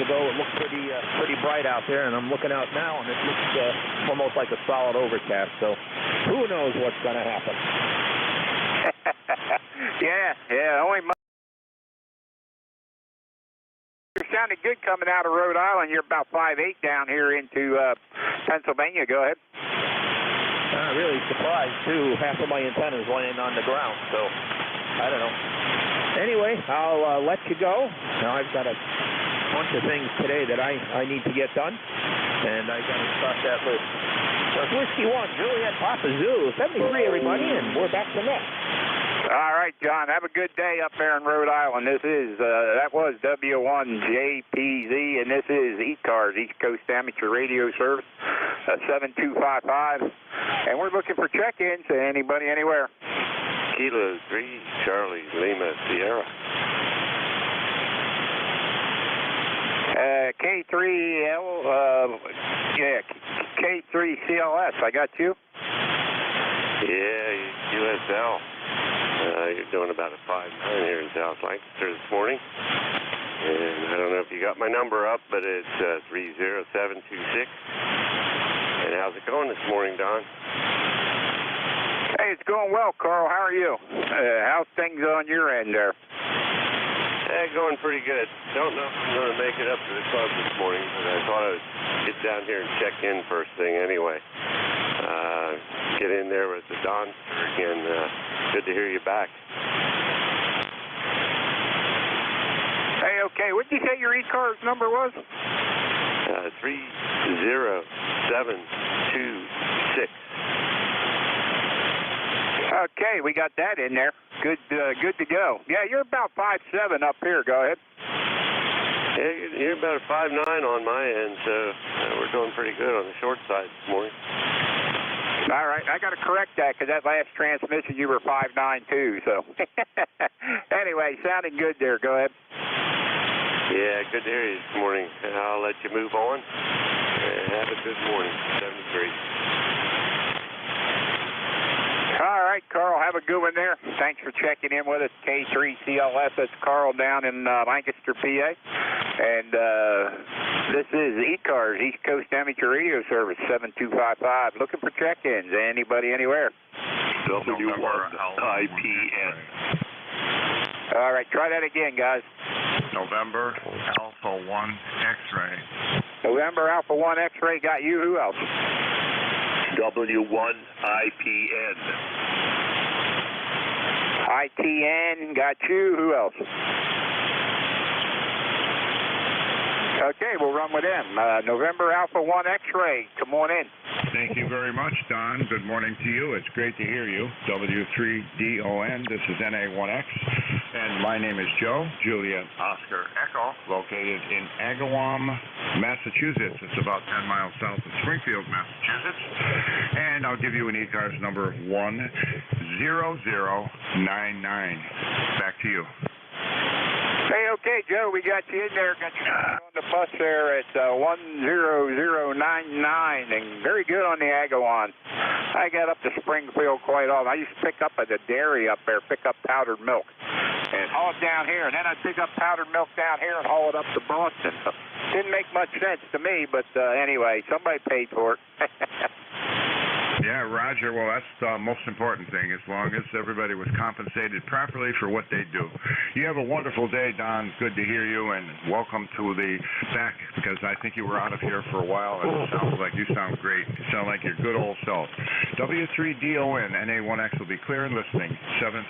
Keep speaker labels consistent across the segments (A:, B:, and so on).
A: ago, it looked pretty bright out there, and I'm looking out now, and it looks almost like a solid overcast. So who knows what's going to happen?
B: yeah. Only you're sounding good coming out of Rhode Island. You're about 5'8" down here into Pennsylvania. Go ahead.
A: Really surprised, too. Half of my antennas laying on the ground, so I don't know. Anyway, I'll let you go. Now I've got a bunch of things today that I need to get done, and I got to start that list. So it's Whiskey 1, Juliet Papa Zulu, 73, everybody, and we're back to next.
B: All right, John. Have a good day up there in Rhode Island. This is that was W1JPZ, and this is ECARS, East Coast Amateur Radio Service, 7255, and we're looking for check-ins. Anybody, anywhere?
C: Kilo 3, Charlie, Lima, Sierra.
B: K3L, K3CLS. I got you.
C: Yeah, USL. You're doing about a 5'9" here in South Lancaster this morning. And I don't know if you got my number up, but it's 30726. And how's it going this morning, Don?
B: Hey, it's going well, Carl. How are you? How's things on your end there?
C: Going pretty good. Don't know if I'm going to make it up to the club this morning, but I thought I would get down here and check in first thing anyway. Get in there with the Don again. Good to hear you back.
B: Hey, okay. What did you say your ECARS number was?
C: 30726.
B: Okay, we got that in there. Good to go. Yeah, you're about 5'7" up here. Go ahead.
C: Yeah, you're about a 5'9" on my end, so we're doing pretty good on the short side this morning.
B: All right, I got to correct that because that last transmission you were 5'9" too. So anyway, sounding good there. Go ahead.
C: Yeah, good to hear you this morning. I'll let you move on. Have a good morning. 73.
B: All right, Carl, have a good one there. Thanks for checking in with us. K3CLS, that's Carl down in Lancaster, PA. And this is ECARS, East Coast Amateur Radio Service, 7255. Looking for check-ins. Anybody, anywhere?
D: W1IPN.
B: All right, try that again, guys.
D: November Alpha 1 X-ray.
B: November Alpha 1 X-ray, got you. Who else?
D: W1IPN.
B: ITN, got you. Who else? Okay, we'll run with them. November Alpha 1 X-ray, come on in.
D: Thank you very much, Don. Good morning to you. It's great to hear you. W3DON, this is NA1X, and my name is Joe, Juliet Oscar Echo, located in Agawam, Massachusetts. It's about 10 miles south of Springfield, Massachusetts. And I'll give you an ECARS number 10099. Back to you.
B: Hey, okay, Joe, we got you in there. Got you on the bus there at 10099, and very good on the Agawam. I got up to Springfield quite often. I used to pick up at the dairy up there, pick up powdered milk, and haul it down here. And then I'd pick up powdered milk down here and haul it up to Boston. So, didn't make much sense to me, but anyway, somebody paid for it.
D: Yeah, Roger. Well, that's the most important thing, as long as everybody was compensated properly for what they do. You have a wonderful day, Don. Good to hear you, and welcome to the back, because I think you were out of here for a while, and it sounds like you sound great. You sound like your good old self. W3DON, NA1X will be clear and listening. 73.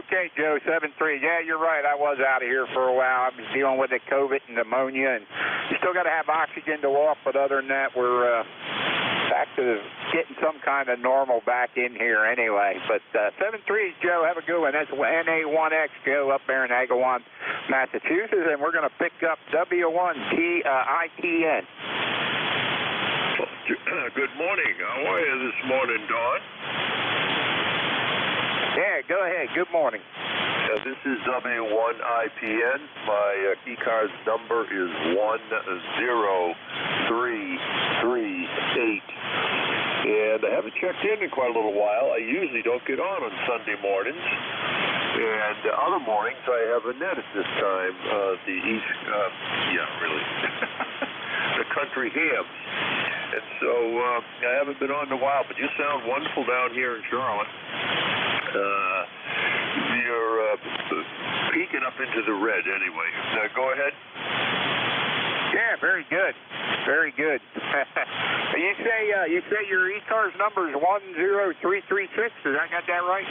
B: Okay, Joe, 73. Yeah, you're right. I was out of here for a while. I was dealing with the COVID and pneumonia, and you still got to have oxygen to walk, but other than that, we're back to getting some kind of normal back in here anyway. But 73, Joe, have a good one. That's NA1X, Joe, up there in Agawam, Massachusetts, and we're going to pick up W1ITN.
D: Good morning. How are you this morning, Don?
B: Yeah, go ahead. Good morning.
E: This is W1IPN. My ECARS number is 10338. And I haven't checked in quite a little while. I usually don't get on Sunday mornings. And other mornings I have Annette at this time, the East, the country hams. And so I haven't been on in a while, but you sound wonderful down here in Charlotte. You're peeking up into the red anyway. Go ahead.
B: Yeah, very good. Very good. You say your ECARS number is 10336. Did I got that right?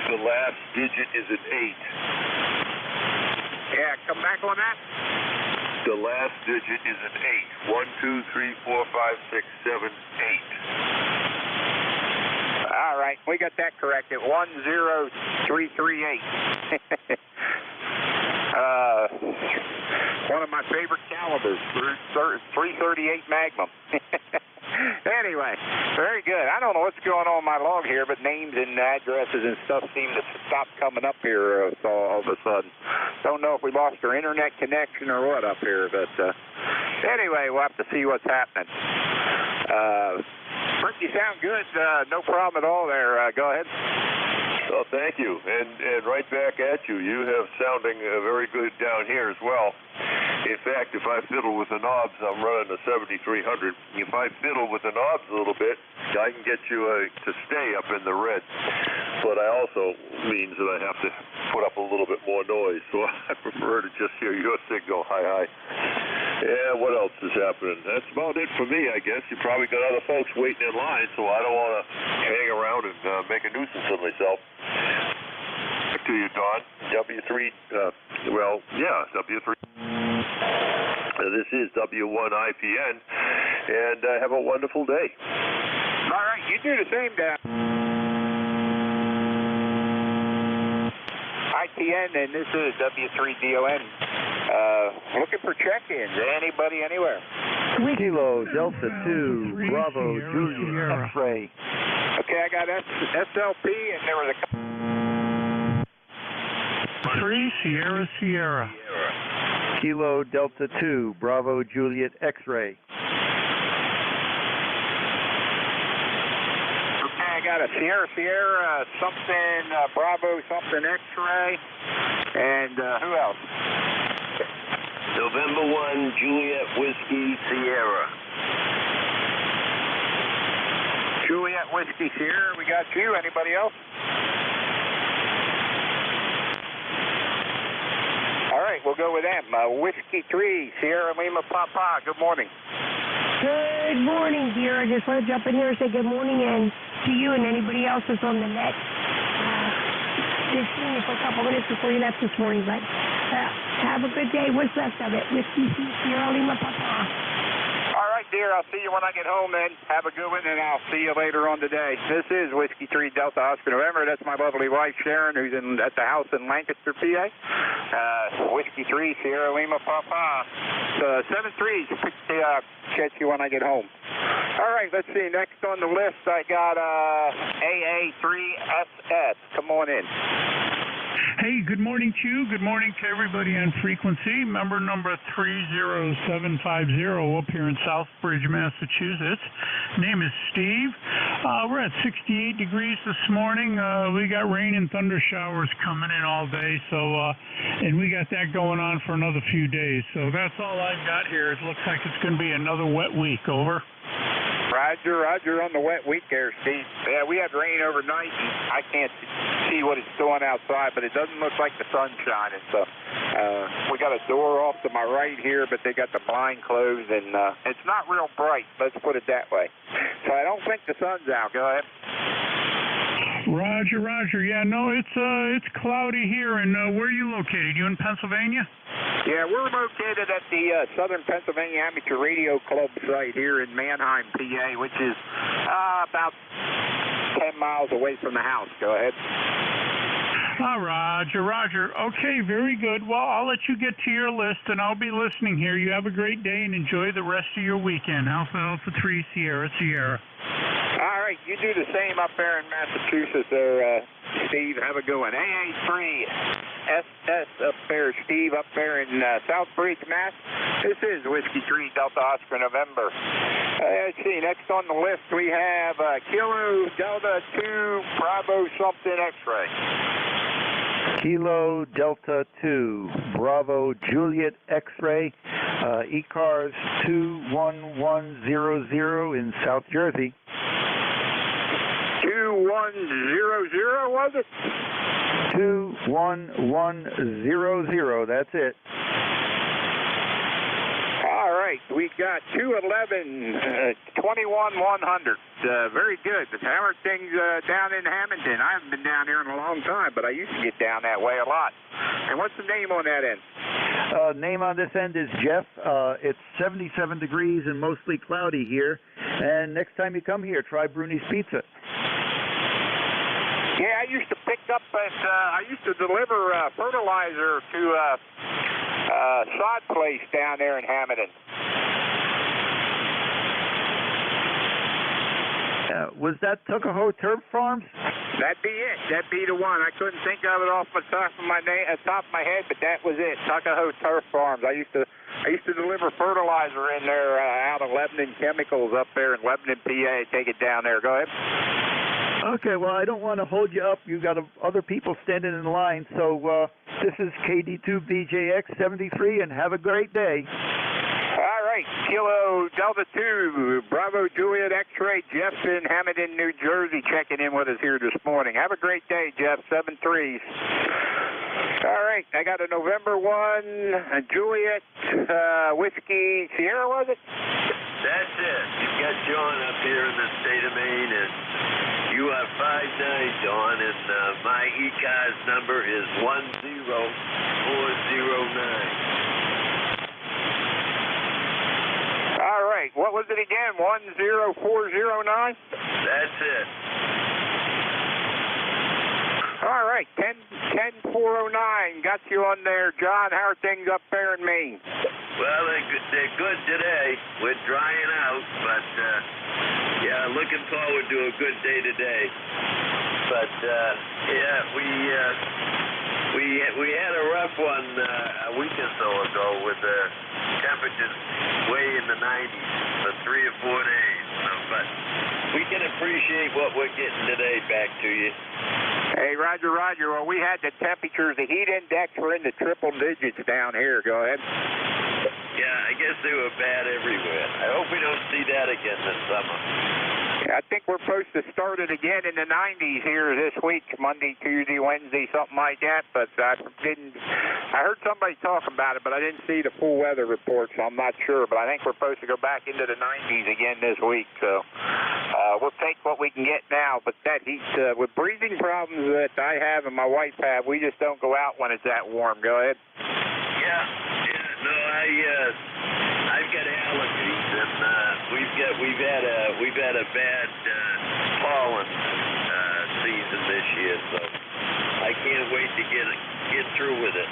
E: The last digit is an 8.
B: Yeah, come back on that.
E: The last digit is an 8. 1, 2, 3, 4, 5, 6, 7, 8.
B: All right, we got that corrected. 10338. One of my favorite calibers, 338 Magnum. Anyway, very good. I don't know what's going on in my log here, but names and addresses and stuff seem to stop coming up here all of a sudden. Don't know if we lost our internet connection or what up here, but anyway, we'll have to see what's happening. Rick, you sound good. No problem at all there. Go ahead.
E: Oh, thank you. And right back at you. You have sounding very good down here as well. In fact, if I fiddle with the knobs, I'm running a 7300. If I fiddle with the knobs a little bit, I can get you to stay up in the red. But I also means that I have to put up a little bit more noise. So I prefer to just hear your signal. Hi. Yeah, what else is happening? That's about it for me, I guess. You probably got other folks waiting in line, so I don't want to hang around and make a nuisance of myself. Back to you, Don. W3, W3. This is W1IPN, and have a wonderful day.
B: All right, you do the same, Dan. IPN, and this is W3DON. Looking for check-ins. Anybody, anywhere?
A: Kilo Delta 2 Bravo Juliet X-ray.
B: Okay, I got SLP, and there was a
F: 3 Sierra.
A: Kilo Delta 2 Bravo Juliet X-ray.
B: Okay, I got a Sierra something Bravo something X-ray, and who else?
E: November 1, Juliet Whiskey Sierra.
B: Juliet Whiskey Sierra, we got you. Anybody else? All right, we'll go with them. Whiskey 3, Sierra Lima Papa. Good morning.
G: Good morning, dear. I just want to jump in here and say good morning and to you and anybody else that's on the net. Just seeing you for a couple minutes before you left this morning, but have a good day. What's left of it? Whiskey 3, Sierra Lima Papa.
B: All right, dear. I'll see you when I get home then. Have a good one, and I'll see you later on today. This is Whiskey 3 Delta Oscar November. That's my lovely wife, Sharon, who's at the house in Lancaster, PA. Whiskey 3, Sierra Lima Papa. 7-3. Catch you when I get home. All right, let's see. Next on the list, I got AA3SS. Come on in.
F: Hey, good morning to you. Good morning to everybody on frequency. Member number 30750 up here in Southbridge, Massachusetts. Name is Steve. We're at 68 degrees this morning. We got rain and thunder showers coming in all day, and we got that going on for another few days. So that's all I've got here. It looks like it's going to be another wet week. Over.
B: Roger on the wet week there, Steve. Yeah, we had rain overnight, and I can't see what it's doing outside, but it doesn't look like the sun's shining. So we got a door off to my right here, but they got the blind closed, and it's not real bright, let's put it that way. So I don't think the sun's out. Go ahead.
F: Roger. Yeah, no, it's cloudy here. And where are you located? You in Pennsylvania?
B: Yeah, we're located at the Southern Pennsylvania Amateur Radio Club site here in Manheim, PA, which is about 10 miles away from the house. Go ahead.
F: Roger. Okay, very good. Well, I'll let you get to your list, and I'll be listening here. You have a great day and enjoy the rest of your weekend. Alpha 3 Sierra.
B: All right, you do the same up there in Massachusetts there, Steve. Have a good one. AA3SS up there, Steve, up there in Southbridge, Mass. This is Whiskey 3 Delta Oscar November. Let's see, next on the list we have Kilo Delta 2 Bravo something X-ray.
A: Kilo Delta 2, Bravo Juliet X-Ray, ECARS 21100 in South Jersey.
B: 2100 was it?
A: 21100, that's it.
B: All right, we got 211, 21100. Very good. How are things down in Hamilton? I haven't been down here in a long time, but I used to get down that way a lot. And what's the name on that end?
A: Name on this end is Jeff. It's 77 degrees and mostly cloudy here. And next time you come here, try Bruni's Pizza.
B: Yeah, I used to pick up I used to deliver fertilizer to sod place down there in Hamilton.
A: Was that Tuckahoe Turf Farms?
B: That'd be it. That'd be the one. I couldn't think of it off the top of my head, but that was it. Tuckahoe Turf Farms. I used to deliver fertilizer in there out of Lebanon Chemicals up there in Lebanon, PA. Take it down there. Go ahead.
A: Okay, well, I don't want to hold you up. You got other people standing in line. So this is KD2BJX73, and have a great day.
B: All right, Kilo Delta 2, Bravo Juliet X-Ray, Jeff in Hamilton, New Jersey, checking in with us here this morning. Have a great day, Jeff, 7-3s. All right, I got a November 1, a Juliet, Whiskey, Sierra, was it?
C: That's it. You've got John up here in the state of Maine, and you are 5'9", John, and my ECARS number is 10409.
B: All right, what was it again? 10409?
C: That's it.
B: All right, 10409. Got you on there, John. How are things up there in Maine?
C: Well, they're good today. We're drying out, but yeah, looking forward to a good day today. But yeah, we had a rough one a week or so ago with the temperatures way in the 90s for 3 or 4 days. So, but we can appreciate what we're getting today back to you.
B: Hey, Roger. Well, we had the temperatures, the heat index were in the triple digits down here. Go ahead.
C: Yeah, I guess they were bad everywhere. I hope we don't see that again this summer.
B: I think we're supposed to start it again in the 90s here this week, Monday, Tuesday, Wednesday, something like that. But I heard somebody talk about it, but I didn't see the full weather report, so I'm not sure. But I think we're supposed to go back into the 90s again this week. So we'll take what we can get now. But that heat, with breathing problems that I have and my wife have, we just don't go out when it's that warm. Go ahead.
C: Yeah. No, I've got allergies, and we've had a bad pollen season this year, so I can't wait to get through with it.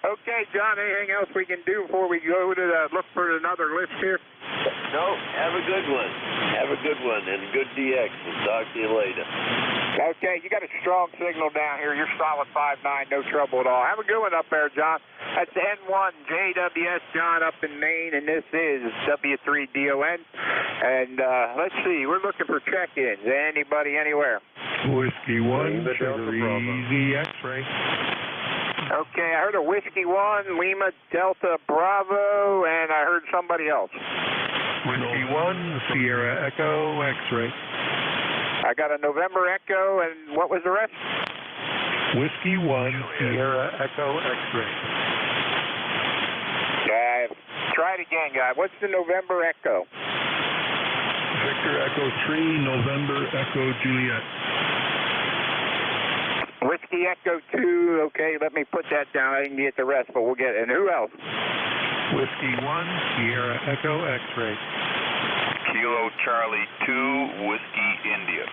B: Okay, John. Anything else we can do before we go to look for another list here?
C: No. Have a good one. Have a good one, and good DX. We'll talk to you later.
B: Okay, you got a strong signal down here. You're solid 5'9", no trouble at all. Have a good one up there, John. That's N1JWS John up in Maine, and this is W3DON. And let's see, we're looking for check-ins. Anybody, anywhere?
F: Whiskey 1, Sugar Easy X-Ray.
B: Okay, I heard a Whiskey 1, Lima Delta Bravo, and I heard somebody else.
F: Whiskey 1, Sierra Echo X-Ray.
B: I got a November Echo, and what was the rest?
F: Whiskey 1, Sierra Echo X-Ray.
B: Try it again, guy. What's the November Echo?
F: Victor Echo 3, November Echo Juliet.
B: Whiskey Echo 2, okay, let me put that down. I didn't get the rest, but we'll get it. And who else?
F: Whiskey 1, Sierra Echo X-Ray.
H: Kilo Charlie 2, Whiskey India.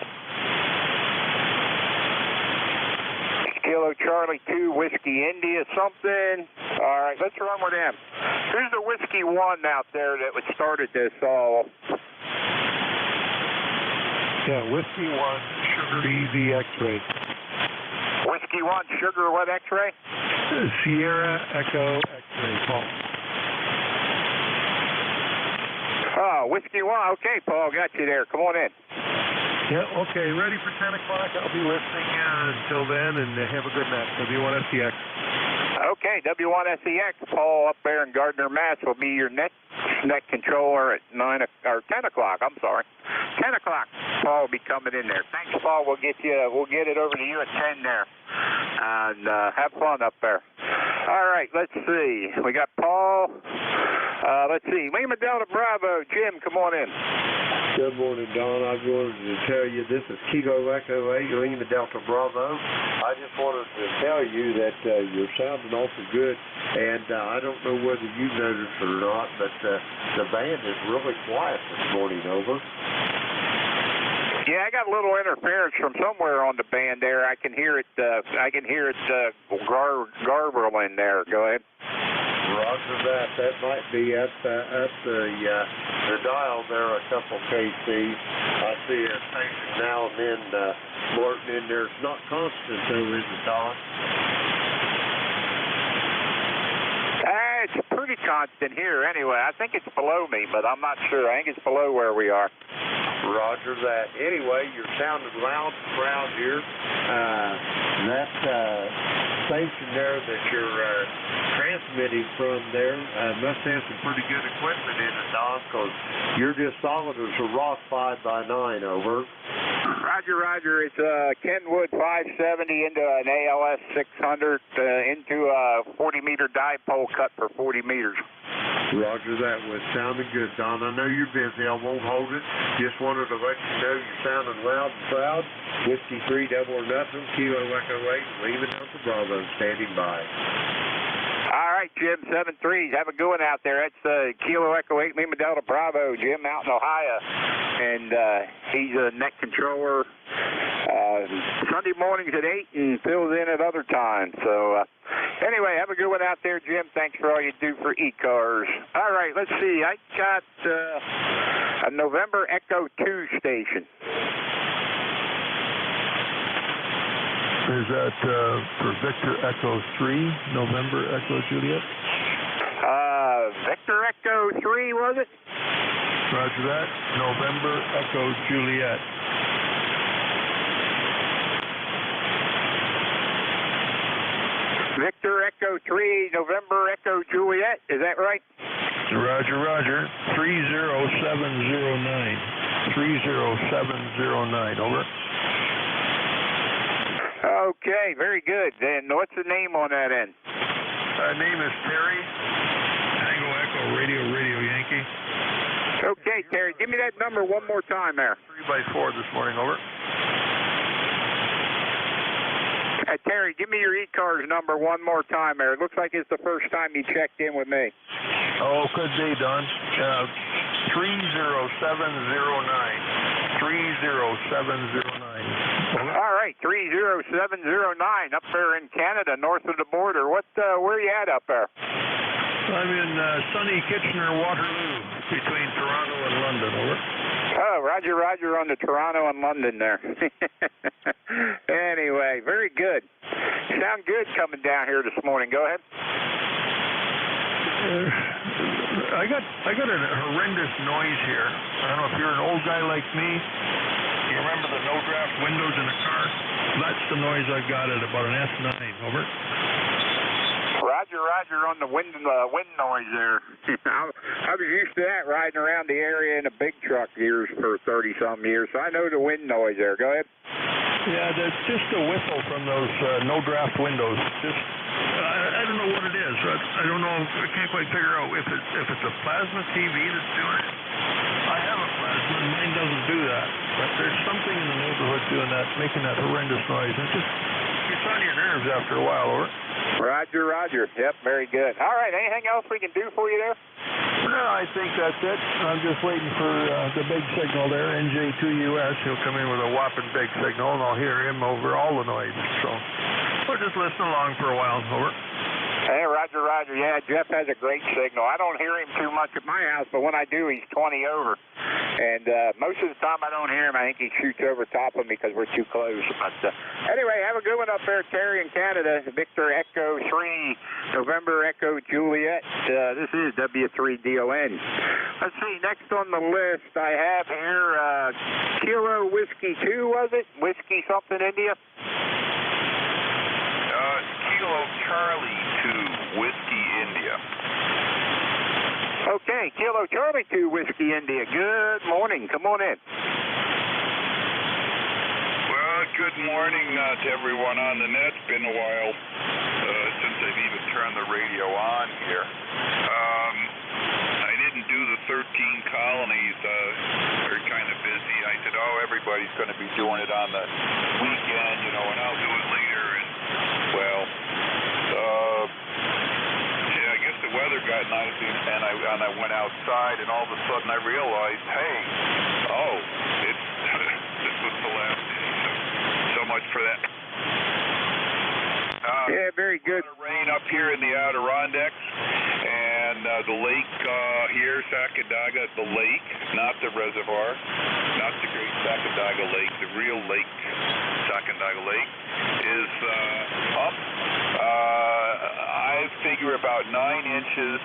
B: Kilo Charlie 2, Whiskey India something. All right, let's run with them. Who's the Whiskey 1 out there that started this all?
F: Yeah, Whiskey 1, Sugar Easy X-Ray.
B: Whiskey 1, Sugar what X-ray?
F: Sierra Echo X-Ray, Paul.
B: Oh, Whiskey 1. Okay, Paul, got you there. Come on in.
I: Yeah, okay, ready for 10 o'clock. I'll be listening until then, and have a good night. W1SCX.
B: Okay, W1SCX, Paul up there in Gardner, Mass. will be your net controller at 10 o'clock. I'm sorry, 10 o'clock. Paul will be coming in there. Thanks, Paul. We'll get it over to you at 10 there, and have fun up there. All right, let's see. We got Paul. Let's see. Lima Delta Bravo. Jim, come on in.
J: Good morning, Don. I wanted to tell you this is Kilo Echo 8, Lima Delta Bravo. I just wanted to tell you that you're sounding awful good, and I don't know whether you noticed or not, but the band is really quiet this morning, over.
B: Yeah, I got a little interference from somewhere on the band there. I can hear it. Garbling there. Go ahead.
J: Roger that. That might be at the dial there, a couple KC. I see a station now and then blurting in there. It's not constant though, is it, Don?
B: It's pretty constant here anyway. I think it's below me, but I'm not sure. I think it's below where we are.
J: Roger that. Anyway, you're sounding loud and proud here. That station there that you're transmitting from there must have some pretty good equipment in it, Don, because you're just solid as a rock 5x9, over.
B: Roger. It's Kenwood 570 into an ALS 600 into a 40-meter dipole cut for 40 meters.
J: Roger that. Was sounding good, Don. I know you're busy. I won't hold it. Just wanted to let you know you're sounding loud and proud. Whiskey 3 double or nothing. Kilo Echo 8. Leaving out the Bravo. Standing by.
B: All right, Jim, 7-3. Have a good one out there. That's Kilo Echo 8 Lima Delta Bravo. Jim out in Ohio. And he's a net controller Sunday mornings at 8 and fills in at other times. So anyway, have a good one out there, Jim. Thanks for all you do for ECARS. All right, let's see. I got a November Echo 2 station.
I: Is that for Victor Echo 3, November Echo Juliet?
B: Victor Echo 3, was it?
I: Roger that. November Echo Juliet.
B: Victor Echo 3, November Echo Juliet. Is that right?
I: Roger. 30709. 30709. Over.
B: Okay, very good. And what's the name on that end?
I: Name is Terry. Tango Echo Radio Yankee.
B: Okay, Terry, give me that number one more time there.
I: 3x4 this morning, over.
B: Terry, give me your ECARS number one more time there. It looks like it's the first time you checked in with me.
I: Oh, could be, Don. 30709. 30709.
B: All right, 30709 up there in Canada, north of the border. Where are you at up there?
I: I'm in sunny Kitchener-Waterloo, between Toronto and London, over.
B: Oh, Roger on the Toronto and London there. Anyway, very good. Sound good coming down here this morning. Go ahead.
I: I got a horrendous noise here. I don't know if you're an old guy like me. You remember the no-draft windows in a car? That's the noise I got at about an S9, over.
B: Roger on the wind noise there. I was used to that riding around the area in a big truck for 30-some years, so I know the wind noise there. Go ahead.
I: Yeah, that's just a whistle from those no-draft windows. I don't know what it is. I don't know. I can't quite figure out if it's a plasma TV that's doing it. I have a plasma, and mine doesn't do that. But there's something in the neighborhood doing that, making that horrendous noise. It just gets on your nerves after a while, over.
B: Roger. Yep, very good. All right, anything else we can do for you there?
I: No, I think that's it. I'm just waiting for the big signal there, NJ2US. He'll come in with a whopping big signal, and I'll hear him over all the noise. So we'll just listen along for a while, over.
B: Hey, Roger. Yeah, Jeff has a great signal. I don't hear him too much at my house, but when I do, he's 20 over. And most of the time I don't hear him. I think he shoots over top of me because we're too close. But anyway, have a good one up there, Terry, in Canada. Victor Echo 3, November Echo Juliet. This is W3DON. Let's see, next on the list I have here Kilo Whiskey 2, was it? Whiskey something, India?
H: Kilo Charlie 2, Whiskey India.
B: Okay, Kilo Charlie 2, Whiskey India. Good morning. Come on in.
H: Well, good morning to everyone on the net. It's been a while since I've even turned the radio on here. I didn't do the 13 colonies. They're kind of busy. I said, oh, everybody's going to be doing it on the weekend, you know, and I'll do it later. And, well, I guess the weather got nice, and I went outside, and all of a sudden I realized, hey, this was the last day. So much for that.
B: Yeah, very good.
H: A lot of rain up here in the Adirondacks, and the lake here, Sacandaga, the lake, not the reservoir, not the Great Sacandaga Lake, the real lake, Sacandaga Lake, is up. I figure about 9 inches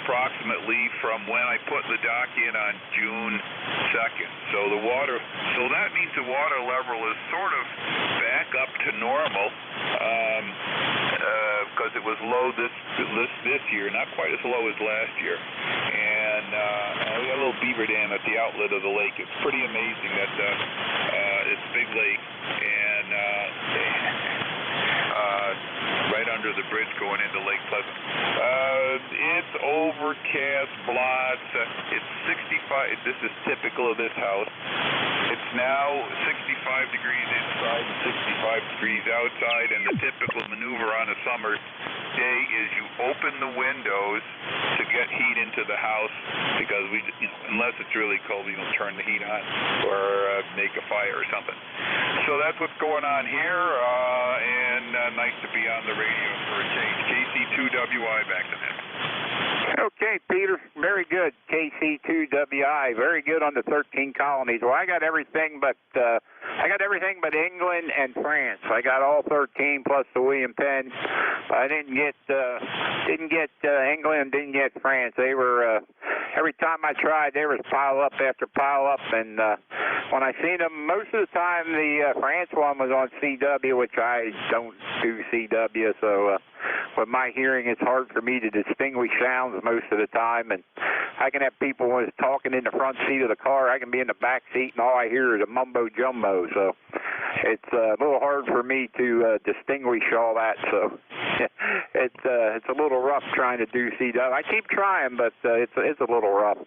H: approximately from when I put the dock in on June 2nd. So that means the water level is sort of back up to normal because it was low this year, not quite as low as last year. And we got a little beaver dam at the outlet of the lake. It's pretty amazing that it's a big lake, and right under the bridge going into Lake Pleasant. It's overcast, blots. It's 65. This is typical of this house. It's now 65 degrees inside and 65 degrees outside, and the typical maneuver on a summer day is you open the windows to get heat into the house because unless it's really cold, we don't turn the heat on or make a fire or something. So that's what's going on here, and nice to be on the radio for a change. KC2WI back to net.
B: Okay, Peter, very good. KC2WI, very good on the 13 colonies. Well, I got everything but England and France. I got all 13 plus the William Penn. I didn't get England, didn't get France. They were every time I tried, there was pile up after pile up, and when I seen them, most of the time the France one was on CW, which I don't do CW, so with my hearing, it's hard for me to distinguish sounds most of the time, and I can have people talking in the front seat of the car. I can be in the back seat, and all I hear is a mumbo jumbo. So it's a little hard for me to distinguish all that. So it's a little rough trying to do CW. I keep trying, but it's a little rough.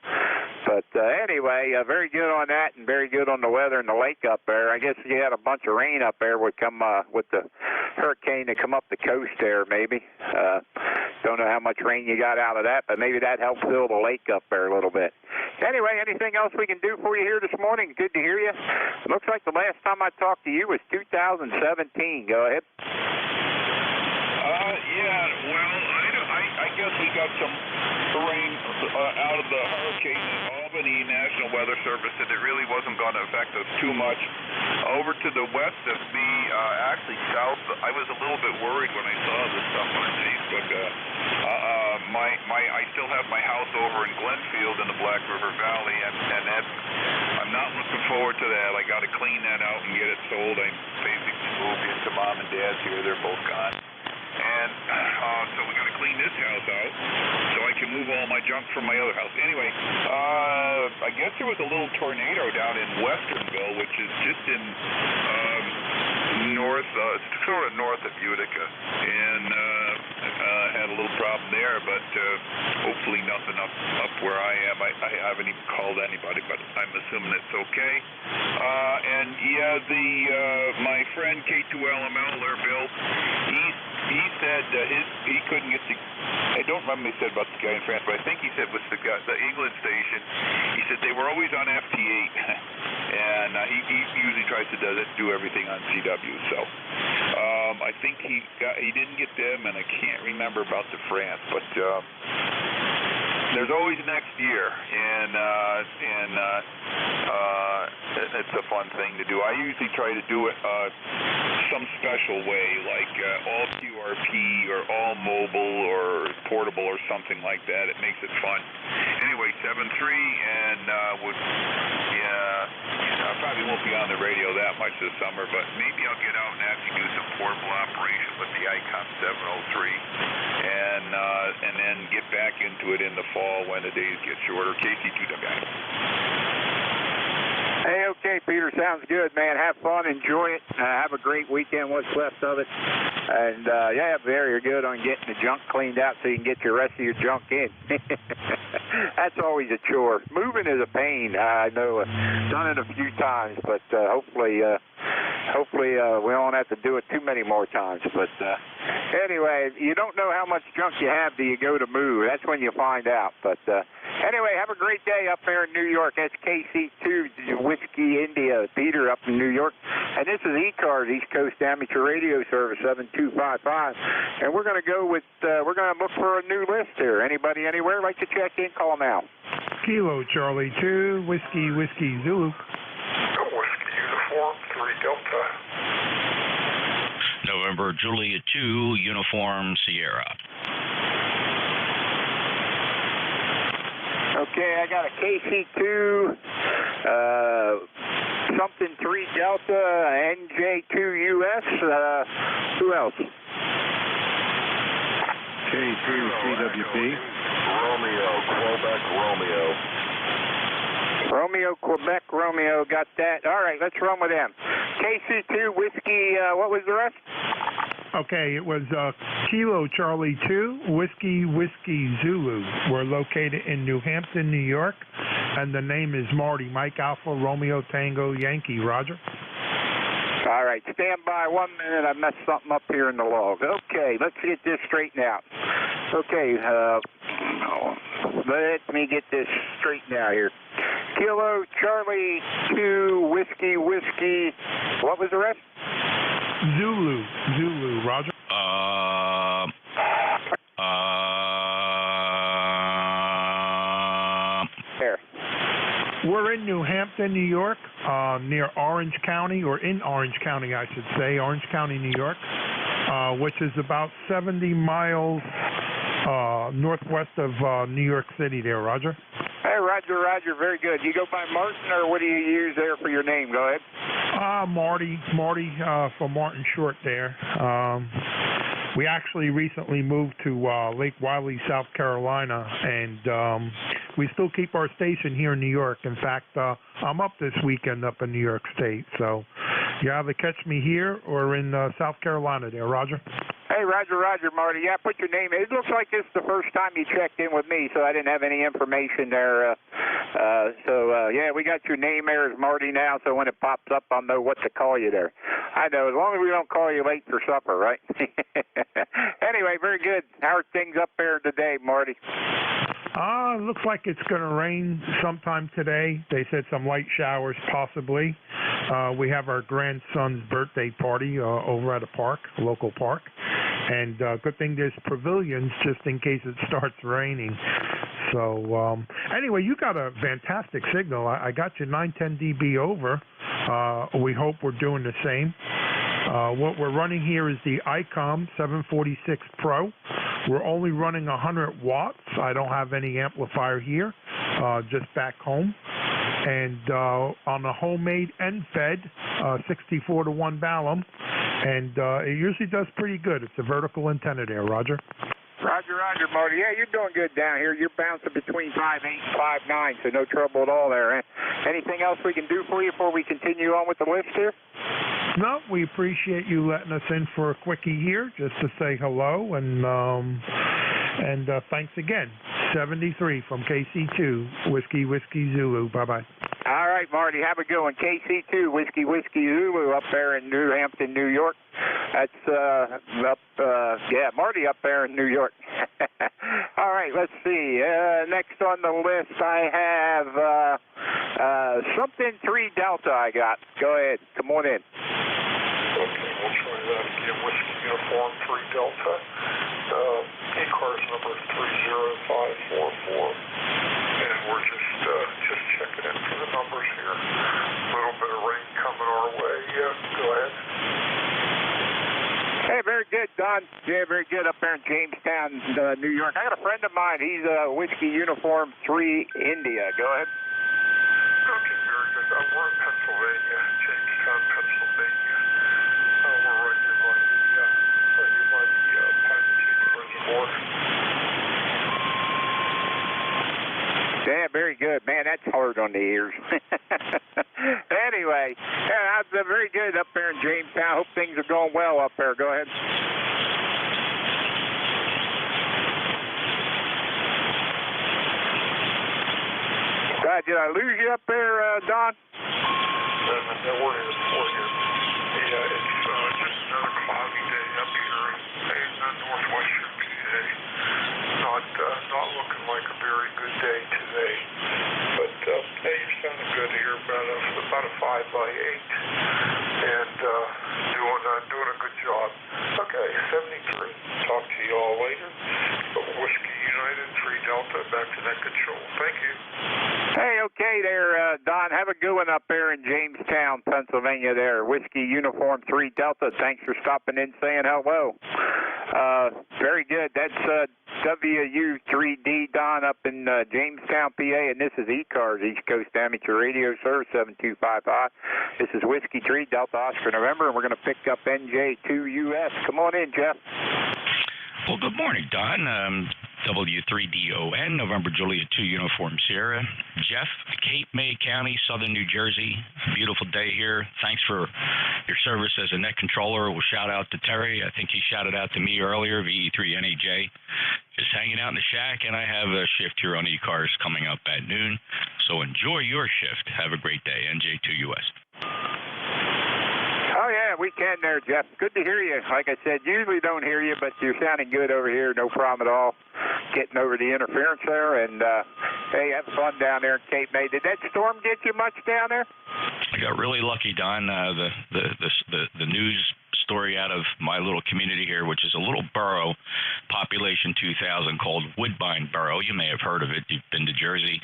B: But anyway, very good on that, and very good on the weather in the lake up there. I guess you had a bunch of rain up there would come with the hurricane to come up the coast there, maybe. Don't know how much rain you got out of that, but maybe that helped fill the lake up there a little bit. Anyway, anything else we can do for you here this morning? Good to hear you. Looks like the last time I talked to you was 2017. Go ahead.
H: Yeah, well, I guess we got some rain out of the hurricane in Albany National Weather Service, and it really wasn't going to affect us too much. Over to the west of me, actually south, I was a little bit worried when I saw this stuff on Facebook. I still have my house over in Glenfield in the Black River Valley, and I'm not looking forward to that. I got to clean that out and get it sold. I basically moved into Mom and Dad's here. They're both gone. And so we got to clean this house out so I can move all my junk from my other house. Anyway, I guess there was a little tornado down in Westernville, which is just in sort of north of Utica, and had a little problem there, but hopefully nothing up where I am. I haven't even called anybody, but I'm assuming it's okay. And yeah, my friend K2LML there, Bill, he said he couldn't get the. I don't remember what he said about the guy in France, but I think he said was the England station. He said they were always on FT8, and he usually tries to do everything on CW. So I think he didn't get them, and I can't remember about the France, but there's always next year, and it's a fun thing to do. I usually try to do it some special way, like all QRP or all mobile or portable or something like that. It makes it fun. Anyway, 7-3, and I probably won't be on the radio that much this summer, but maybe I'll get out and actually do some portable operation with the ICOM 703, and then get back into it in the fall when the days get shorter. KC2WI.
B: Hey, okay, Peter, sounds good, man. Have fun, enjoy it. Have a great weekend, what's left of it. And, yeah, very good on getting the junk cleaned out so you can get your rest of your junk in. That's always a chore. Moving is a pain. I know. Done it a few times, but hopefully we won't have to do it too many more times. But anyway, you don't know how much junk you have till you go to move. That's when you find out. But anyway, have a great day up there in New York. That's KC2 Whiskey India, Peter up in New York. And this is ECARS, East Coast Amateur Radio Service 7255. And we're going to go with, we're going to look for a new list here. Anybody anywhere like to check in? Call them out.
K: Kilo Charlie 2, Whiskey Zulu.
L: Whiskey Uniform 3 Delta.
M: November Juliet 2, Uniform Sierra.
B: Okay, I got a KC2, something 3 Delta, NJ2US, who else?
L: K3 CWP. Romeo, Quebec, Romeo.
B: Romeo, Quebec, Romeo, got that. All right, let's run with them. KC2, Whiskey, what was the rest?
K: Okay, it was Kilo Charlie 2, Whiskey Zulu. We're located in New Hampton, New York, and the name is Marty, Mike Alpha, Romeo Tango, Yankee, Roger.
B: All right, stand by 1 minute. I messed something up here in the log. Okay, let's get this straightened out. Okay, let me get this straightened out here. Kilo Charlie 2, Whiskey, what was the rest?
K: Zulu, Roger.
B: There.
K: We're in New Hampton, New York, near Orange County, or in Orange County, I should say, Orange County, New York, which is about 70 miles northwest of New York City there, Roger.
B: Hey, Roger, very good. You go by Martin, or what do you use there for your name? Go ahead.
K: Marty, for Martin Short there. We actually recently moved to Lake Wylie, South Carolina, and we still keep our station here in New York. In fact, I'm up this weekend up in New York State, so you either catch me here or in South Carolina there, Roger.
B: Hey, Roger, Marty. Yeah, put your name in. It looks like this is the first time you checked in with me, so I didn't have any information there. Yeah, we got your name there as Marty now, so when it pops up, I'll know what to call you there. I know, as long as we don't call you late for supper, right? Anyway, very good. How are things up there today, Marty?
K: Looks like it's going to rain sometime today. They said some light showers possibly. We have our grandson's birthday party over at a park, a local park. And good thing there's pavilions just in case it starts raining. So anyway, you got a fantastic signal. I got you 910 dB over. We hope we're doing the same. What we're running here is the ICOM 746 Pro. We're only running 100 watts. I don't have any amplifier here, just back home. And on a homemade end fed 64-to-1 Ballum. And it usually does pretty good. It's a vertical antenna there, Roger.
B: Roger, Marty. Yeah, you're doing good down here. You're bouncing between 5.8 and 5.9, so no trouble at all there. Anything else we can do for you before we continue on with the list here?
K: No, we appreciate you letting us in for a quickie here just to say hello, and thanks again. 73 from KC2, Whiskey Zulu. Bye-bye.
B: All right, Marty, have a good one. KC2, Whiskey Zulu up there in New Hampton, New York. That's Marty up there in New York. All right, let's see. Next on the list, I have something 3 Delta I got. Go ahead. Come on in.
L: Okay, we'll try that again. Whiskey Uniform 3 Delta. ECARS number 30544. And we're just checking in for the numbers here. A little bit of rain coming our way. Yeah, go ahead.
B: Hey, very good, Don. Yeah, very good up there in Jamestown, New York. I got a friend of mine. He's Whiskey Uniform 3 India. Go ahead.
L: Okay, very good. We're in Pennsylvania, Jamestown, Pennsylvania. We're right here by the Pine Canyon Reservoir.
B: Yeah, very good. Man, that's hard on the ears. Anyway, yeah, that's very good up there in Jamestown. Hope things are going well up there. Go ahead. Did I lose you up there, Don?
L: No, we're here. Yeah, it's just another cloudy day up here in northwestern PA. Not looking like a very good day today. But hey, you're sounding good here, about a 5 by 8, and doing a good job. Okay, 73. Talk to you all later. Whiskey United 3 Delta, back to net control. Thank you.
B: Hey, okay there, Don. Have a good one up there in Jamestown, Pennsylvania there. Whiskey Uniform 3 Delta. Thanks for stopping in saying hello. Very good. That's WU3D Don up in Jamestown, PA, and this is ECARS, East Coast Amateur Radio Service 7255. This is Whiskey 3 Delta Oscar November, and we're going to pick up NJ2US. Come on in, Jeff.
M: Well, good morning, Don. W3DON, November Juliet 2 Uniform Sierra. Jeff, Cape May County, Southern New Jersey. Beautiful day here. Thanks for your service as a net controller. We'll shout out to Terry. I think he shouted out to me earlier, VE3NAJ. Just hanging out in the shack, and I have a shift here on ECARS coming up at noon. So enjoy your shift. Have a great day. NJ2US.
B: Oh, yeah, we can there, Jeff. Good to hear you. Like I said, usually don't hear you, but you're sounding good over here. No problem at all. Getting over the interference there, and hey, have fun down there in Cape May. Did that storm get you much down there?
M: I got really lucky, Don. The news story out of my little community here, which is a little borough, population 2,000, called Woodbine Borough. You may have heard of it. You've been to Jersey.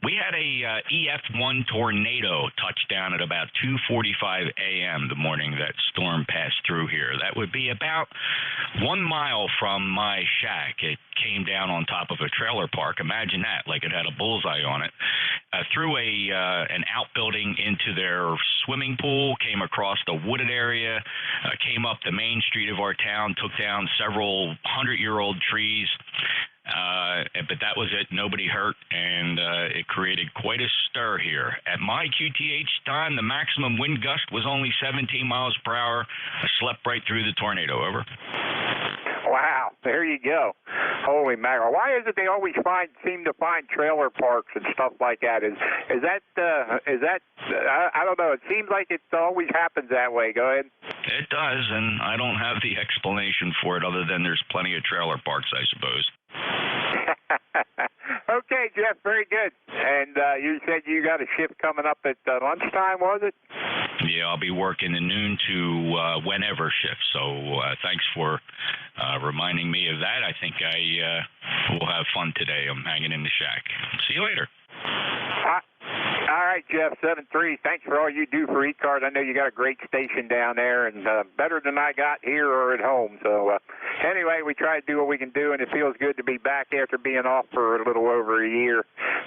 M: We had a EF1 tornado touch down at about 2:45 a.m. the morning that storm passed through here. That would be about 1 mile from my shack. It came down on top of a trailer park. Imagine that, like it had a bullseye on it. Through an outbuilding into their swimming pool, came across the wooded area, came up the main street of our town, took down several 100-year-old trees. But that was it. Nobody hurt, and it created quite a stir here. At my QTH, Don, the maximum wind gust was only 17 miles per hour. I slept right through the tornado. Over.
B: Wow, there you go. Holy mackerel. Why is it they always seem to find trailer parks and stuff like that? Is that I don't know. It seems like it always happens that way. Go ahead.
M: It does, and I don't have the explanation for it other than there's plenty of trailer parks, I suppose.
B: Okay, Jeff, very good. And you said you got a shift coming up at lunchtime, was it?
M: Yeah, I'll be working the noon to whenever shift. So thanks for reminding me of that. I think I will have fun today. I'm hanging in the shack. See you later.
B: All right, Jeff, 7-3. Thanks for all you do for ECARS. I know you got a great station down there, and better than I got here or at home. So anyway, we try to do what we can do, and it feels good to be back after being off for a little over a year.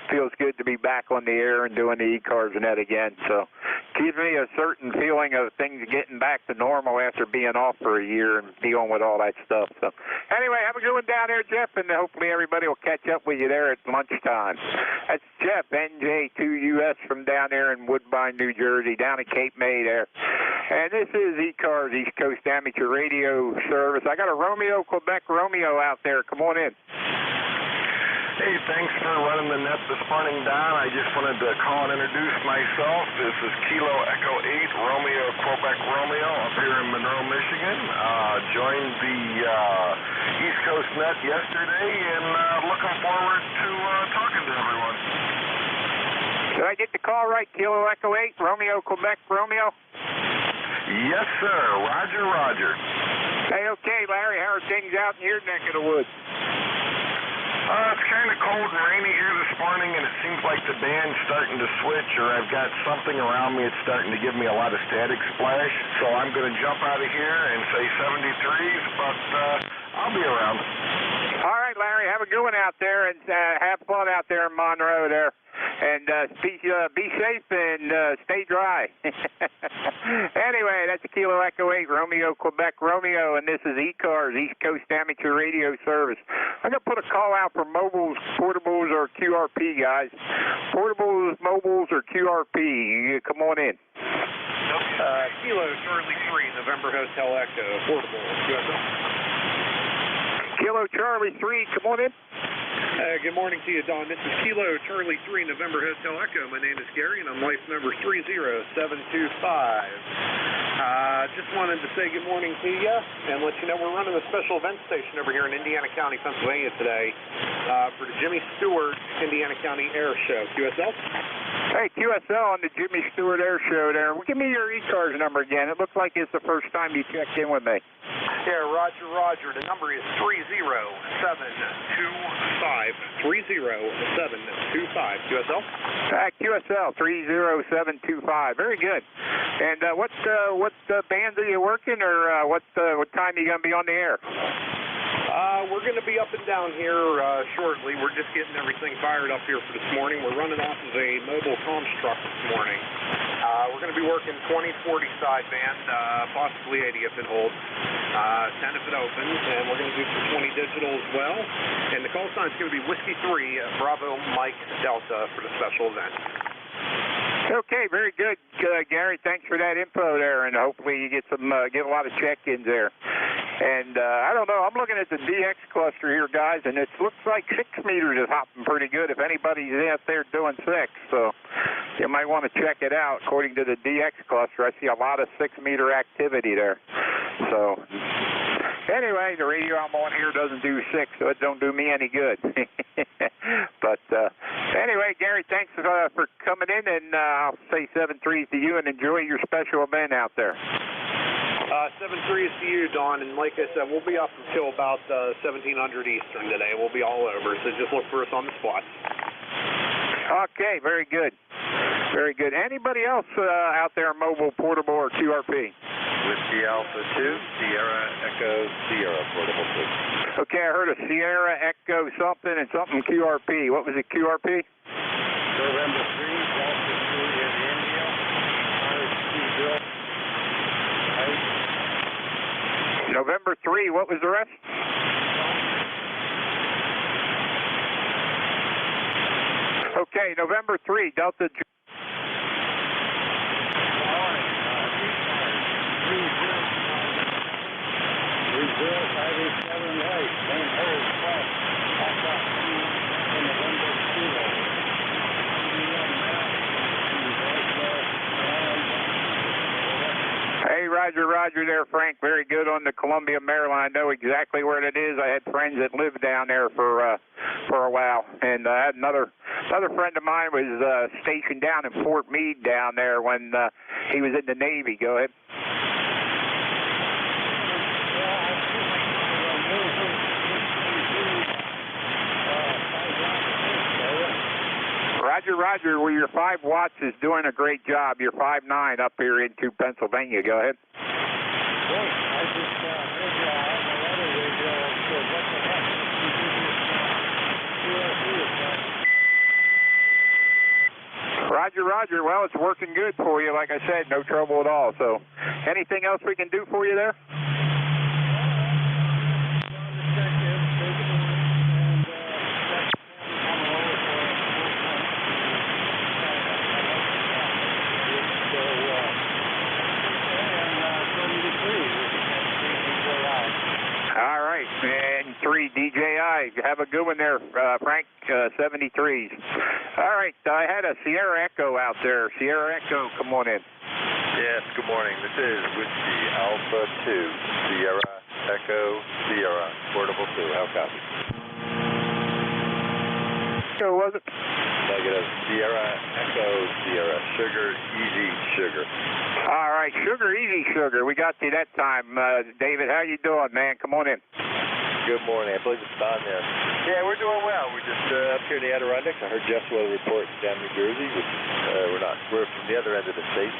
B: Feels good to be back on the air and doing the ECARS net again. So gives me a certain feeling of things getting back to normal after being off for a year and dealing with all that stuff. So anyway, have a good one down there, Jeff, and hopefully everybody will catch up with you there at lunchtime. That's Jeff, NJ2US from down there in Woodbine, New Jersey, down at Cape May there. And this is ECARS, East Coast Amateur Radio Service. I got a Quebec Romeo out there. Come on in.
L: Hey, thanks for running the net this morning, Don. I just wanted to call and introduce myself. This is Kilo Echo 8 Romeo Quebec Romeo up here in Monroe, Michigan. Joined the East Coast net yesterday and looking forward to talking to everyone.
B: Did I get the call right? Kilo Echo 8 Romeo Quebec Romeo?
L: Yes, sir. Roger, Roger.
B: Hey, okay, Larry. How are things out in your neck of the woods?
I: cold and rainy here this morning, and it seems like the band's starting to switch, or I've got something around me that's starting to give me a lot of static splash. So I'm going to jump out of here and say 73s, but I'll be around.
B: All right, Larry, have a good one out there, and have fun out there in Monroe there. And be safe and stay dry. Anyway, that's Kilo Echo 8, Romeo, Quebec, Romeo, and this is ECARS, East Coast Amateur Radio Service. I'm going to put a call out for mobiles, portables, or QRP, guys. Portables, mobiles, or QRP. Come on in.
N: Kilo Charlie 3, November Hotel Echo, portable.
B: Kilo Charlie 3, come on in.
N: Good morning to you, Don. This is Kilo Charlie 3, November Hotel Echo. My name is Gary, and I'm life number 30725. Just wanted to say good morning to you and let you know we're running a special event station over here in Indiana County, Pennsylvania today for the Jimmy Stewart Indiana County Air Show. QSL?
B: Hey, QSL on the Jimmy Stewart Air Show there. Well, give me your ECARS number again. It looks like it's the first time you checked in with me.
N: Yeah, Roger. The number is 30725. 30725. QSL?
B: QSL 30725. Very good. And what band are you working, or what time are you going to be on the air?
N: We're going to be up and down here shortly. We're just getting everything fired up here for this morning. We're running off of a mobile comms truck this morning. We're going to be working 20-40 sideband, possibly 80 if it holds, 10 if it opens, and we're going to do some 20 digital as well. And the call sign is going to be Whiskey 3, Bravo Mike Delta for the special event.
B: Okay, very good, Gary. Thanks for that info there, and hopefully you get a lot of check-ins there. And I don't know, I'm looking at the DX cluster here, guys, and it looks like 6 meters is hopping pretty good if anybody's out there doing 6. So you might want to check it out. According to the DX cluster, I see a lot of 6-meter activity there. So anyway, the radio I'm on here doesn't do 6, so it don't do me any good. But anyway, Gary, thanks for coming in, and I'll say 7-3s to you, and enjoy your special event out there.
N: 7-3s to you, Don, and like I said, we'll be up until about 1700 Eastern today. We'll be all over, so just look for us on the spot.
B: Okay, very good. Very good. Anybody else out there, mobile, portable, or QRP?
O: Whiskey Alpha 2, Sierra Echo, Sierra Portable 2.
B: Okay, I heard a Sierra Echo something and something QRP. What was it, QRP?
O: November 3, Delta 2 in India. Bill.
B: November 3, what was the rest? Okay, November 3, Delta. Hey, Roger there, Frank. Very good on the Columbia, Maryland. I know exactly where it is. I had friends that lived down there for a while, and I had another friend of mine was stationed down in Fort Meade down there when he was in the Navy. Go ahead. Roger, well, your 5 watts is doing a great job. You're 5.9 up here into Pennsylvania. Go ahead. Roger. Well, it's working good for you. Like I said, no trouble at all. So anything else we can do for you there? All right, and 3 DJI. Have a good one there, Frank. 73s. All right, I had a Sierra Echo out there. Sierra Echo, come on in.
O: Yes, good morning. This is Whiskey Alpha 2, Sierra Echo, Sierra Portable 2. How copy?
B: So was it?
O: Negative. Sierra Echo, Sierra Sugar, Easy Sugar.
B: All right, Sugar, Easy Sugar. We got you that time. David, how you doing, man? Come on in.
O: Good morning. I believe it's Don there. Yeah, we're doing well. We're just here in the Adirondacks. I heard Jeff's weather report down New Jersey, which we're from the other end of the state.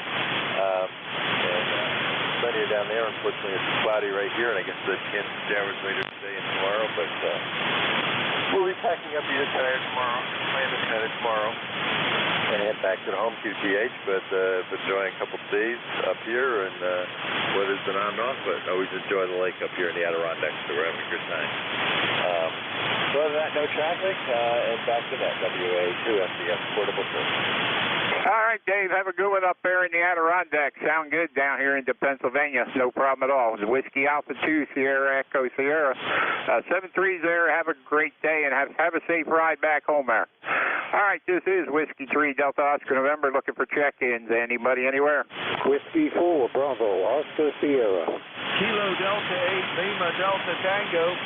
O: Sunny down there. Unfortunately, it's cloudy right here, and I guess the chance of showers later today and tomorrow. But we'll be packing up the antenna tomorrow, and head back to the home QTH. But enjoying a couple of days up here, and weather's been on and off. But always enjoy the lake up here in the Adirondacks, so we're having a good time. So other than that, no traffic, and back to that WA2SDF portable service.
B: All right, Dave, have a good one up there in the Adirondacks. Sound good down here into Pennsylvania. No problem at all. Whiskey Alpha 2, Sierra Echo Sierra. 7-3's there. Have a great day and have a safe ride back home there. All right, this is Whiskey 3 Delta Oscar November looking for check-ins. Anybody anywhere?
J: Whiskey 4 Bravo Oscar Sierra.
P: Kilo Delta 8 Lima Delta Tango.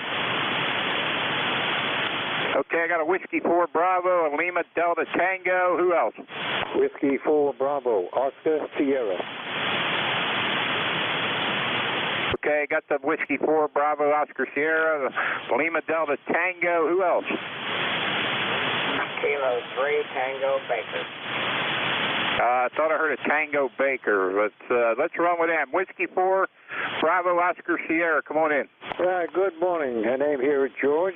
B: Okay, I got a Whiskey 4 Bravo, a Lima Delta Tango. Who else?
J: Whiskey 4 Bravo Oscar Sierra.
B: Okay, got the Whiskey 4 Bravo Oscar Sierra, the Lima Delta Tango. Who else?
Q: Kilo 3 Tango Baker.
B: I thought I heard a Tango Baker, but let's run with them. Whiskey 4 Bravo Oscar Sierra, come on in.
J: Good morning. My name here is George.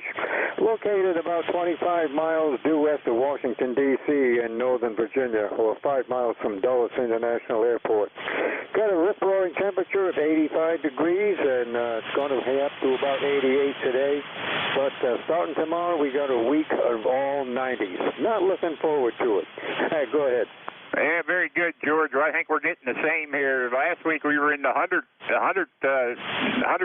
J: Located about 25 miles due west of Washington, D.C. in Northern Virginia, or 5 miles from Dulles International Airport. Got a rip-roaring temperature of 85 degrees, and it's going to head up to about 88 today. But starting tomorrow, we got a week of all 90s. Not looking forward to it. Go ahead.
B: Yeah, very good, George. I think we're getting the same here. Last week we were in the 100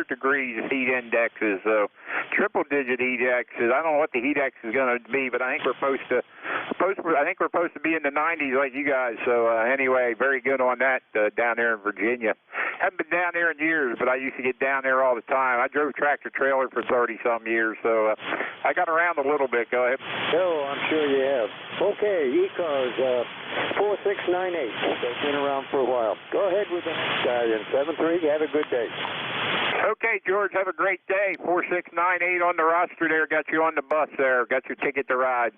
B: degrees heat indexes, so triple-digit heat indexes. I don't know what the heat index is going to be, but I think we're supposed to be in the 90s like you guys. So anyway, very good on that down there in Virginia. Haven't been down there in years, but I used to get down there all the time. I drove tractor trailer for 30-some years, so I got around a little bit. Go ahead.
J: Oh, I'm sure you have. Okay, ECARS 4698. They've been around for a while. Go ahead with the next guy in 7-3. Have a good day.
B: Okay, George, have a great day. 4698 on the roster there. Got you on the bus there. Got your ticket to ride.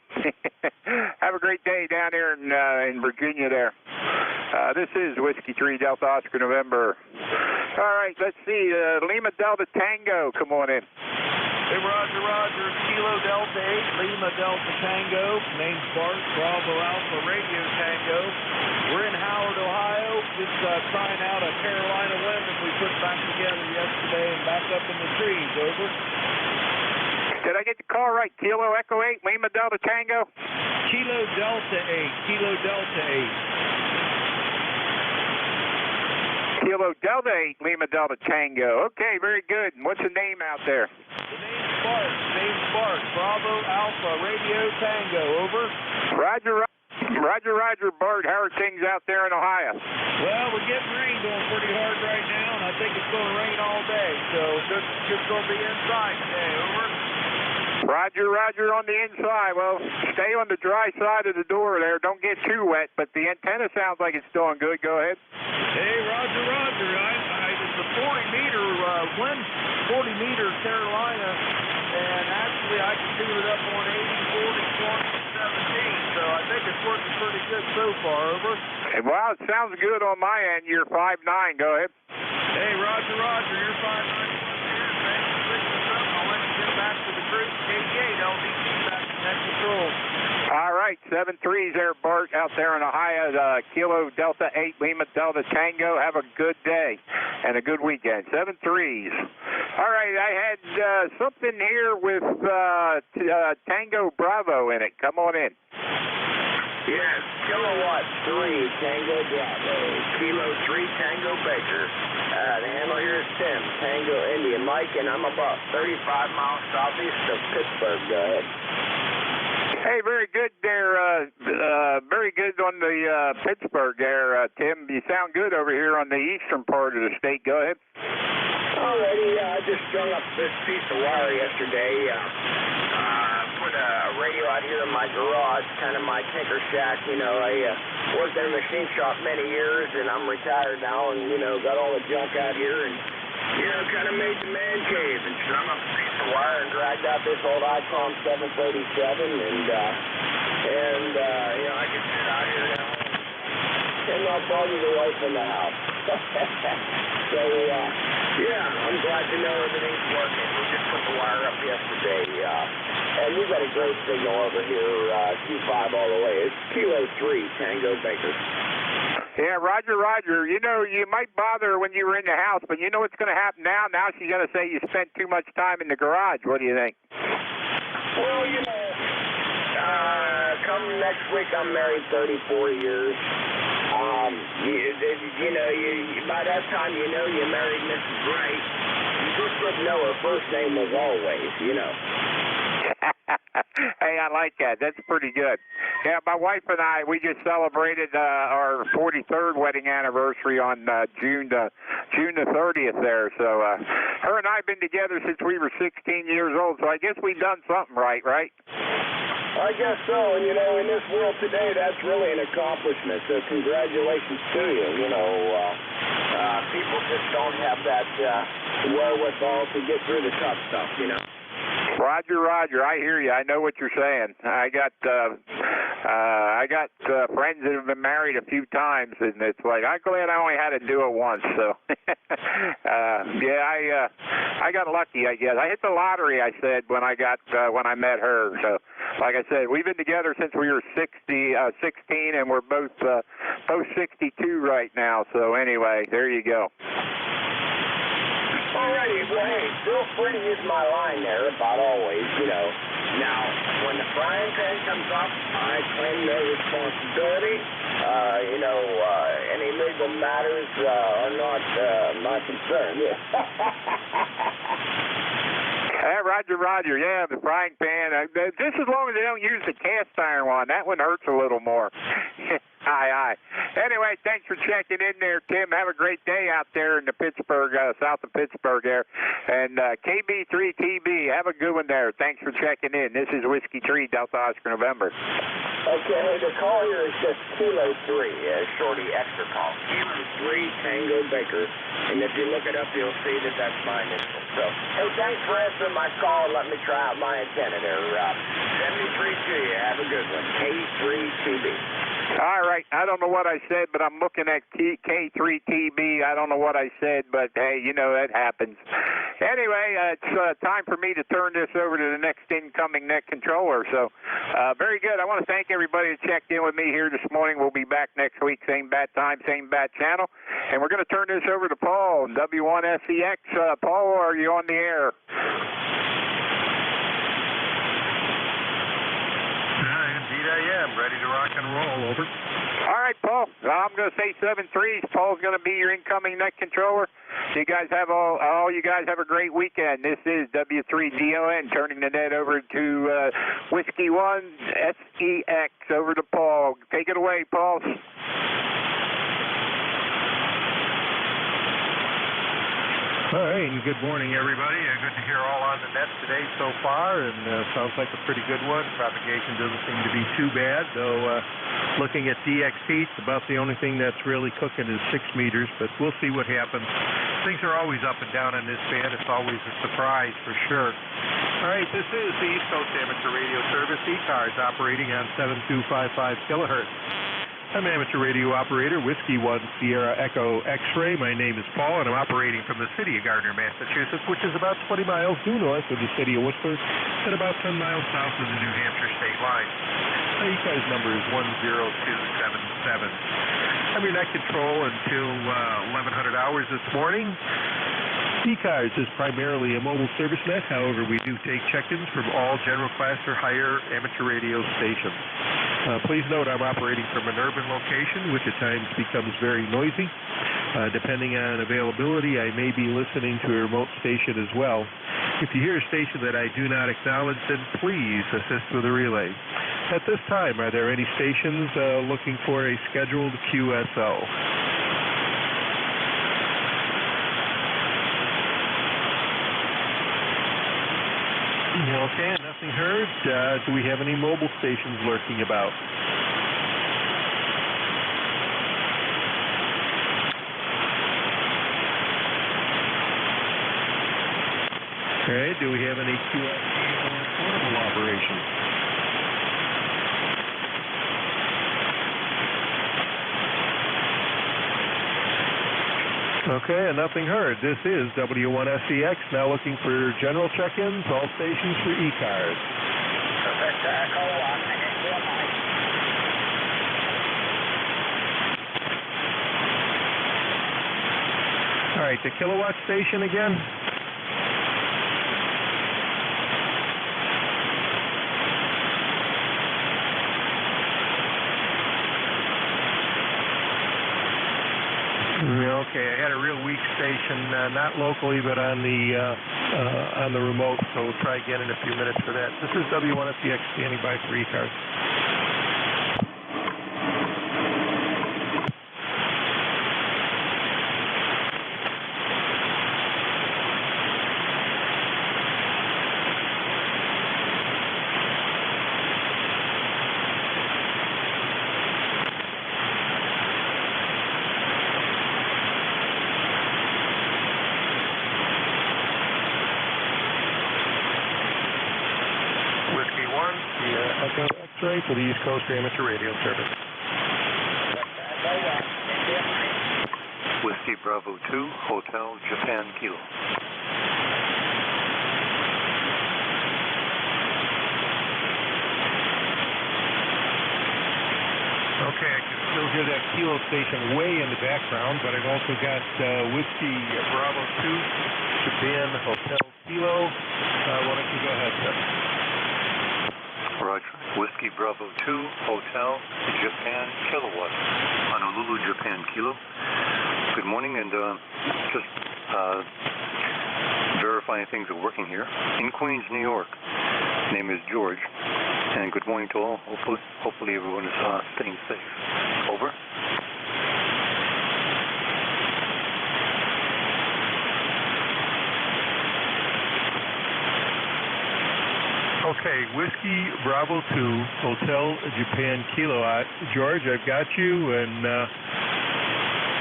B: Have a great day down there in Virginia there. This is Whiskey 3 Delta Oscar November. All right, let's see. Lima Delta Tango, come on in.
P: Hey, Roger, Roger. Kilo Delta 8 Lima Delta Tango. Name's Bart, Bravo Alpha Radio Tango. We're in Howard, Ohio. Just trying out a Carolina lemon we put back together yesterday and back up in the trees. Over.
B: Did I get the call right? Kilo Echo 8 Lima Delta Tango?
P: Kilo Delta 8. Kilo Delta 8.
B: Kilo Delta 8 Lima Delta Tango. Okay, very good. And what's the name out there?
P: The name's Bart. Bravo Alpha Radio Tango. Over.
B: Roger, Bart. How are things out there in Ohio?
P: Well, we're getting rain going pretty hard right now, and I think it's going to rain all day. So just going to be inside today. Over.
B: Roger on the inside. Well, stay on the dry side of the door there. Don't get too wet, but the antenna sounds like it's doing good. Go ahead.
P: Hey, Roger. It's a 40-meter wind, 40-meter Carolina, and actually I can do it up on 80, 40, 20, 17, so I think it's working pretty good so far. Over.
B: Hey, well, it sounds good on my end. You're 5'9". Go ahead.
P: Hey, Roger, you're 5'9". I'll let you get back to the group. KD8, LDC back to net control.
B: All right, 7-3s there, Bart, out there in Ohio. Kilo Delta 8 Lima Delta Tango. Have a good day and a good weekend. 7-3s. All right, I had something here with Tango Bravo in it. Come on in.
Q: Yes, Kilowatt 3 Tango Bravo. Kilo 3 Tango Baker. The handle here is Tim, Tango Indian Mike, and I'm about 35 miles southeast of Pittsburgh. Go ahead.
B: Hey, very good there. Very good on the Pittsburgh there, Tim. You sound good over here on the eastern part of the state. Go ahead.
Q: Alrighty, I just strung up this piece of wire yesterday. Put a radio out here in my garage, kind of my tinker shack. You know, I worked in a machine shop many years, and I'm retired now, and got all the junk out here. And kind of made the man cave and strung up a piece of wire and dragged out this old Icon 737 and I can sit out here now and not bother the wife in the house. So, I'm glad to know everything's working. We just put the wire up yesterday, and we've got a great signal over here, Q5 all the way. It's Kilo 3, Tango Baker.
B: Yeah, Roger. You know, you might bother her when you were in the house, but you know what's going to happen now? Now she's going to say you spent too much time in the garage. What do you think?
Q: Well, come next week, I'm married 34 years. By that time, you married Mrs. Right. You just didn't know her first name was always,
B: Hey, I like that. That's pretty good. Yeah, my wife and I, we just celebrated our 43rd wedding anniversary on June the 30th there. So her and I have been together since we were 16 years old. So I guess we've done something right?
Q: I guess so. And, in this world today, that's really an accomplishment. So congratulations to you. People just don't have that wherewithal to get through the tough stuff,
B: Roger. I hear you. I know what you're saying. I got friends that have been married a few times, and it's like I'm glad I only had to do it once. So, I got lucky, I guess. I hit the lottery. I said when I met her. So, like I said, we've been together since we were 16, and we're both 62 right now. So, anyway, there you go.
Q: Alrighty, well, hey, feel free to use my line there, about always, Now, when the frying pan comes up, I claim no responsibility. Any legal matters are not my concern.
B: Roger. Yeah, the frying pan. Just as long as they don't use the cast iron one. That one hurts a little more. Aye. Anyway, thanks for checking in there, Tim. Have a great day out there in the Pittsburgh, south of Pittsburgh there. And KB3TB, have a good one there. Thanks for checking in. This is Whiskey 3, Delta Oscar November.
Q: Okay, the call here is just Kilo 3, shorty extra call. Kilo 3, Tango Baker. And if you look it up, you'll see that that's my initial. So, hey, thanks for answering my call. Let me try out my antenna there. 73 to you. Have a good one. K3TB.
B: All right. I don't know what I said, but I'm looking at K3TB. I don't know what I said, but hey, that happens. Anyway, it's time for me to turn this over to the next incoming net controller. So, very good. I want to thank everybody that checked in with me here this morning. We'll be back next week, same bat time, same bat channel. And we're going to turn this over to Paul, W1SEX. Paul, are you on the air?
I: Indeed I am. Ready to rock and roll. Over.
B: All right, Paul. I'm going to say 7-3. Paul's going to be your incoming net controller. You guys have all you guys have a great weekend. This is W3DON turning the net over to Whiskey 1 SEX over to Paul. Take it away, Paul.
I: All right, and good morning, everybody. Good to hear all on the net today so far, and sounds like a pretty good one. Propagation doesn't seem to be too bad, though looking at DXT, it's about the only thing that's really cooking is 6 meters, but we'll see what happens. Things are always up and down on this band. It's always a surprise for sure. All right, this is the East Coast Amateur Radio Service, ECARS, operating on 7255 kilohertz. I'm amateur radio operator, Whiskey 1 Sierra Echo X-Ray. My name is Paul, and I'm operating from the city of Gardner, Massachusetts, which is about 20 miles due north of the city of Worcester and about 10 miles south of the New Hampshire state line. My ECARS number is 10277. I'm your net control until 1100 hours this morning. ECARS is primarily a mobile service net. However, we do take check-ins from all general class or higher amateur radio stations. Please note I'm operating from an urban location, which at times becomes very noisy. Depending on availability, I may be listening to a remote station as well. If you hear a station that I do not acknowledge, then please assist with a relay. At this time, are there any stations looking for a scheduled QSO? Okay, nothing heard. Do we have any mobile stations lurking about? All right, do we have any QSC or portable operations? Okay, and nothing heard. This is W1SCX, now looking for general check-ins, all stations for ECARS.
Q: Perfect, Echo 1, India Mike.
I: All right, the kilowatt station again. Okay, I had a real weak station, not locally, but on the remote, so we'll try again in a few minutes for that. This is W1SCX standing by for ECARS. Echo X-ray for the East Coast Amateur Radio Service.
R: Whiskey Bravo 2, Hotel Japan Kilo.
I: Okay, I can still hear that Kilo station way in the background, but I've also got Whiskey Bravo 2, Japan Hotel Kilo. Why don't you go ahead, sir?
R: Roger. Whiskey Bravo 2, Hotel Japan Kilowatt. Honolulu, Japan Kilo. Good morning, and just verifying things are working here. In Queens, New York. Name is George. And good morning to all. Hopefully everyone is staying safe. Over.
I: Okay, Whiskey Bravo 2, Hotel Japan Kilo. George, I've got you, and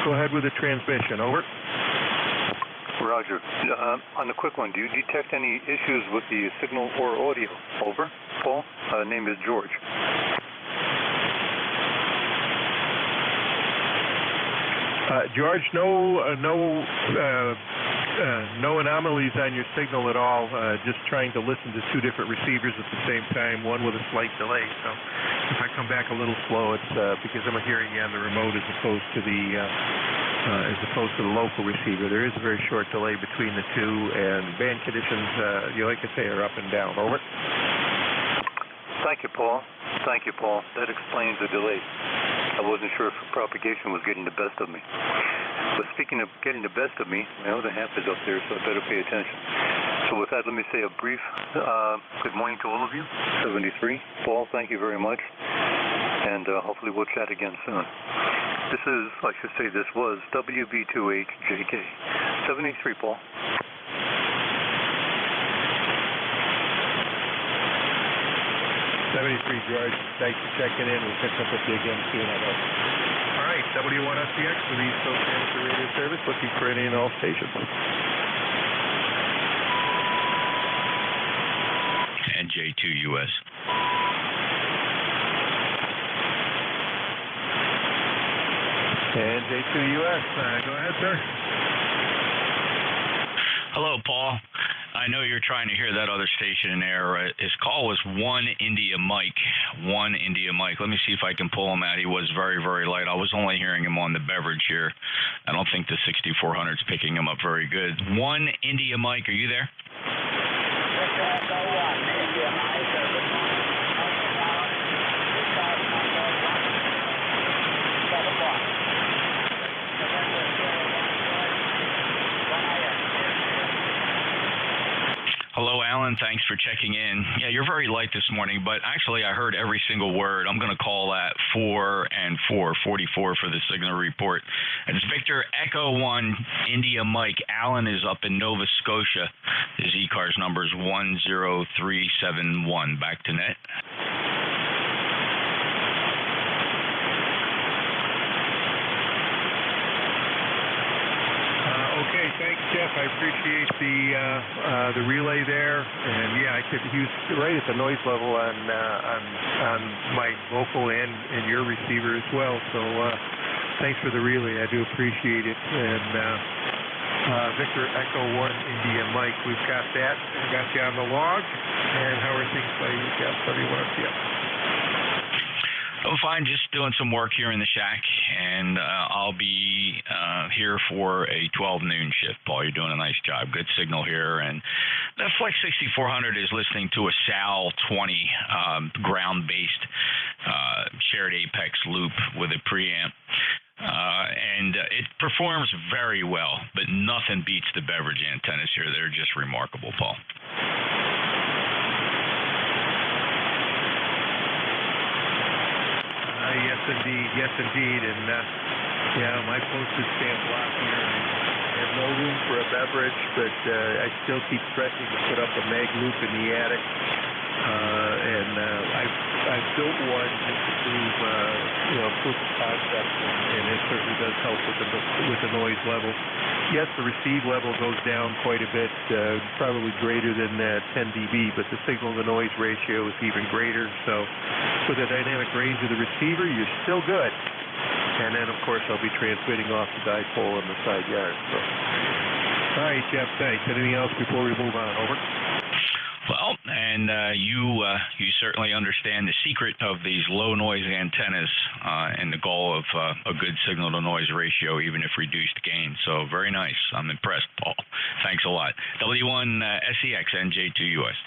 I: go ahead with the transmission. Over.
R: Roger. On the quick one, do you detect any issues with the signal or audio? Over. Paul, name is George.
I: George, no anomalies on your signal at all. Just trying to listen to two different receivers at the same time, one with a slight delay. So if I come back a little slow, it's because I'm hearing you on the remote as opposed to the local receiver. There is a very short delay between the two, and band conditions, like I say, are up and down. Over.
R: Thank you, Paul. Thank you, Paul. That explains the delay. I wasn't sure if propagation was getting the best of me. But speaking of getting the best of me, my other half is up there, so I better pay attention. So with that, let me say a brief good morning to all of you. 73. Paul, thank you very much. And hopefully we'll chat again soon. This is, I should say this was WB2HJK. 73, Paul.
I: 73, George. Thanks for checking in. We'll catch up with you again soon, I hope. All right, W1SCX for the East Coast Amateur Radio Service, looking for any and all stations.
M: NJ2US.
I: NJ2US. Go ahead, sir.
M: Hello, Paul. I know you're trying to hear that other station in there. His call was 1 India Mike. 1 India Mike. Let me see if I can pull him out. He was very, very light. I was only hearing him on the beverage here. I don't think the 6400's picking him up very good. 1 India Mike, are you there?
Q: India Mike.
M: Hello, Alan. Thanks for checking in. Yeah, you're very light this morning, but actually I heard every single word. I'm going to call that 4 and 4, 44 for the signal report. It's Victor Echo 1, India Mike. Alan is up in Nova Scotia. His ECARS number is 10371. Back to net.
I: Okay, thanks, Jeff. Jeff, I appreciate the relay there, and yeah, he was right at the noise level on my vocal and your receiver as well. So thanks for the relay. I do appreciate it. And Victor Echo 1 India Mike, we've got that. I got you on the log. And how are things by you, Jeff? What do you want to see?
M: Oh, fine. Just doing some work here in the shack, and I'll be here for a 12 noon shift, Paul. You're doing a nice job. Good signal here. And the Flex 6400 is listening to a SAL 20 ground-based shared apex loop with a preamp. And it performs very well, but nothing beats the beverage antennas here. They're just remarkable, Paul.
I: Yes, indeed. And yeah, my postage stamp block here. I have no room for a beverage, but I still keep threatening to put up a mag loop in the attic. And I've built one just to prove, proof of concept, and it certainly does help with the noise level. Yes, the receive level goes down quite a bit, probably greater than 10 dB, but the signal-to-noise ratio is even greater. So for the dynamic range of the receiver, you're still good. And then, of course, I'll be transmitting off the dipole in the side yard. So. All right, Jeff, thanks. Anything else before we move on? Over.
M: Well, and you certainly understand the secret of these low noise antennas and the goal of a good signal to noise ratio, even if reduced gain. So very nice. I'm impressed, Paul. Thanks a lot. W1 SEX NJ2US.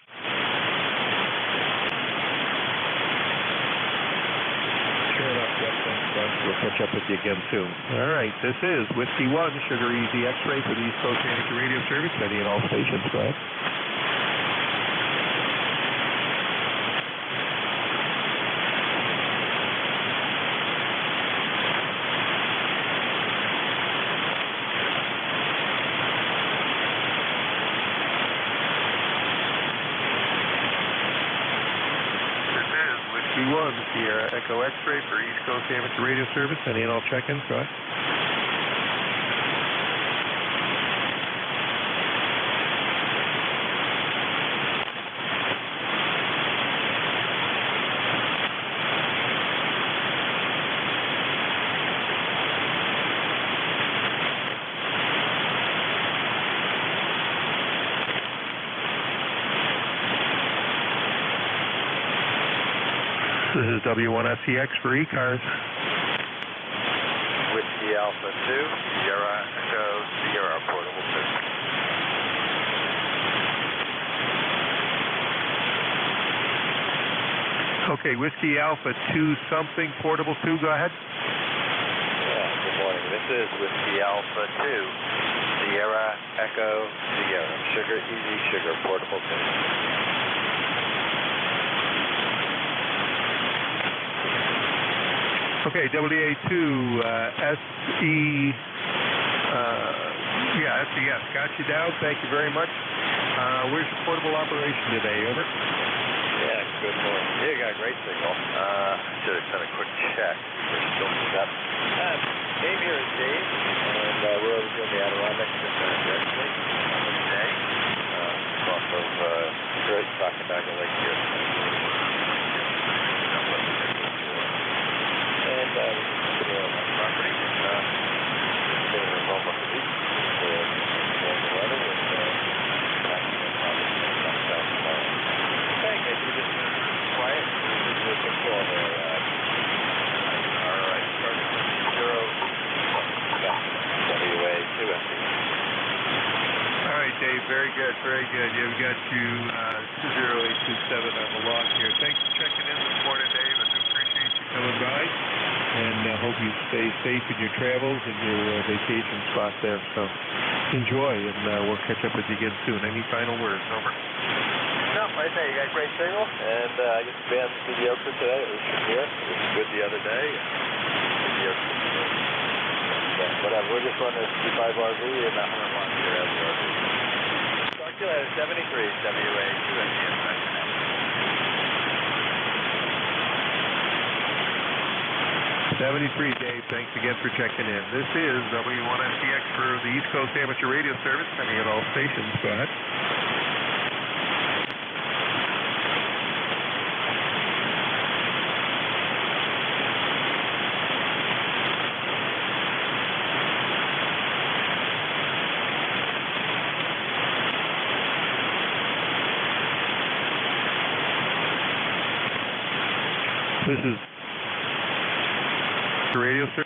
I: Sure enough, Jeff. Thanks, Bud. We'll catch up with you again soon. All right, this is Whiskey 1, Sugar Easy X-Ray for the East Coast Amateur Radio Service, ready at all stations. Go ahead. Sierra Echo X-Ray for East Coast Amateur Radio Service. Any and all check-ins? Go ahead. This is W1SEX for ECARS.
O: Whiskey Alpha 2, Sierra Echo Sierra, portable
I: 2. Okay, Whiskey Alpha 2 something, portable 2, go ahead.
O: Yeah, good morning. This is Whiskey Alpha 2, Sierra Echo Sierra, Sugar Easy Sugar, portable 2.
I: Okay, WA2, SE, SES, got you down, thank you very much. Where's your portable operation today, over?
O: Yeah, good morning. Yeah, you got a great signal. Should have done a quick check. We're still up. Name here is Dave, and we're over here in the Adirondacks directly today. Off of Great Sacandaga Lake here. And we're on my property, and it's almost a week. Warm weather with maximum probably south tomorrow. Hey, guys, we're just quiet. We're just going there. All right, starting with 0, WA2SE.
I: All right, Dave, very good, very good. Yeah, we got you 20827 on the log here. Thanks for checking in this morning, Dave. I do appreciate you coming by. And I hope you stay safe in your travels and your vacation spot there. So enjoy, and we'll catch up with you again soon. Any final words? Over.
O: No, I say you got great signal, and I guess the band's mediocre today, at least from here. It was good the other day. Mediocre. Whatever, we're just running a 65 RV and not 100 watts here as the RV. Talk to you later, 73 WA2SE.
I: 73, Dave. Thanks again for checking in. This is W1SCX for the East Coast Amateur Radio Service, sending at all stations. Go ahead. This is the radio service.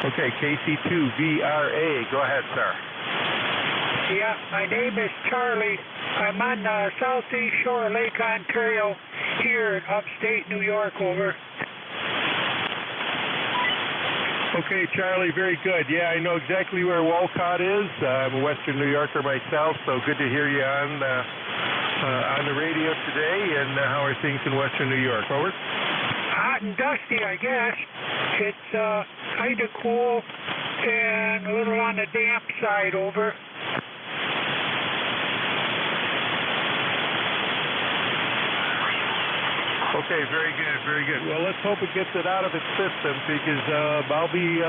I: Okay, KC2VRA. Go ahead, sir.
S: Yeah, my name is Charlie. I'm on the southeast shore of Lake Ontario here in upstate New York, over.
I: Okay, Charlie, very good. Yeah, I know exactly where Walcott is. I'm a Western New Yorker myself, so good to hear you on the radio today. And how are things in Western New York? Over.
S: Hot and dusty, I guess. It's kind of cool and a little on the damp side, over.
I: Okay, very good, very good. Well, let's hope it gets it out of its system, because I'll be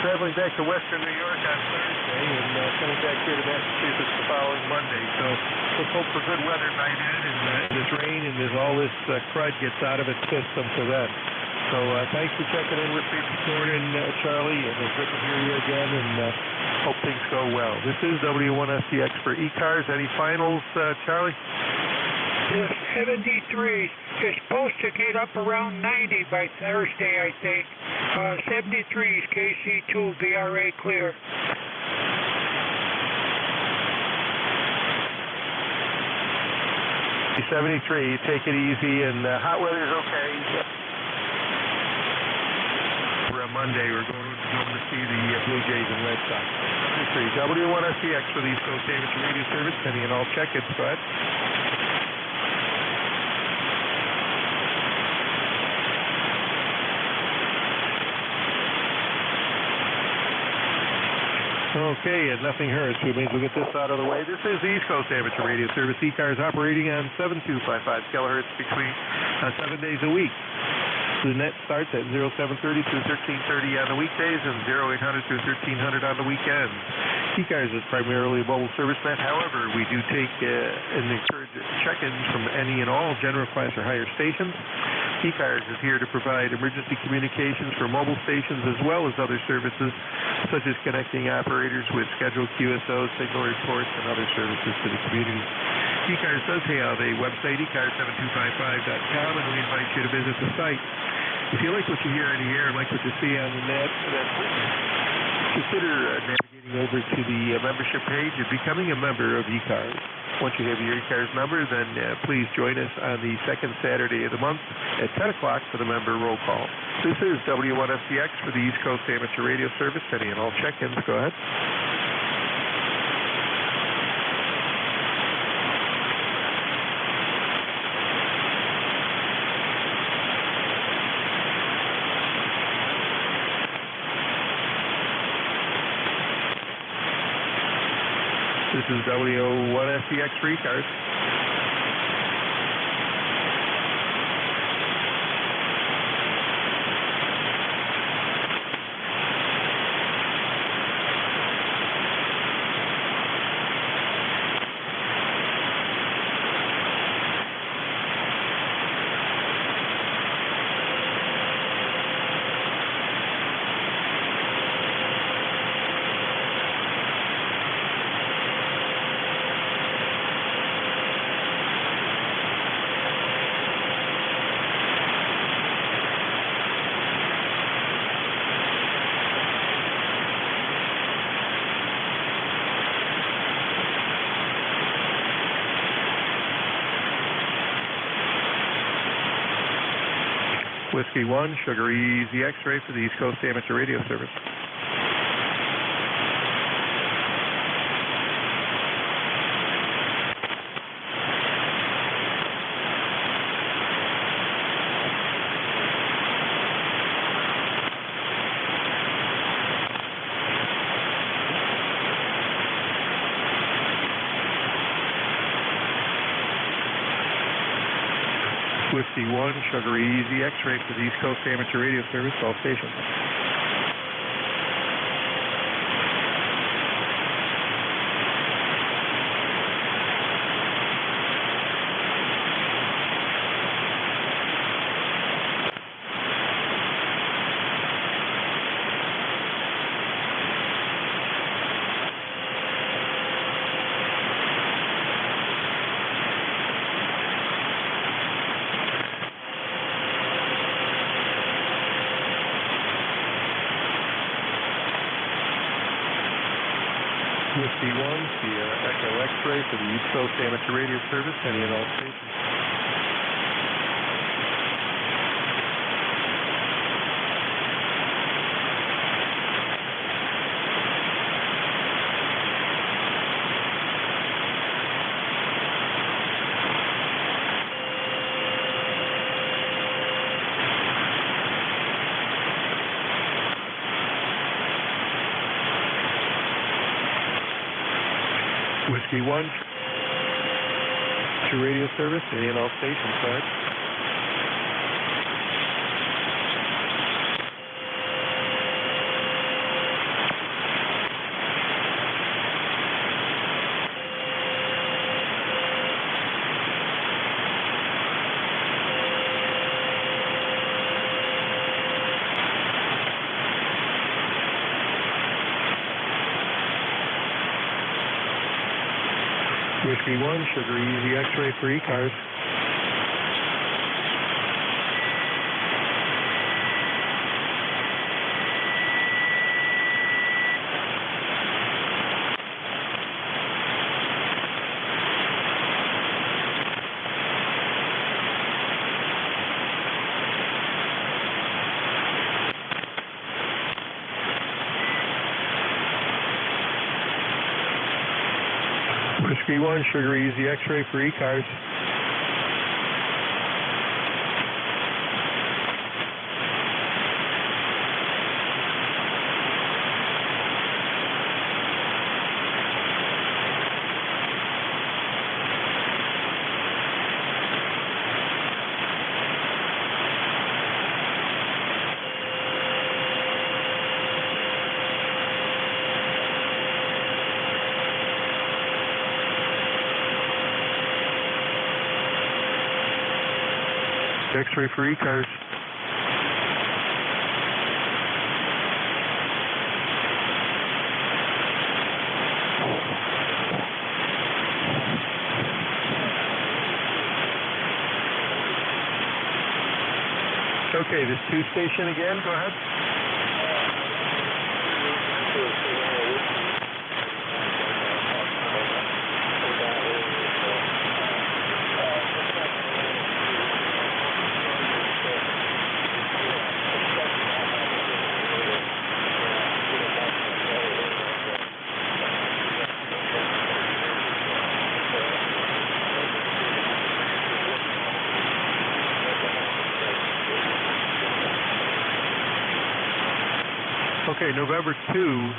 I: traveling back to Western New York on Thursday and coming back here to Massachusetts the following Monday. So let's hope for good weather by then, and this rain and all this crud gets out of its system for then. So thanks for checking in with me this morning, Charlie, and it's good to hear you again, and hope things go well. This is W1SCX for ECARS. Any finals, Charlie?
S: Yes, 73. It's supposed to get up around 90 by Thursday, I think. 73 is KC2, VRA clear.
I: '73, take it easy, and hot weather's okay. For a Monday, we're going to see the Blue Jays and Red Sox. W1SCX for the East Coast Amateur Radio Service, sending in all check-ins. Go ahead. Okay, and nothing hurts, which means we'll get this out of the way. This is the East Coast Amateur Radio Service. ECARS operating on 7255 kilohertz between 7 days a week. The net starts at 0730 through 1330 on the weekdays and 0800 through 1300 on the weekends. ECARS is primarily a mobile service net. However, we do take and encourage check-ins from any and all general class or higher stations. ECARS is here to provide emergency communications for mobile stations as well as other services, such as connecting operators with scheduled QSOs, signal reports, and other services to the community. ECARS does have a website, ECARS7255.com, and we invite you to visit the site. If you like what you hear on the air and like what you see on the net, then please consider navigating over to the membership page and becoming a member of ECARS. Once you have your ECARS number, then please join us on the second Saturday of the month at 10 o'clock for the member roll call. This is W1SCX for the East Coast Amateur Radio Service. Any and all check-ins, go ahead. This is W1SCX for ECARS.
T: Whiskey 1, Sugar Easy X-ray for the East Coast Amateur Radio Service. Whiskey 1, Sugar Easy X-ray for the East Coast Amateur Radio Service, all stations. Whiskey 1, Sierra Echo X-ray for the East Coast Amateur Radio Service, any and all stations. Whiskey 1, to radio service, any and all stations, go ahead. Whiskey 1, Sugar Easy X-ray for ECARS. Whiskey 1, Sugar Easy X-ray for ECARS. X-ray for ECARS. Okay, this 2 station again, go ahead. Okay, November 2.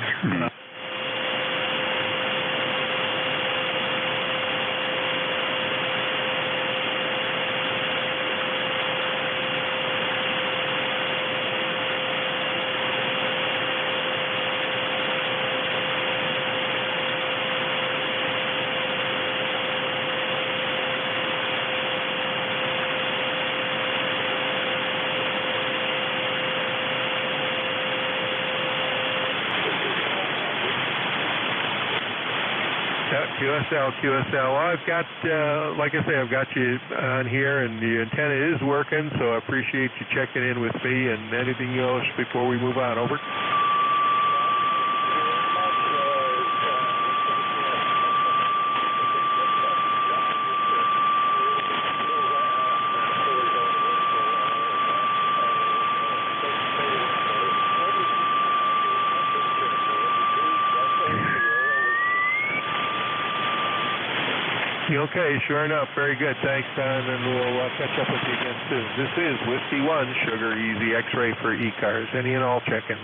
T: QSL. Well, I've got, like I say, I've got you on here, and the antenna is working, so I appreciate you checking in with me. And anything else before we move on? Over. Okay, sure enough. Very good. Thanks, Don, and we'll catch up with you again soon. This is Whiskey 1, Sugar Easy X-Ray for ECARS. Any and all check-ins.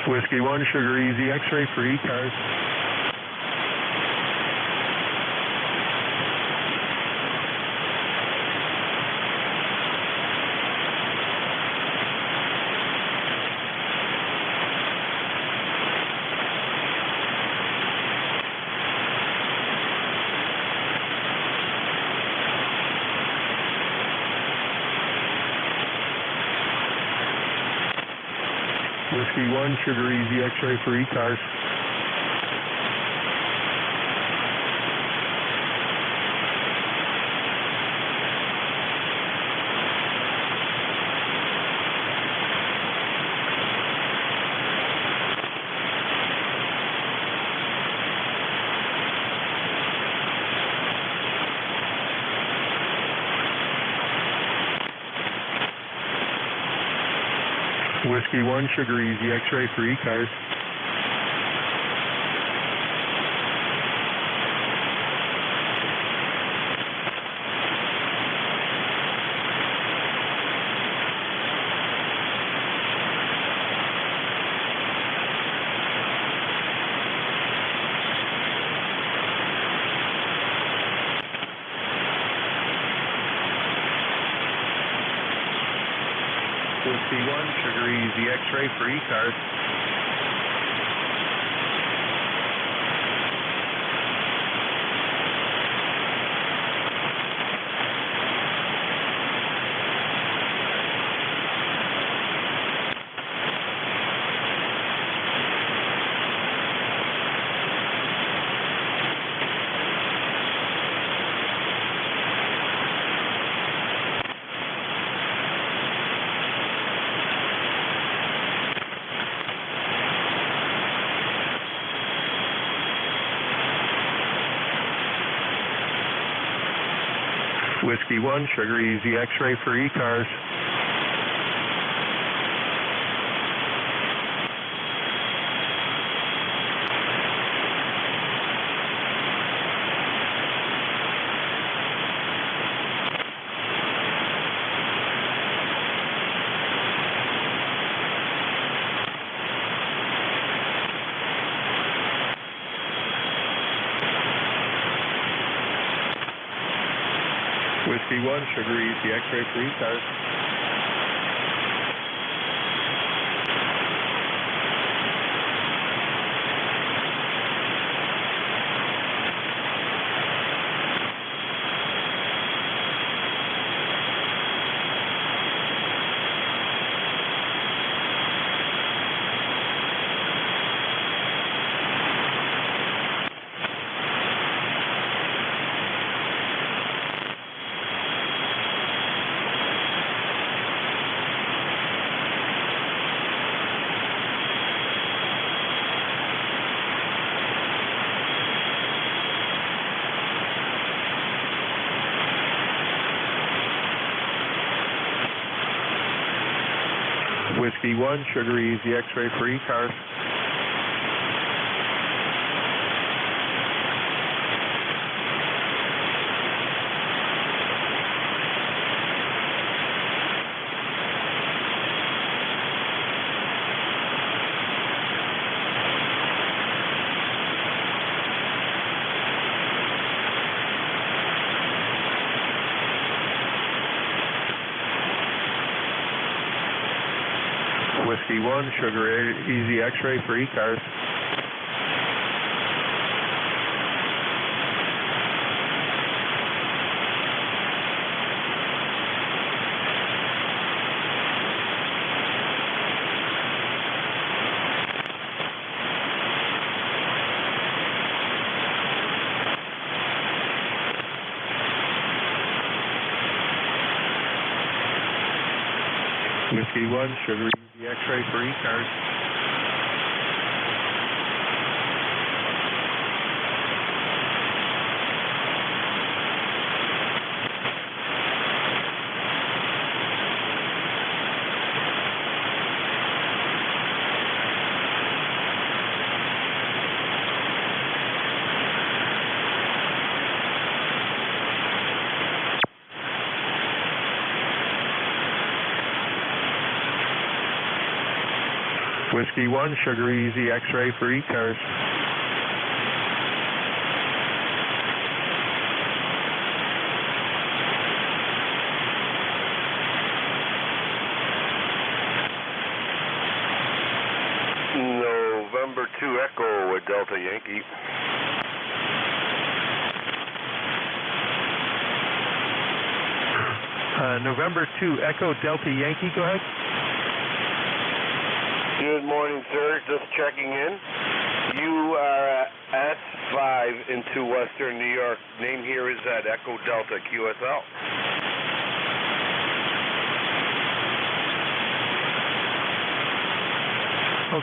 T: Whiskey 1, Sugar Easy X-Ray for ECARS. Whiskey 1, Sugar Easy X-Ray for ECARS. Whiskey 1, Sugar Easy X-Ray for ECARS. Whiskey 1, Sugar Easy X-Ray for ECARS. Whiskey 1, Sugar Easy X-Ray for ECARS. Whiskey 1, Sugar Easy X-Ray for ECARS. Whiskey 1, Sugar Easy X-Ray for ECARS. Whiskey 1, Sugar Easy X-Ray for ECARS. Whiskey 1, Sugar Easy X-ray for ECARS. Whiskey 1, Sugar Easy X-ray for ECARS.
E: November 2 Echo with Delta Yankee.
T: November 2 Echo Delta Yankee, go ahead.
E: Good morning, sir. Just checking in. You are S5 into Western New York. Name here is at Echo Delta QSL.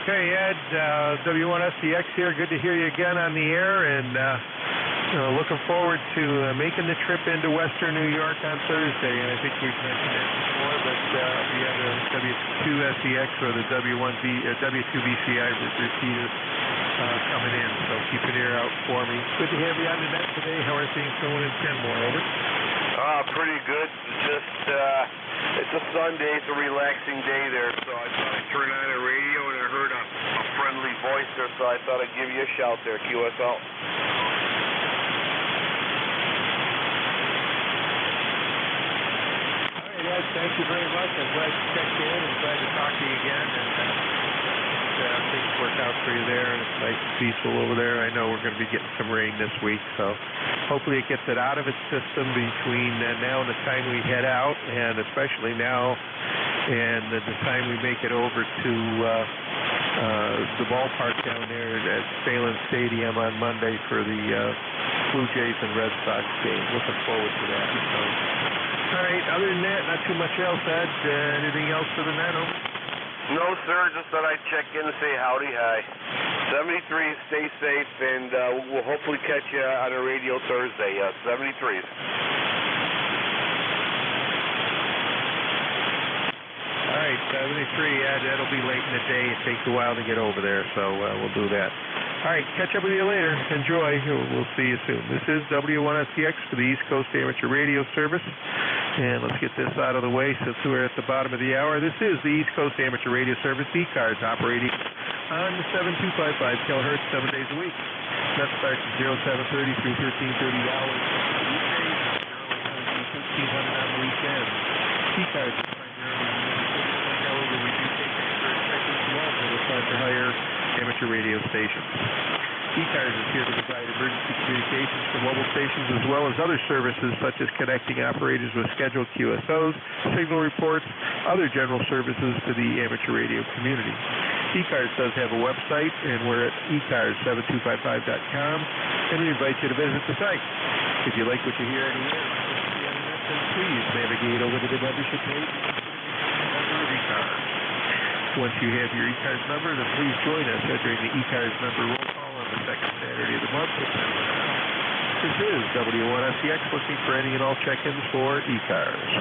T: Okay, Ed, W1SCX here. Good to hear you again on the air, and looking forward to making the trip into Western New York on Thursday. And I think we've mentioned it before, but we have the W2SCX or the W2BCI repeaters coming in, so keep an ear out for me. Good to have you on the net today. How are things going in Kenmore? Over.
E: Pretty good. Just it's a Sunday, it's a relaxing day there, so I thought I'd turn on the radio and I heard a friendly voice there, so I thought I'd give you a shout there, QSL.
T: All right, Ed, thank you very much. I'm glad you checked in and glad to talk to you again. And things work out for you there, and it's nice and peaceful over there. I know we're going to be getting some rain this week, so hopefully it gets it out of its system between now and the time we head out, and especially now and the time we make it over to the ballpark down there at Salem Stadium on Monday for the Blue Jays and Red Sox game. Looking forward to that. So, all right, other than that, not too much else, Ed. Anything else for the net?
E: No, sir, just thought I'd check in and say howdy, hi. 73, stay safe, and we'll hopefully catch you on the radio Thursday. 73s.
T: All right, 73, that'll be late in the day. It takes a while to get over there, so we'll do that. All right, catch up with you later. Enjoy. We'll see you soon. This is W1SCX for the East Coast Amateur Radio Service. And let's get this out of the way since we're at the bottom of the hour. This is the East Coast Amateur Radio Service, ECARS, operating on the 7255 kilohertz 7 days a week. That starts at 0730 through 1330 hours on the weekdays, early 1300 on the weekends. ECARS is primarily, however, we do take expert checkers as well for the higher amateur radio stations. ECARS is here to provide emergency communications for mobile stations as well as other services such as connecting operators with scheduled QSOs, signal reports, other general services to the amateur radio community. ECARS does have a website, and we're at ECARS7255.com, and we invite you to visit the site. If you like what you hear on the air, then please navigate over to the membership page of ECARS. Once you have your ECARS number, then please join us during the ECARS member roll call on the second Saturday of the month. This is W1SCX looking for any and all check-ins for ECARS.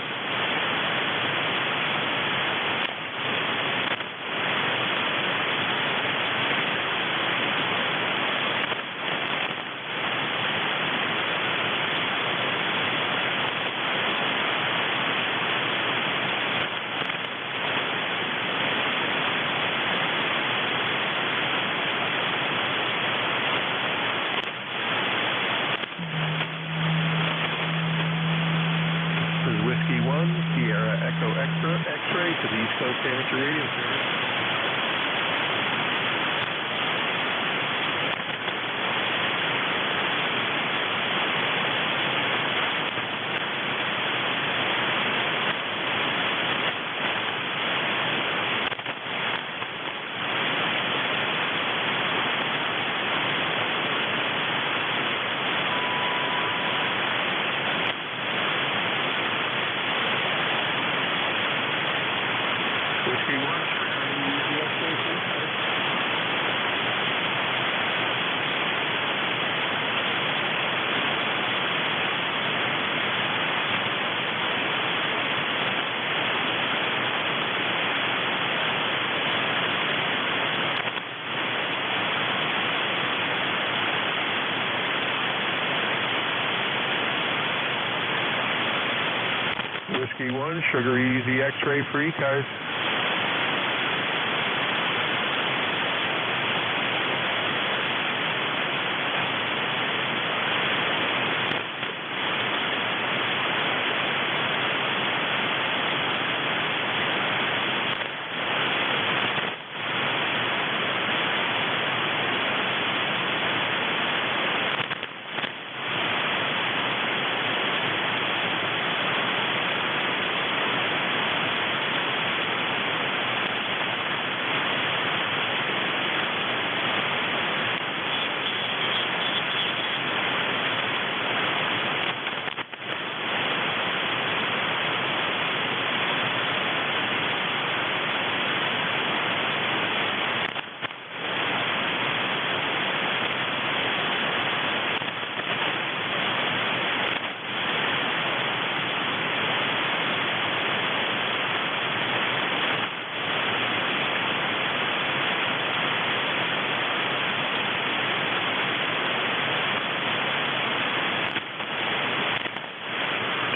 T: X-ray to the East Coast Amateur Radio Service. Whiskey 1, Sugar Easy X-ray for ECARS.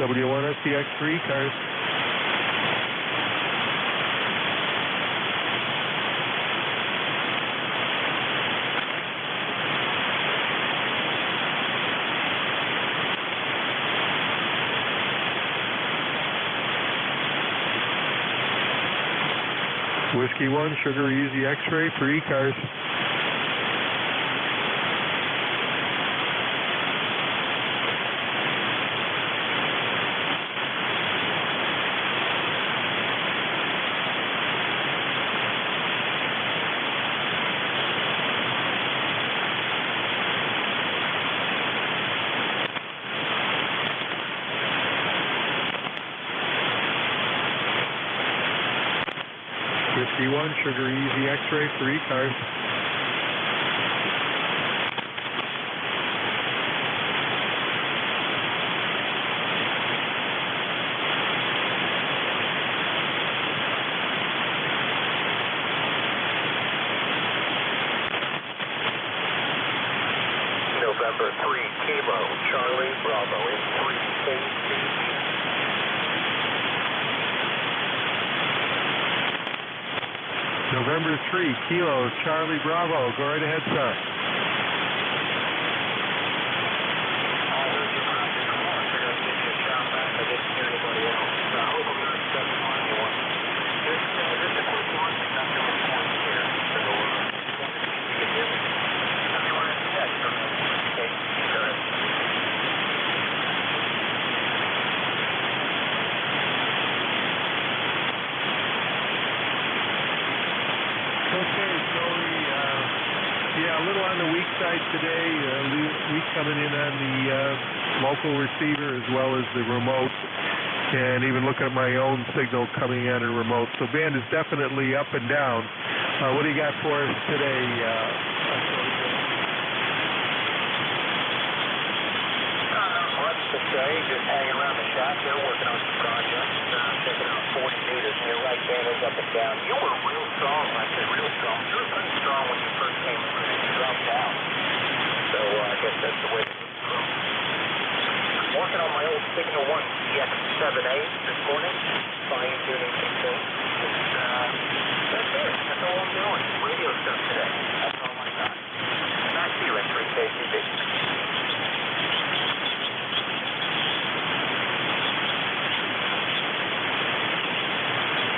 T: W1SCX3 ECARS. Whiskey 1, Sugar Easy X-ray for ECARS. Whiskey 1, Sugar Easy X-ray for ECARS.
U: November 3, Kilo, Charlie, Bravo, 3, KC.
T: November 3, Kilo, Charlie, Bravo. Go right ahead, sir. Yeah, a little on the weak side today. Weak coming in on the local receiver as well as the remote, and even looking at my own signal coming in on the remote. So band is definitely up and down. What do you got for us today?
U: Just hanging around the shack here, working on some projects, taking out 40 meters, and your right band is up and down. You were real strong, I said real strong. You were pretty strong when you first came in and you dropped out. So I guess that's the way to go. Working on my old Signal 1 CX7A this morning, fine-tuning some things. That's it. That's all I'm doing. Radio stuff today. That's all I got. Back to you at 3KCB.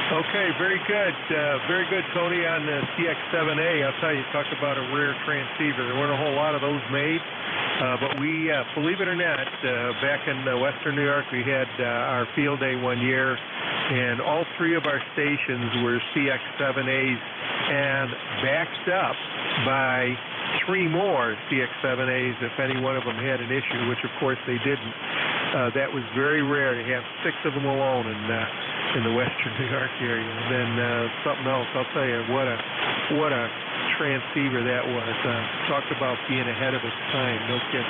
T: Okay, very good, Tony, on the CX7A. I'll tell you, talk about a rare transceiver. There weren't a whole lot of those made, but we, believe it or not, back in Western New York, we had our field day one year, and all three of our stations were CX7As and backed up by three more CX7As if any one of them had an issue, which of course they didn't. That was very rare to have six of them alone, and in the western New York area. And then something else, I'll tell you, what a transceiver that was. Talked about being ahead of its time, no kidding.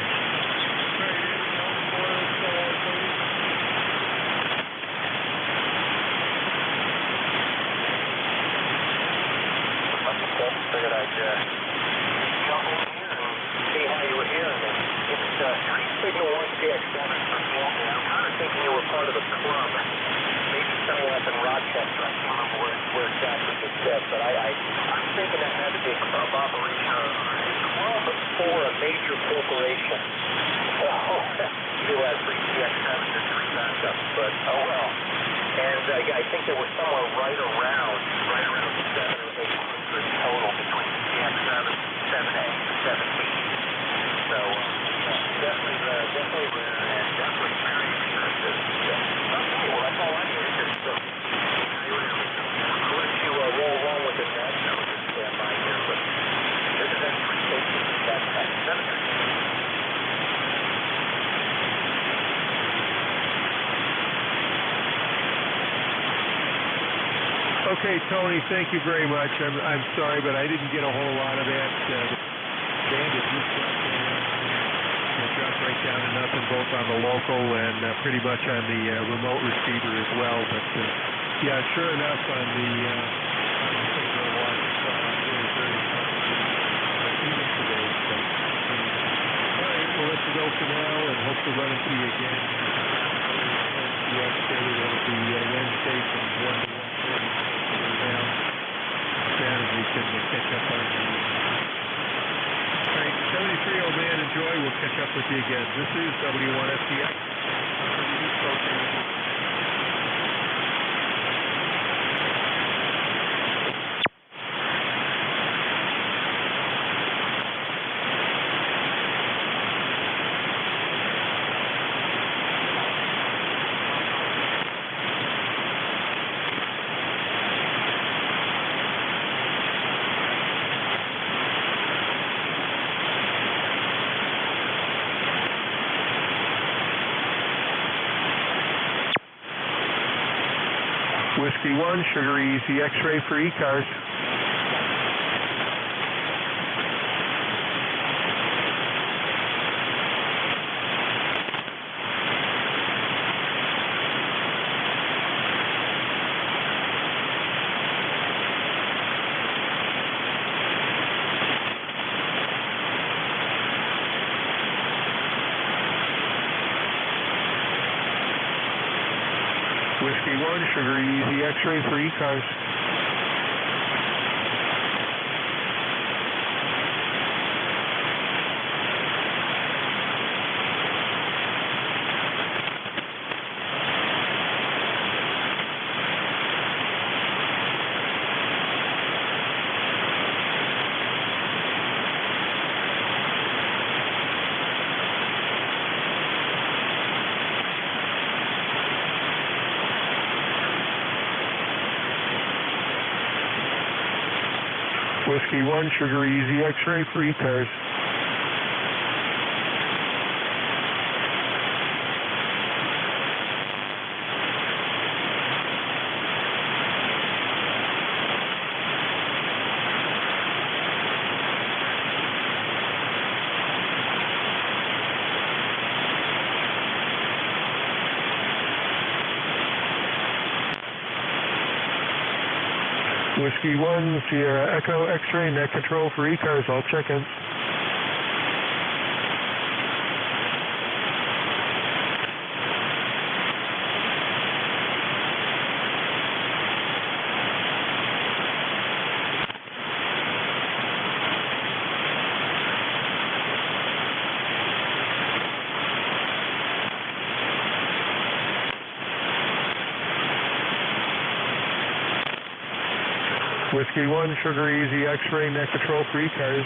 U: Figured I'd jump over here and see how you were hearing it. It's Tree Signal 1CX7 for Canton. I'm kind of thinking you were part of a club, maybe somewhere up in Rochester. I can't remember where exactly you said, but I'm thinking that had to be a club operation or a club for a major corporation. So you had 3CX7s or 3 backups, but oh well. And yeah, I think there was somewhere right around 7 or 800 total between CX7, 7A, and 7B. So definitely rare and definitely very expensive. Okay, well that's all I needed. Just I'll let you roll along with it, Matt. I was just stand by here, but this is N3 that's 7.
T: Okay, Tony, thank you very much. I'm sorry, but I didn't get a whole lot of that. Bandit just dropped right down to nothing, both on the local and pretty much on the remote receiver as well. But yeah, sure enough, on the even today. So, all right, we'll let you go for now, and hope to run into you again. That'll be Wednesday from 1 to 1:40. And we can catch up on the... All right, 73, old man, enjoy. We'll catch up with you again. This is W1SCX. Whiskey 1, Sugar Easy X-ray for ECARS. Whiskey 1, Sugar Easy X-ray for ECARS. Whiskey 1, Sugar Easy X-ray for ECARS. Whiskey 1, Sierra Echo X-ray net control for ECARS, all check-ins. Whiskey 1, Sugar Easy X-ray net control for ECARS.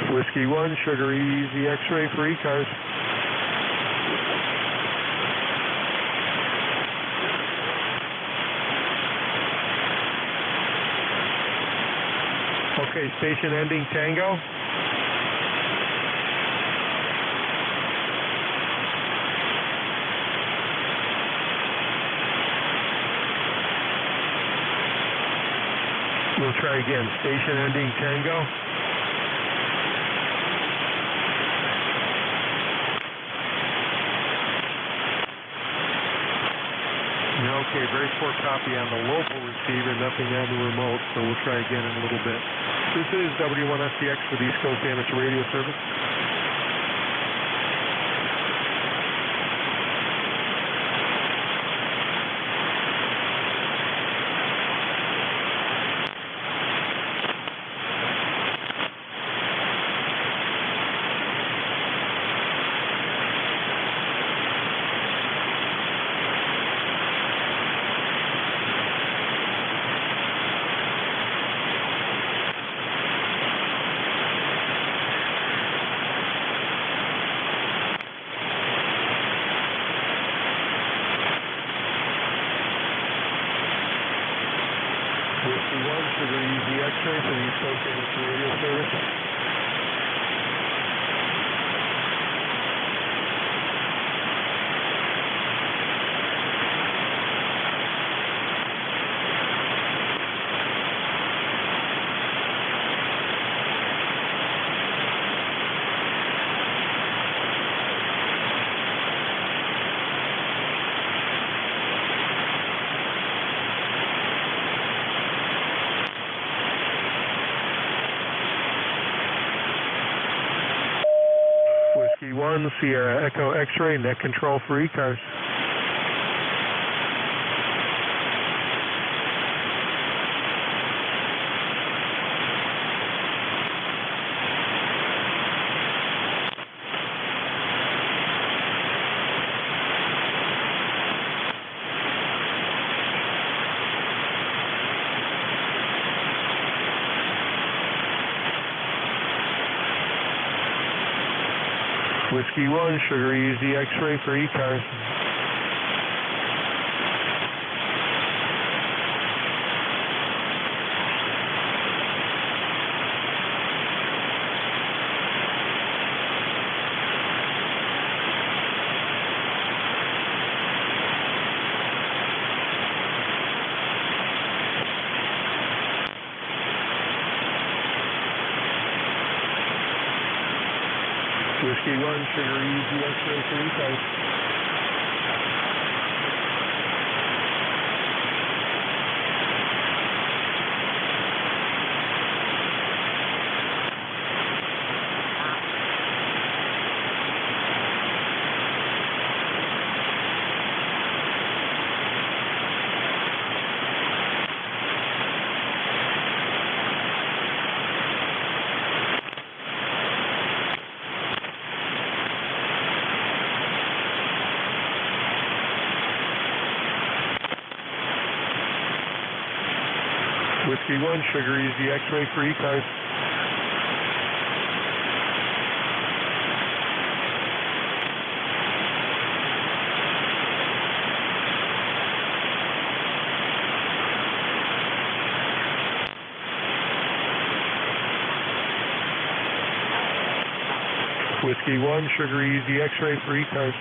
T: Whiskey 1, Sugar Easy X-ray for ECARS. Okay, station ending Tango. We'll try again. Station ending Tango. Okay, very poor copy on the local receiver, nothing on the remote, so we'll try again in a little bit. This is W1SCX for the East Coast Amateur Radio Service. Whiskey 1, Sugar Easy X-ray for the East Coast Amateur Radio Service. Whiskey 1, Sierra Echo X-ray, net control for ECARS. Whiskey 1, Sugar Easy X-ray for ECARS. Whiskey 1, Sugar Easy X-ray for ECARS. Whiskey 1, Sugar Easy X-ray for ECARS. Whiskey 1, Sugar Easy X-ray for ECARS.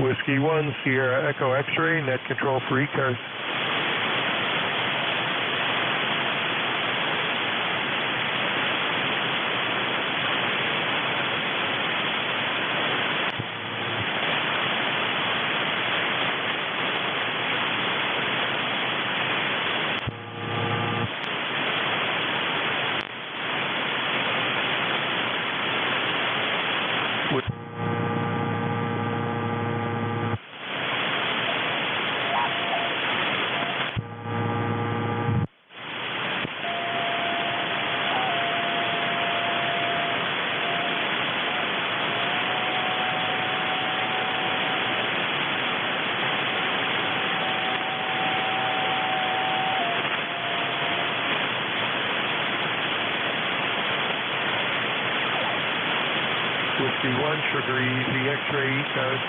T: Whiskey 1, Sierra Echo X-ray, net control for ECARS. Whiskey 1, Sugar Easy, X-ray, ECARS.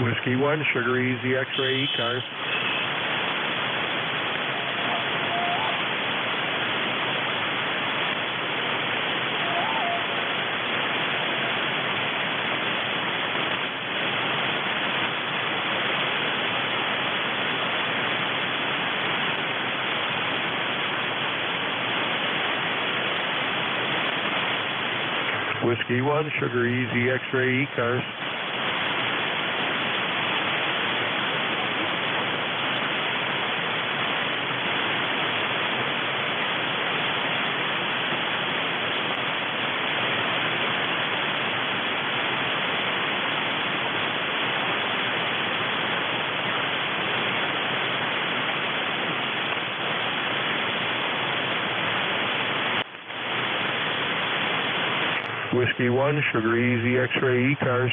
T: Whiskey 1, Sugar Easy, X-ray, ECARS. Whiskey 1, Sugar Easy, X-ray, ECARS. Whiskey 1, Sugar Easy, X-ray, ECARS.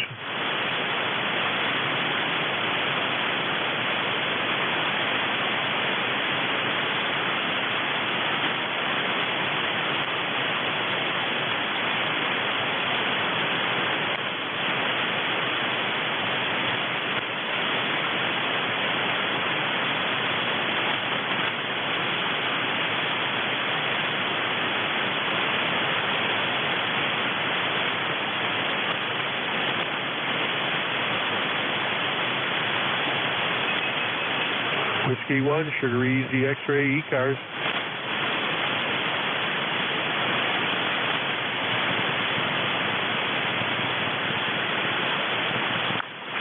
T: Whiskey 1, Sugar Easy, X-ray, ECARS.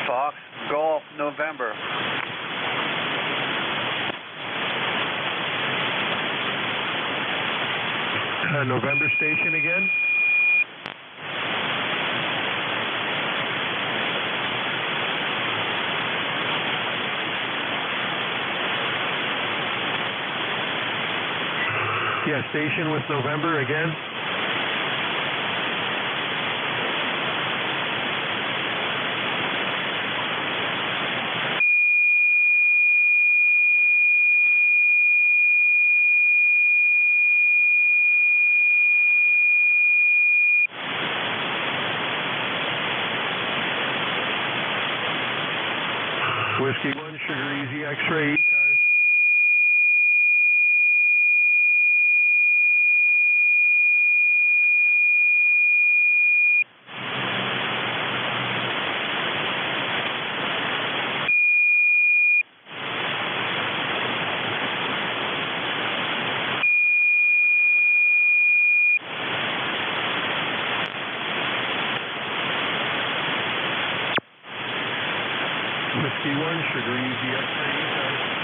P: Fox, Golf, November.
T: November station again. Yeah, station with November again. Whiskey 1, Sugar Easy, X-ray, ECARS. Whiskey 1, Sugar Easy, X-ray, ECARS.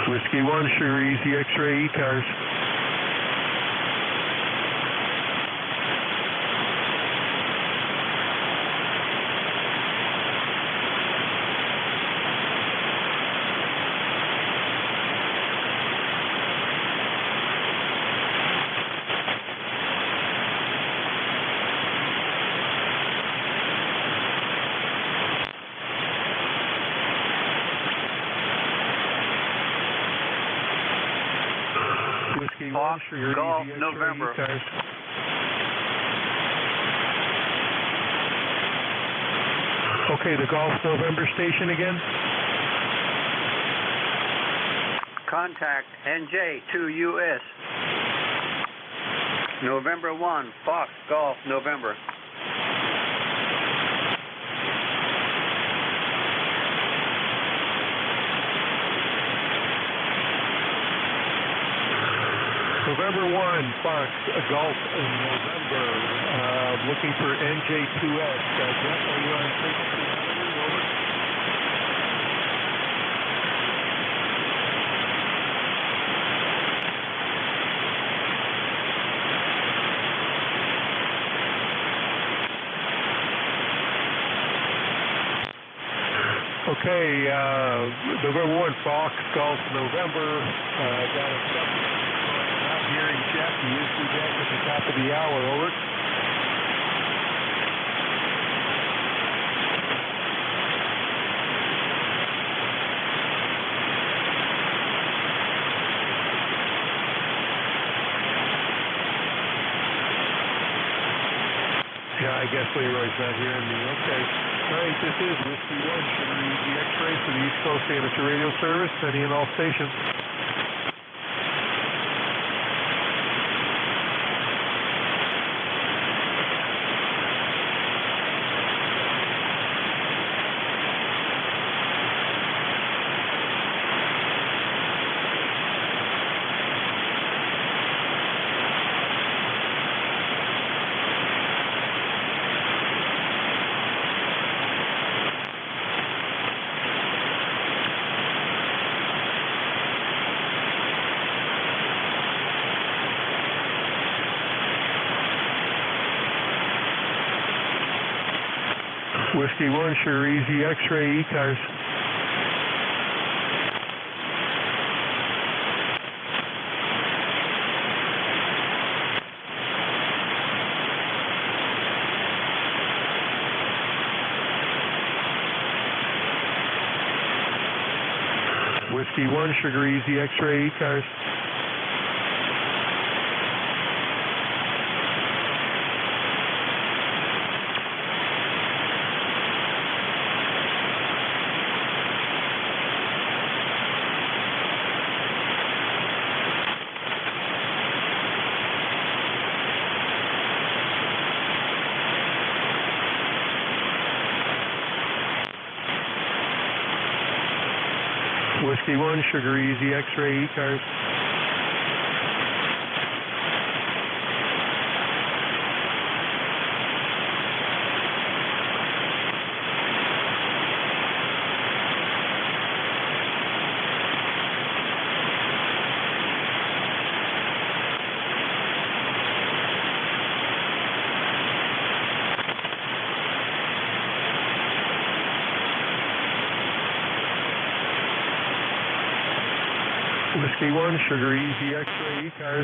T: Whiskey 1, Sugar Easy, X-ray, ECARS.
R: Fox Golf November.
T: Okay, the Golf November station again.
R: Contact NJ2US. November 1, Fox Golf November.
T: November 1, Fox Golf November. Looking for NJ2S. Jeff, are you on frequency? Over. Okay, November 1, Fox Golf November. Got a subject not hearing Jeff. He is due back at the top of the hour. Over. Yeah, I guess Leroy's not hearing me. Okay. All right, this is Whiskey 1, Sugar Easy X-Ray for the East Coast Amateur Radio Service, any and all stations. Whiskey 1, Sugar Easy X-Ray, ECARS. Whiskey 1, Sugar Easy X-Ray, ECARS. Whiskey 1, Sugar Easy X-Ray, ECARS. Whiskey 1, Sugar Easy X-Ray, ECARS.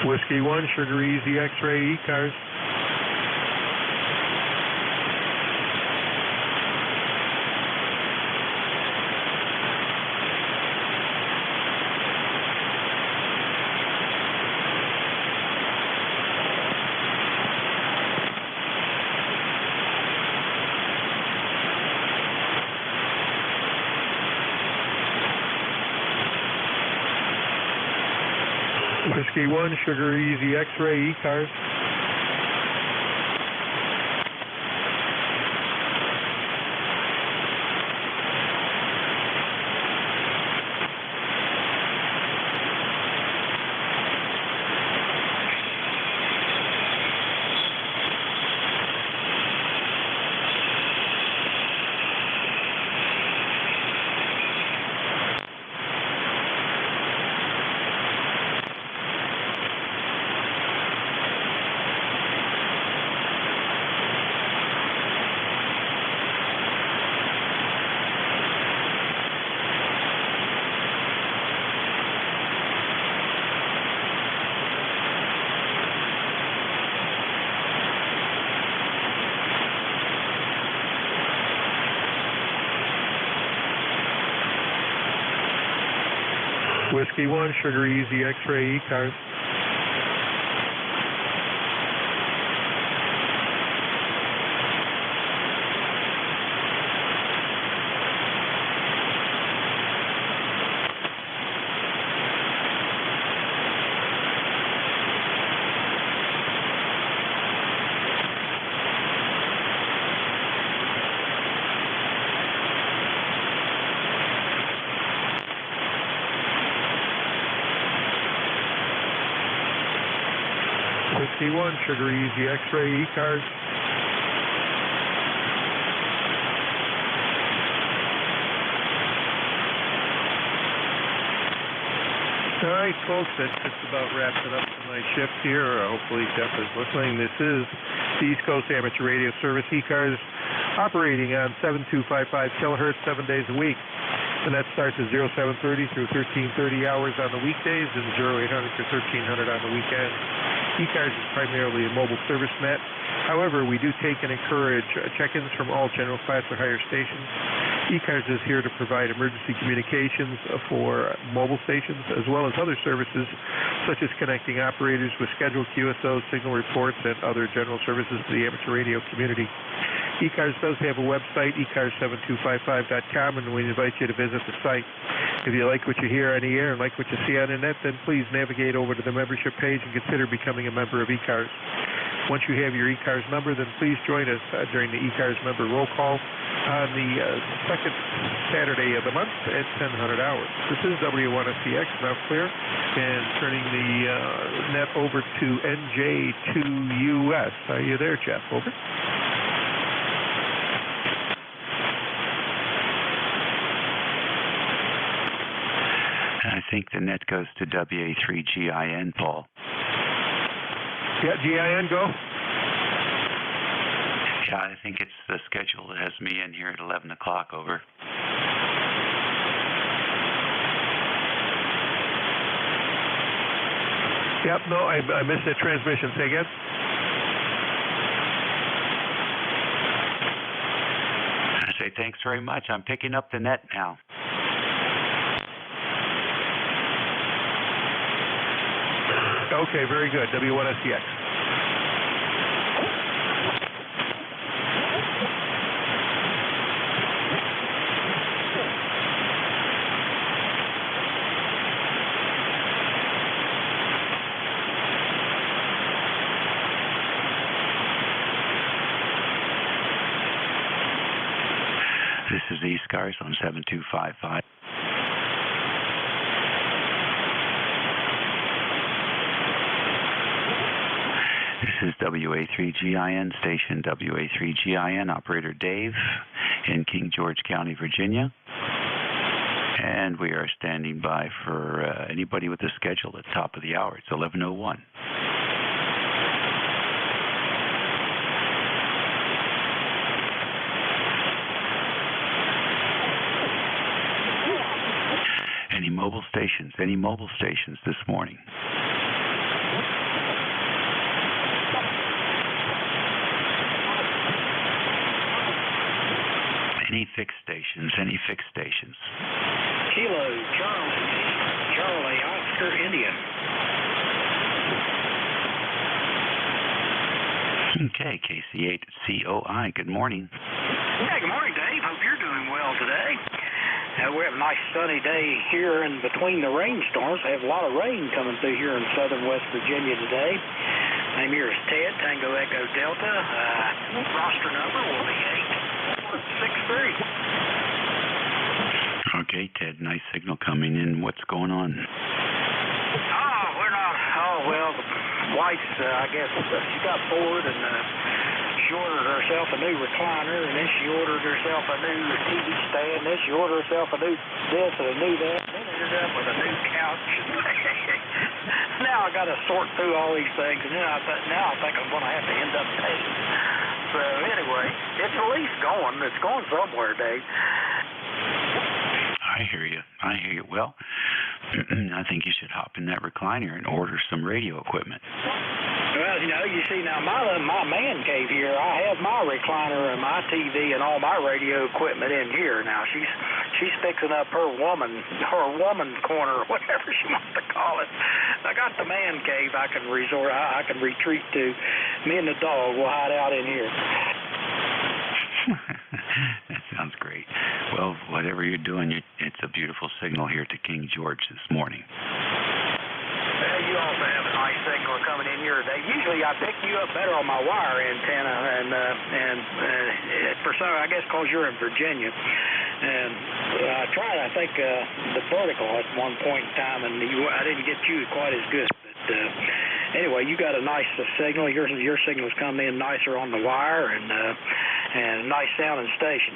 T: Whiskey 1, Sugar Easy X-Ray, ECARS. Whiskey 1, Sugar Easy X-Ray, ECARS. 61, Sugar Easy X-Ray ECARS. Sugar Easy X-Ray ECARS. All right, folks, that just about wraps it up for my shift here. Hopefully Jeff is listening. This is the East Coast Amateur Radio Service, ECARS, operating on 7255 kilohertz 7 days a week. And that starts at 0730 through 1330 hours on the weekdays and 0800 to 1300 on the weekends. ECARS is primarily a mobile service net. However, we do take and encourage check-ins from all general class or higher stations. ECARS is here to provide emergency communications for mobile stations as well as other services such as connecting operators with scheduled QSOs, signal reports, and other general services to the amateur radio community. ECARS does have a website, ECARS7255.com, and we invite you to visit the site. If you like what you hear on the air and like what you see on the net, then please navigate over to the membership page and consider becoming a member of ECARS. Once you have your ECARS number, then please join us during the ECARS member roll call on the second Saturday of the month at 1000 hours. This is W1SCX, now clear, and turning the net over to NJ2US. Are you there, Jeff? Over.
D: I think the net goes to WA3GIN, Paul.
T: Yeah, GIN, go.
D: Yeah, I think it's the schedule that has me in here at 11 o'clock, over.
T: Yep, no, I missed that transmission. Say again?
D: I say thanks very much. I'm picking up the net now.
T: Okay, very good. W1SCX.
D: This is ECARS on 7255. This is WA3GIN, station WA3GIN, operator Dave in King George County, Virginia. And we are standing by for anybody with a schedule at the top of the hour. It's 11:01. Any mobile stations this morning? Any fixed stations?
U: Kilo, Charlie, Oscar, India.
D: Okay, KC8COI, good morning.
U: Yeah, good morning, Dave. Hope you're doing well today. We have a nice sunny day here in between the rainstorms. We have a lot of rain coming through here in southern West Virginia today. Name here is Ted, Tango Echo Delta. Roster number will be 8463.
D: Okay, Ted, nice signal coming in. What's going on?
U: Well, the wife's, I guess, she got bored and she ordered herself a new recliner, and then she ordered herself a new TV stand, then she ordered herself a new this and a new that, and then ended up with a new couch. Now I got to sort through all these things, and then I think I'm going to have to end up paying. So anyway, it's at least going. It's going somewhere, Dave.
D: I hear you. Well, I think you should hop in that recliner and order some radio equipment.
U: Well, you see now, my man cave here, I have my recliner and my TV and all my radio equipment in here. Now, she's she's fixing up her woman's corner, or whatever she wants to call it. I got the man cave I can retreat to. Me and the dog will hide out in here.
D: That sounds great. Well, whatever you're doing, it's a beautiful signal here to King George this morning.
U: You also have a nice signal coming in here today. Usually I pick you up better on my wire antenna, and for some, I guess because you're in Virginia. And I tried, I think, the vertical at one point in time, and I didn't get you quite as good. But anyway, you got a nice signal. Your signal's coming in nicer on the wire, and a nice sounding station.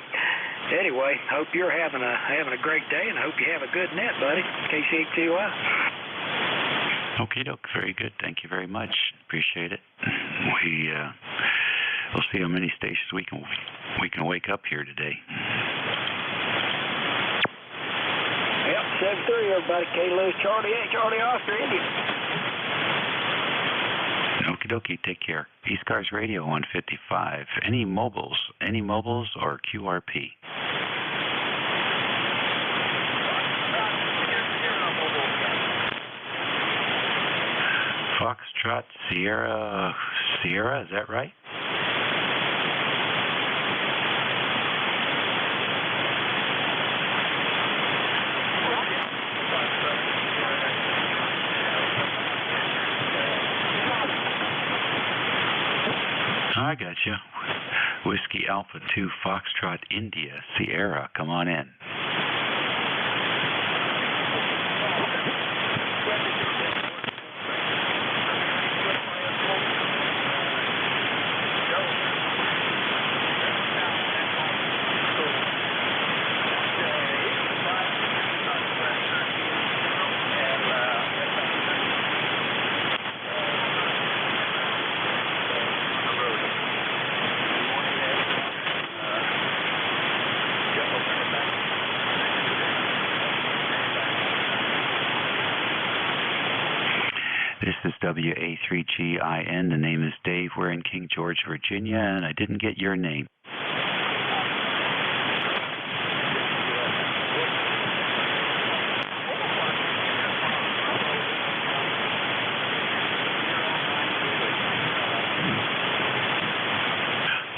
U: Anyway, hope you're having a great day, and I hope you have a good net, buddy. KC2US.
D: Okie doke, very good. Thank you very much. Appreciate it. We'll see how many stations we can wake up here today.
U: Yep, 7-3, everybody. K-Lewis, Charlie 8, Charlie Oscar, India.
D: Okie dokie, take care. ECARS Radio 155. Any mobiles or QRP? Foxtrot Sierra, is that right? I got you. Whiskey Alpha 2 Foxtrot India Sierra, come on in. This is WA3GIN. The name is Dave. We're in King George, Virginia, and I didn't get your name.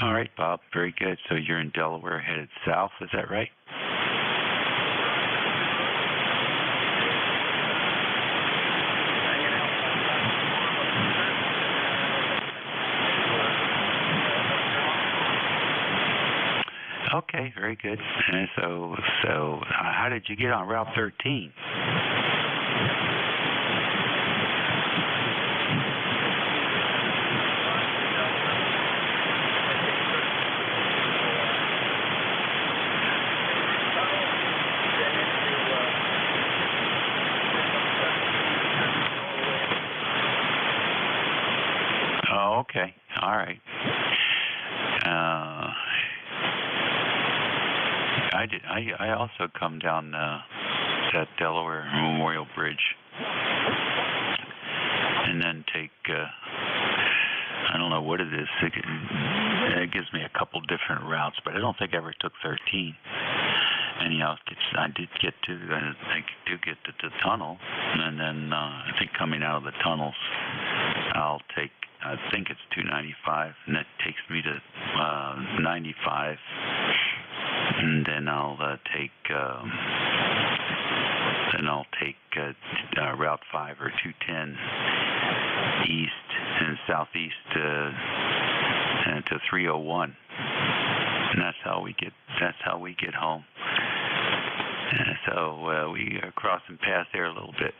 D: All right, Bob. Very good. So you're in Delaware headed south, is that right? Okay, very good. And so how did you get on Route 13? Oh, okay. All right. I also come down that Delaware Memorial Bridge, and then take I don't know what it is. It gives me a couple different routes, but I don't think I ever took 13. Anyhow, I do get to the tunnel, and then I think coming out of the tunnels, I'll take. I think it's 295, and that takes me to 95. And then I'll take Route 5 or 210 east and southeast to 301, and that's how we get home. And so we are crossing paths there a little bit.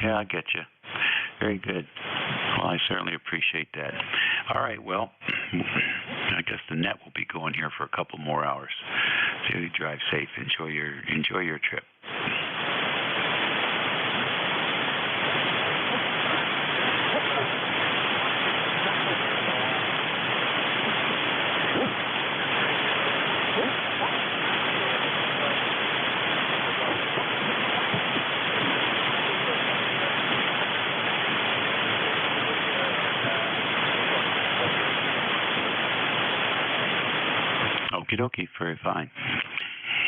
D: Yeah, I get you. Very good. Well, I certainly appreciate that. All right, well, I guess the net will be going here for a couple more hours. So you drive safe. Enjoy your trip. Okie dokie, very fine.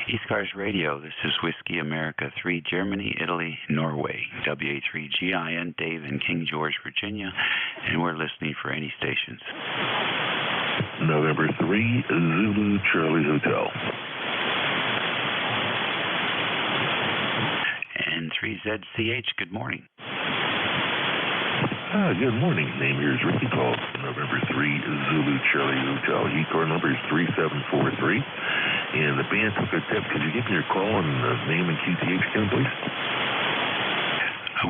D: ECARS Radio, this is Whiskey America 3, Germany, Italy, Norway, WA3GIN, Dave in King George, Virginia, and we're listening for any stations.
G: November 3, Zulu Charlie Hotel.
D: And 3ZCH, good morning.
G: Good morning. Name here is Ricky. Call November 3, Zulu Charlie Hotel. ECAR number is 3743. And the band took a tip. Could you give me your call and name and QTH again, please?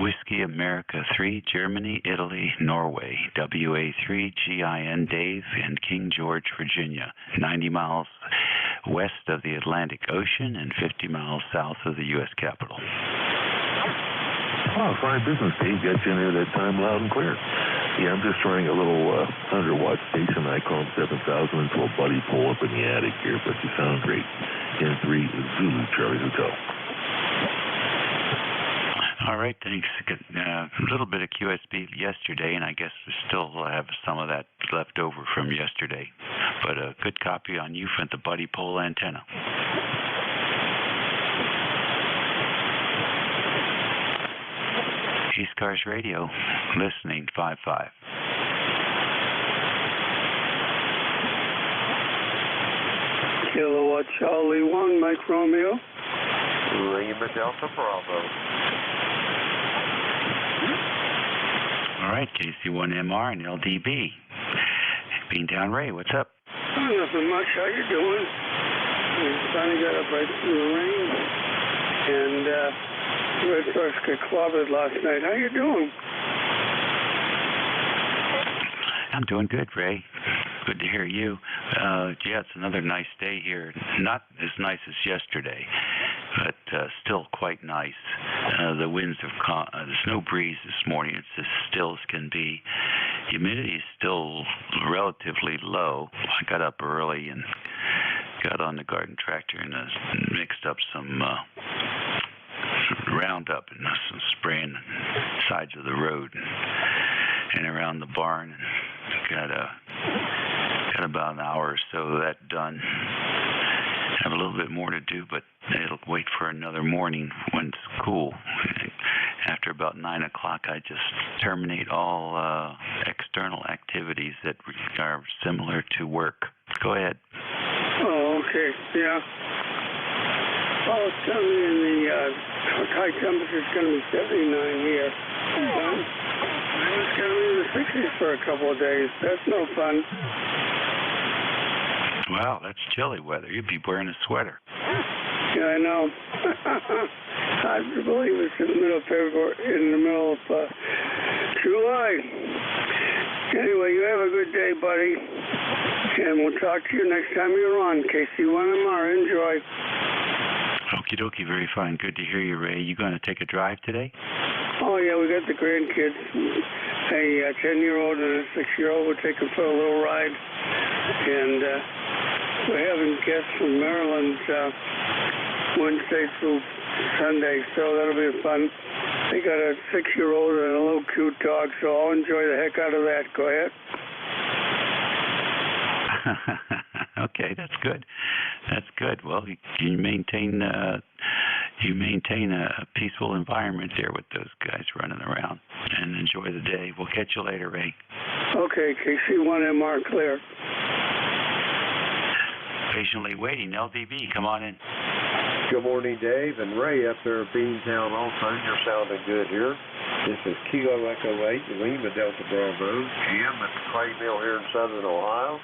D: Whiskey America 3, Germany, Italy, Norway, WA3GIN, Dave in King George, Virginia, 90 miles west of the Atlantic Ocean and 50 miles south of the U.S. Capitol.
G: Oh, fine business, Dave. Got you in there that time loud and clear. Yeah, I'm just running a little 100-watt station. I call them 7,000 until a buddy pull up in the attic here, but you sound great. N3 Zulu Charlie Hotel.
D: All right, thanks. A little bit of QSB yesterday, and I guess we still have some of that left over from yesterday. But a good copy on you from the buddy pole antenna. ECARS Radio, listening 5-5.
V: Kilowatt Charlie 1, Mike Romeo.
C: Lima Delta Bravo.
D: All right, KC1MR and LDB. Beantown Ray, what's up?
V: Nothing much. How you doing? We finally got up right through the rain. And, Red Sox got clobbered last night. How you doing?
D: I'm doing good, Ray. Good to hear you. Yeah, it's another nice day here. Not as nice as yesterday, but still quite nice. The winds have there's no breeze this morning. It's as still as can be. Humidity is still relatively low. I got up early and got on the garden tractor and mixed up some Roundup and some spraying the sides of the road and around the barn. Got about an hour or so of that done. Have a little bit more to do, but it'll wait for another morning when it's cool. After about 9 o'clock, I just terminate all external activities that are similar to work. Go ahead.
V: Oh, okay. Yeah. Oh, it's telling me in the high temperature is going to be 79 here. Fun. It's going to be in the 60s for a couple of days. That's no fun.
D: Wow, that's chilly weather. You'd be wearing a sweater.
V: Yeah, I know. I believe it's in the middle of February, in the middle of July. Anyway, you have a good day, buddy. And we'll talk to you next time you're on. KC1MR. Enjoy.
D: Okie dokie, very fine. Good to hear you, Ray. You going to take a drive today?
V: Oh, yeah, we got the grandkids. A 10-year-old and a 6-year-old. We're taking for a little ride. And we're having guests from Maryland Wednesday through Sunday, so that'll be fun. They got a 6-year-old and a little cute dog, so I'll enjoy the heck out of that. Go ahead.
D: Okay, that's good. That's good. Well, you maintain a peaceful environment there with those guys running around, and enjoy the day. We'll catch you later, Ray.
V: Okay, KC1MR clear.
D: Patiently waiting. LDB, come on in.
J: Good morning, Dave and Ray up there at Beantown also. You're sounding good here. This is Kilo Echo 8, Lima Delta Bravo, Jim at the Clay Mill here in southern Ohio.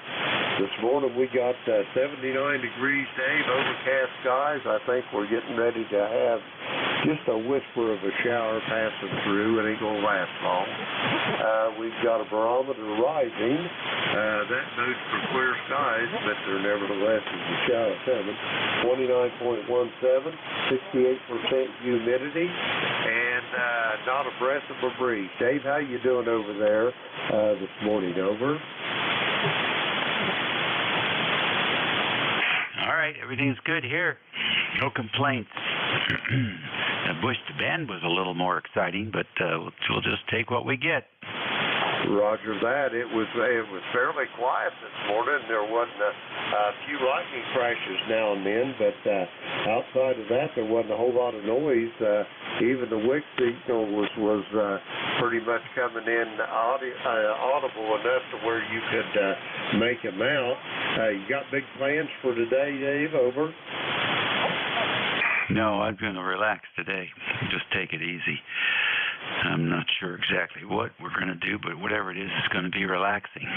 J: This morning we got 79 degrees, Dave, overcast skies. I think we're getting ready to have just a whisper of a shower passing through. It ain't going to last long. We've got a barometer rising. That notes for clear skies, but there nevertheless is a shower coming. 29.17, 68% humidity, and not a breath of a breeze. Dave, how you doing over there this morning? Over.
D: All right, everything's good here. No complaints. Bush to Bend was a little more exciting, but we'll just take what we get.
J: Roger that. It was fairly quiet this morning. There wasn't a few lightning crashes now and then, but outside of that, there wasn't a whole lot of noise. Even the wick signal was pretty much coming in audible enough to where you could make them out. You got big plans for today, Dave? Over.
D: No, I'm going to relax today. Just take it easy. I'm not sure exactly what we're going to do, but whatever it is, it's going to be relaxing.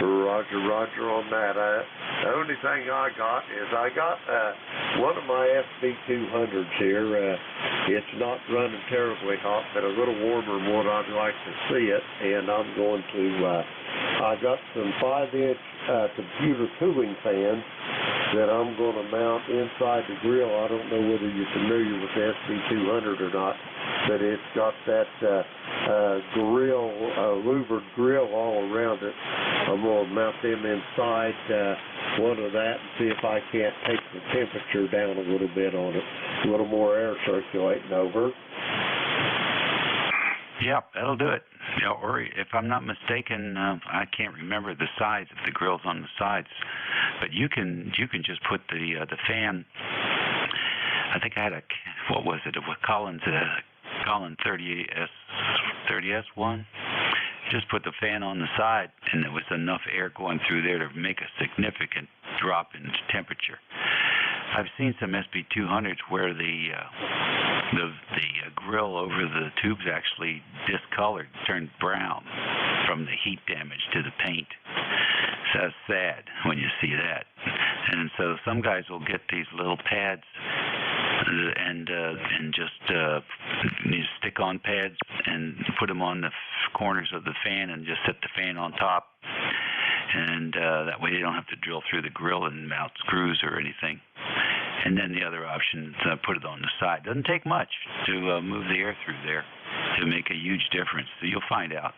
J: Roger on that. The only thing I got one of my SB200s here. It's not running terribly hot, but a little warmer than what I'd like to see it, and I'm going to, I got some 5-inch computer cooling fans that I'm going to mount inside the grill. I don't know whether you're familiar with the SB200 or not, but it's got that louvered grill all around it. I'm going to mount them inside one of that and see if I can't take the temperature down a little bit on it. A little more air circulating over.
D: Yep, that'll do it. Yeah, or if I'm not mistaken, I can't remember the size of the grills on the sides, but you can just put the fan. I think I had a Collins 30S1. Just put the fan on the side, and there was enough air going through there to make a significant drop in temperature. I've seen some SB200s where the grill over the tubes actually discolored, turned brown from the heat damage to the paint. So that's sad when you see that. And so some guys will get these little pads and just stick-on pads and put them on the corners of the fan and just set the fan on top. And that way they don't have to drill through the grill and mount screws or anything. And then the other option is put it on the side. Doesn't take much to move the air through there to make a huge difference. So you'll find out.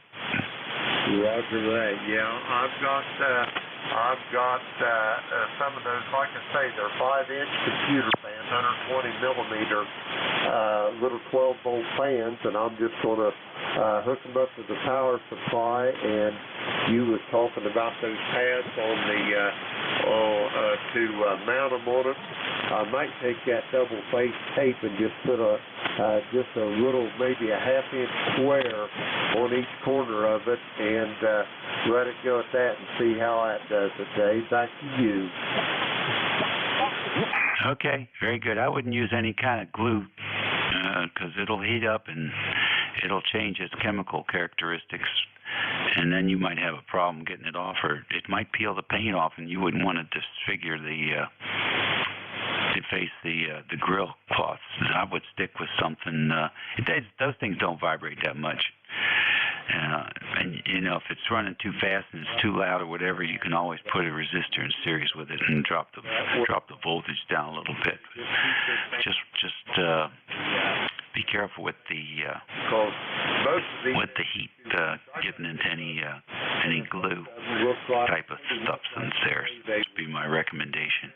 J: Roger that. Yeah, I've got some of those. Like I say, they're 5-inch computer fans, 120 millimeter little 12-volt fans, and I'm just going to hook them up to the power supply. And you was talking about those pads on the to mount them on it. I might take that double-face tape and just put a little, maybe a half-inch square on each corner of it, and let it go at that and see how that does it, Dave. Back to you.
D: Okay, very good. I wouldn't use any kind of glue because it'll heat up and it'll change its chemical characteristics, and then you might have a problem getting it off, or it might peel the paint off, and you wouldn't want to disfigure the grill cloth. I would stick with something. Those things don't vibrate that much. And if it's running too fast and it's too loud or whatever, you can always put a resistor in series with it and drop the voltage down a little bit. Just be careful with the heat getting into any glue type of substance there. That would be my recommendation.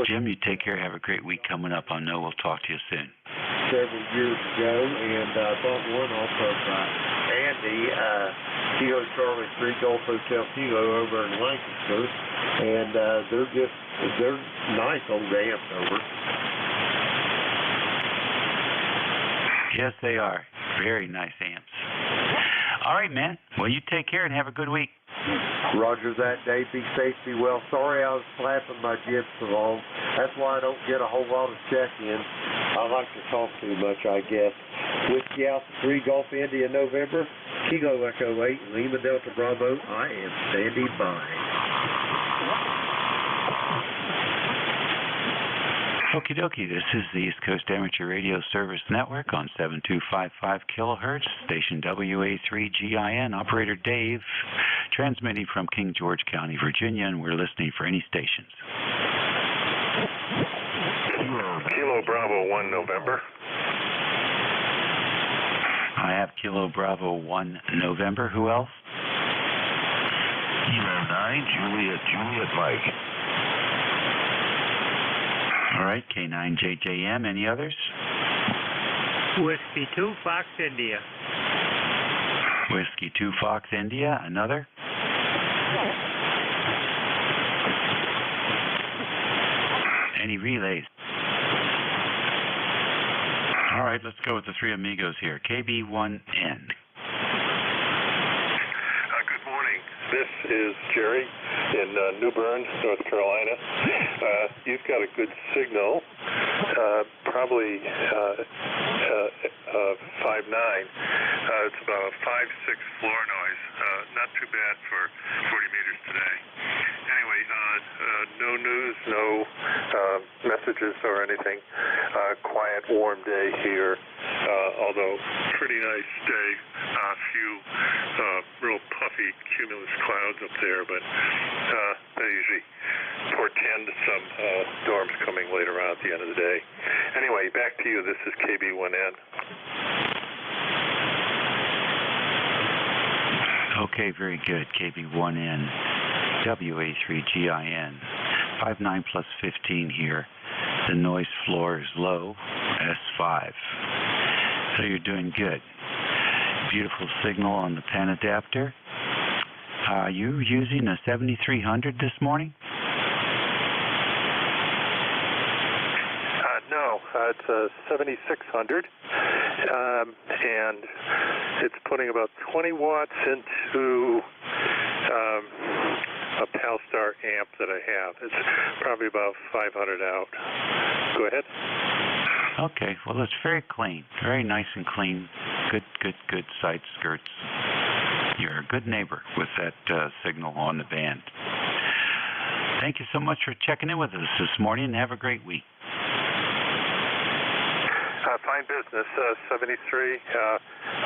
D: Jim, you take care. Have a great week coming up. I know we'll talk to you soon.
J: Several years ago, and I bought one off of Andy, Kilo Charlie 3 Golf Hotel Kilo over in Lancaster, and they're nice old amps over.
D: Yes, they are. Very nice amps. All right, man. Well, you take care and have a good week.
J: Roger that, Dave. Be safe, be well. Sorry I was flapping my jib so long. That's why I don't get a whole lot of check-ins. I like to talk too much, I guess. Whiskey Alpha 3 Golf India November, Kilo Echo 8, Lima Delta Bravo. I am standing by.
D: Okie dokie, this is the East Coast Amateur Radio Service Network on 7255 kilohertz, station WA3GIN, operator Dave, transmitting from King George County, Virginia, and we're listening for any stations.
E: Kilo Bravo 1 November.
D: I have Kilo Bravo 1 November. Who else?
G: Kilo 9 Juliet Mike.
D: All right, K9JJM. Any others?
S: Whiskey 2 Fox India.
D: Whiskey 2 Fox India. Another? Any relays? All right, let's go with the three amigos here. KB1N.
E: Good morning. This is Jerry in New Bern, North Carolina. You've got a good signal, probably 5.9. It's about a 5.6 floor noise. Not too bad for 40 meters today. Anyway, no news, no messages or anything. Quiet, warm day here, although pretty nice day. A few real puffy cumulus clouds up there, but they usually portend some storms coming later on at the end of the day. Anyway, back to you. This is KB1N.
D: Okay, very good. KB1N, WA3GIN, 59 plus 15 here. The noise floor is low, S5. So you're doing good. Beautiful signal on the pen adapter. Are you using a 7300 this morning?
E: No, it's a 7600, and it's putting about 20 watts into a Palstar amp that I have. It's probably about 500 out. Go ahead.
D: Okay, well, it's very clean, very nice and clean. Good side skirts. You're a good neighbor with that signal on the band. Thank you so much for checking in with us this morning, and have a great week.
E: Fine business, 73.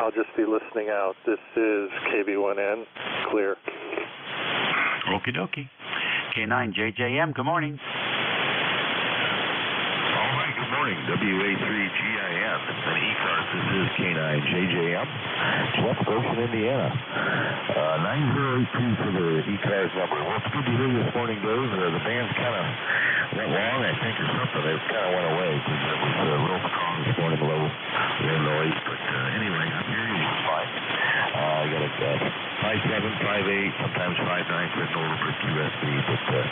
E: I'll just be listening out. This is KB1N, clear.
D: Okie dokie. K9JJM, good morning.
G: All right, good morning. WA3GIN and ECARS. This is K9JJM, Jeff, Goshen, Indiana. 9082 for the ECARS number. Well, it's good to hear you this morning, Dave. The band's kind of went long, I think, or something. It kind of went away because it was real strong this morning, low noise. But anyway, I'm hearing you fine. I got a 5.7, 5.8, sometimes 5.9 for a little bit QSB. But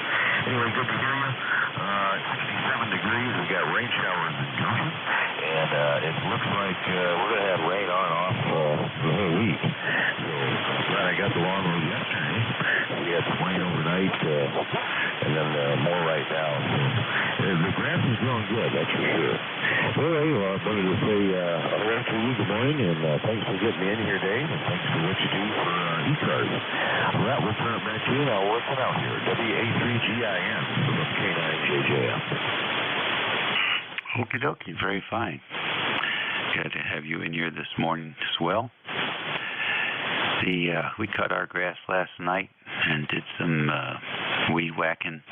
G: anyway, good to hear you. 67 degrees. We got rain showers in Goshen, and it looks like we're going to have rain on and off the whole week. So I'm glad I got the lawnmower yesterday. We had some rain overnight, and then more right now. So the grass is growing good, that's for sure. Well, anyway, I wanted to say hello to you, good morning, and thanks for getting me in here, Dave, and thanks for what you do for ECARS. Well, that will turn it back to you. Now, working out here, WA3GIN from K9JJM.
D: Okie dokie, very fine. Glad to have you in here this morning as well. We cut our grass last night and did some weed whacking.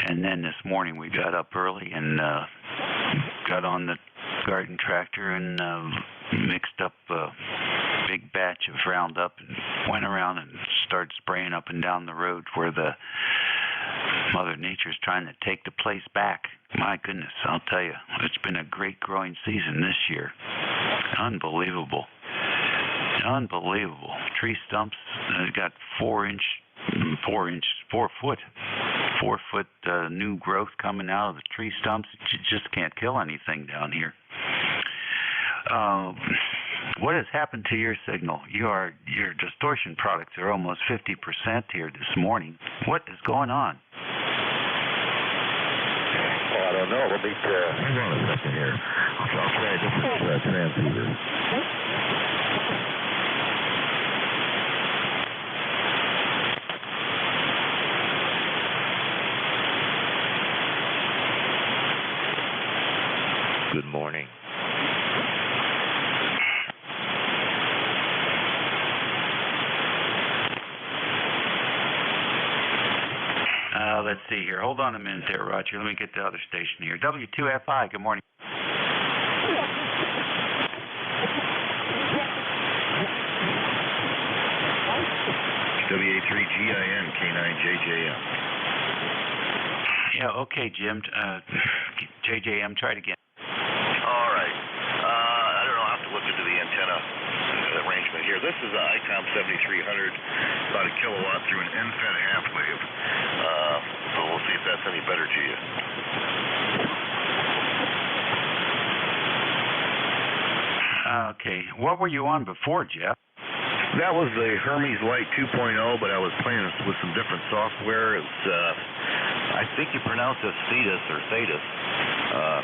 D: And then this morning we got up early and got on the garden tractor and mixed up a big batch of Roundup and went around and started spraying up and down the road where the Mother Nature's trying to take the place back. My goodness, I'll tell you, it's been a great growing season this year. Unbelievable. Tree stumps got 4 foot new growth coming out of the tree stumps. You just can't kill anything down here. What has happened to your signal? Your distortion products are almost 50% here this morning. What is going on?
G: I don't know. Let me hang on a second here. I'll try a different transceiver.
A: Good morning.
D: Let's see here. Hold on a minute there, Roger. Let me get the other station here. W2FI, good morning.
A: WA3GIN, K9JJM.
D: Yeah, okay, Jim. JJM, try it again.
A: All right. I don't know. I'll have to look into the antenna arrangement here. This is an ICOM 7300, about a kilowatt through an NFET half wave. So we'll see if that's any better to you.
D: Okay. What were you on before, Jeff?
A: That was the Hermes Lite 2.0, but I was playing with some different software. It's, I think you pronounce it Thetis or Thetis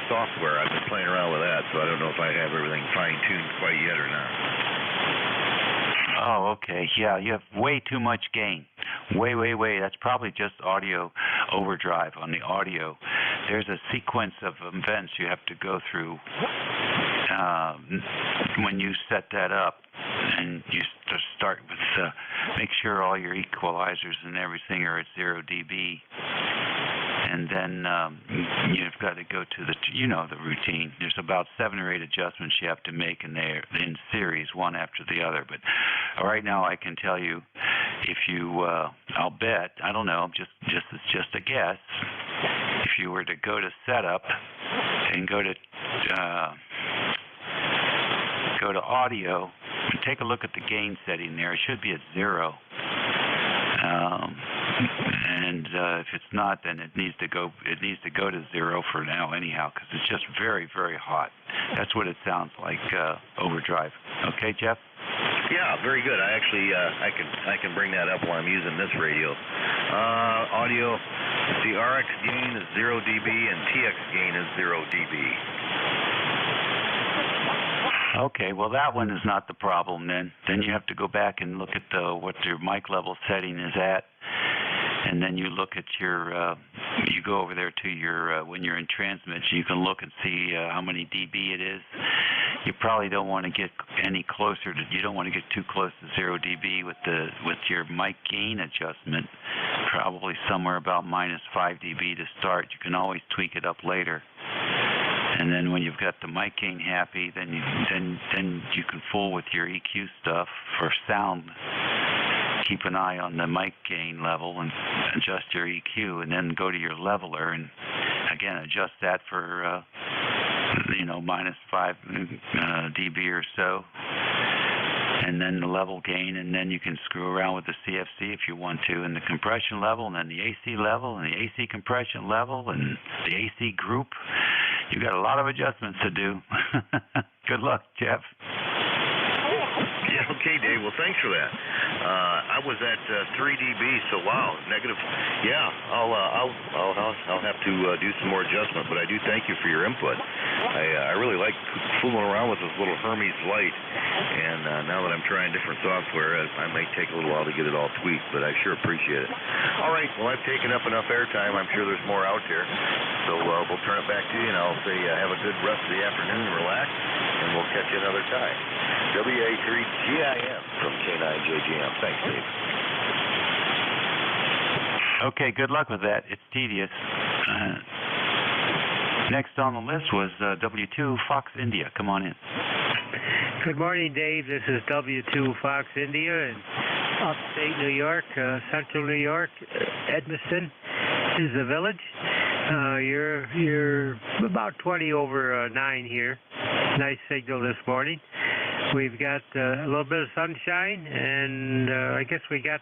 A: software. I've been playing around with that, so I don't know if I have everything fine-tuned quite yet or not.
D: Oh, okay. Yeah, you have way too much gain. Way. That's probably just audio overdrive on the audio. There's a sequence of events you have to go through when you set that up. And you start with make sure all your equalizers and everything are at 0 dB. And then you've got to go to the routine. There's about 7 or 8 adjustments you have to make, and they're in series, one after the other. But right now, I can tell you, if you, I'll bet, I don't know, it's just a guess. If you were to go to setup and go to audio and take a look at the gain setting there, it should be at 0. And if it's not, then it needs to go to 0 for now anyhow, because it's just very, very hot. That's what it sounds like, overdrive. Okay, Jeff?
A: Yeah, very good. I actually I can bring that up while I'm using this radio. Audio, the RX gain is 0 dB and TX gain is 0 dB.
D: Okay, well that one is not the problem then. Then you have to go back and look at what your mic level setting is at, and then you look at your you go over there to your when you're in transmit, you can look and see how many dB it is. You probably don't want to get any closer to, you don't want to get too close to 0 dB with your mic gain adjustment. Probably somewhere about -5 dB to start. You can always tweak it up later. And then when you've got the mic gain happy, then you can fool with your EQ stuff for sound. Keep an eye on the mic gain level and adjust your EQ, and then go to your leveler and again adjust that for -5 dB or so. And then the level gain, and then you can screw around with the CFC if you want to, and the compression level, and then the AC level, and the AC compression level, and the AC group. You've got a lot of adjustments to do. Good luck, Jeff.
A: Yeah, okay, Dave. Well, thanks for that. I was at 3 dB, so wow, negative. Yeah, I'll have to do some more adjustment, but I do thank you for your input. I really like fooling around with this little Hermes Lite, and now that I'm trying different software, I may take a little while to get it all tweaked, but I sure appreciate it. All right, well, I've taken up enough airtime. I'm sure there's more out there, so we'll turn it back to you, and I'll say have a good rest of the afternoon, relax, and we'll catch you another time. WA3GIN from K9JGM. Thanks, Dave.
D: Okay, good luck with that. It's tedious. Next on the list was W2 Fox India. Come on in.
F: Good morning, Dave. This is W2 Fox India in upstate New York, central New York. Edmiston is the village. You're about 20 over 9 here. Nice signal this morning. We've got a little bit of sunshine, and I guess we got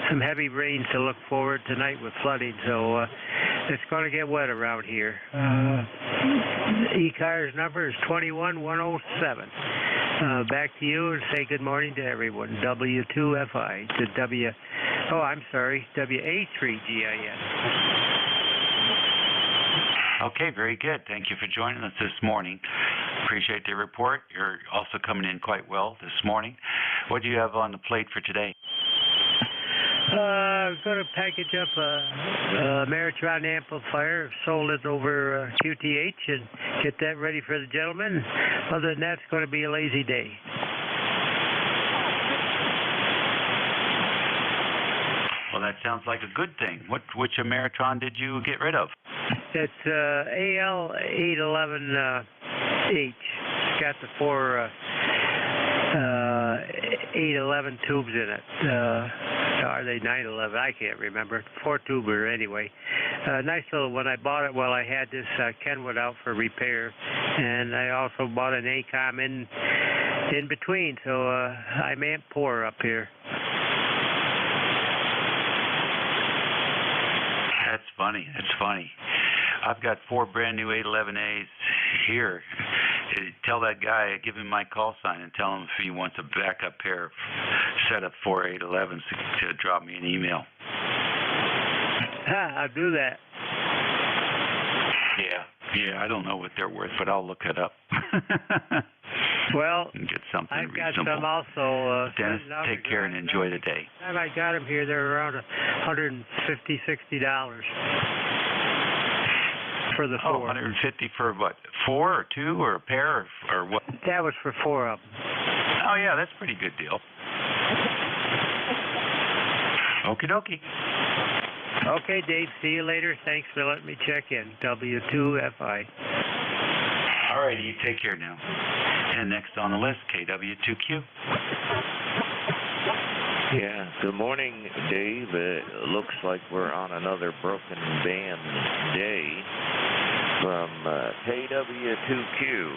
F: some heavy rain to look forward tonight with flooding, so it's going to get wet around here. ECARS number is 21107. Back to you, and say good morning to everyone. W2FI to WA3GIN.
D: Okay, very good. Thank you for joining us this morning. Appreciate the report. You're also coming in quite well this morning. What do you have on the plate for today?
F: I'm going to package up a Meritron amplifier, sold it over QTH, and get that ready for the gentleman. Other than that, it's going to be a lazy day.
D: Well, that sounds like a good thing. Which Meritron did you get rid of?
F: It's AL811H. It's got the four 811 tubes in it. Are they 911? I can't remember. 4-tuber anyway. Nice little one. I bought it while I had this Kenwood out for repair, and I also bought an ACOM in between, so I'm amp poor up here.
D: That's funny. That's funny. I've got 4 brand new 811As here. Tell that guy, give him my call sign and tell him if he wants a backup pair set of 4 811s to drop me an email.
F: I'll do that.
D: Yeah, I don't know what they're worth, but I'll look it up.
F: Well,
D: get something
F: I've got
D: reasonable.
F: some also.
D: Dennis, take care and enjoy the day.
F: The time I got them here, they're around $150, $60 for the 4.
D: 150 for what? 4 or 2 or a pair or what?
F: That was for 4 of them.
D: Oh yeah, that's a pretty good deal. Okie dokie.
F: Okay, Dave. See you later. Thanks for letting me check in. W2FI.
D: All righty, you take care now. And next on the list, KW2Q.
H: Yeah, good morning, Dave. It looks like we're on another broken band day from KW2Q.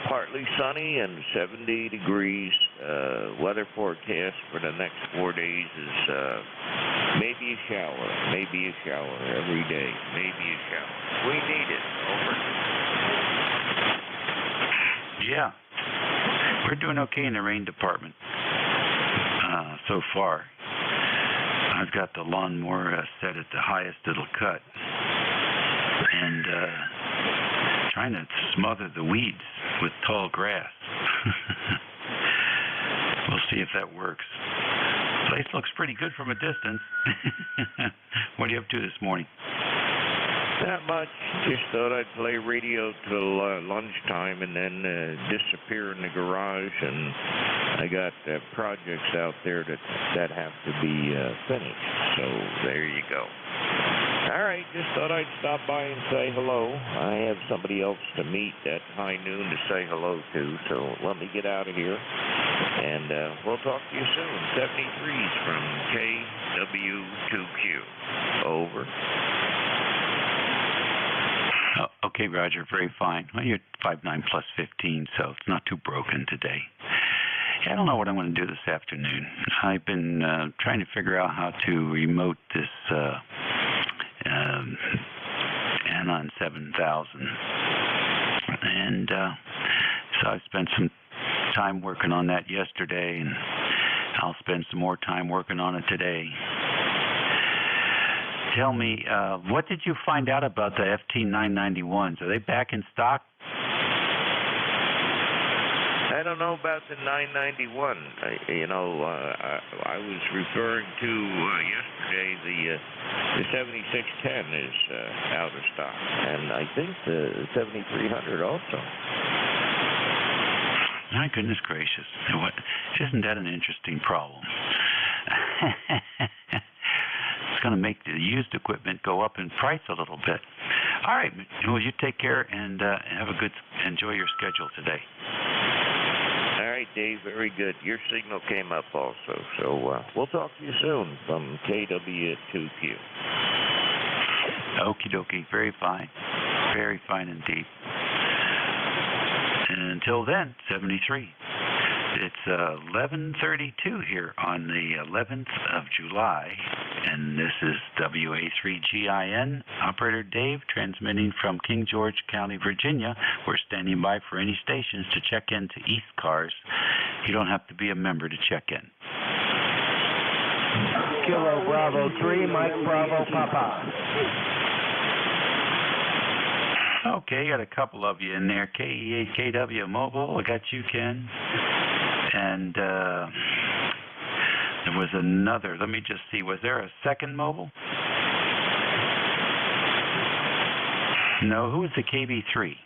H: Partly sunny and 70 degrees. Weather forecast for the next 4 days is maybe a shower every day. Maybe a shower. We need it. Over.
D: Yeah, we're doing okay in the rain department so far. I've got the lawnmower set at the highest it'll cut and trying to smother the weeds with tall grass. We'll see if that works. The place looks pretty good from a distance. What are you up to this morning?
H: Not much. Just thought I'd play radio till lunchtime and then disappear in the garage. And I got projects out there that have to be finished. So there you go. All right. Just thought I'd stop by and say hello. I have somebody else to meet at high noon to say hello to. So let me get out of here. And we'll talk to you soon. 73's from KW2Q. Over.
D: Okay, Roger, very fine. Well, you're 5'9" plus 15, so it's not too broken today. I don't know what I'm going to do this afternoon. I've been trying to figure out how to remote this Anon 7000. And so I spent some time working on that yesterday, and I'll spend some more time working on it today. Tell me, what did you find out about the FT991s? Are they back in stock?
H: I don't know about the 991. I was referring to yesterday the 7610 is out of stock, and I think the 7300 also.
D: My goodness gracious. Isn't that an interesting problem? It's going to make the used equipment go up in price a little bit. All right. Well, you take care and enjoy your schedule today.
H: All right, Dave. Very good. Your signal came up also. So we'll talk to you soon from KW2Q.
D: Okie dokie. Very fine. Very fine indeed. And until then, 73. It's 11:32 here on the 11th of July, and this is WA3GIN, Operator Dave, transmitting from King George County, Virginia. We're standing by for any stations to check into ECARS. You don't have to be a member to check in.
K: Kilo Bravo 3, Mike Bravo Papa.
D: Okay, got a couple of you in there. KE8KW Mobile, I got you, Ken. And there was another. Let me just see. Was there a second mobile? No, who was the KB3?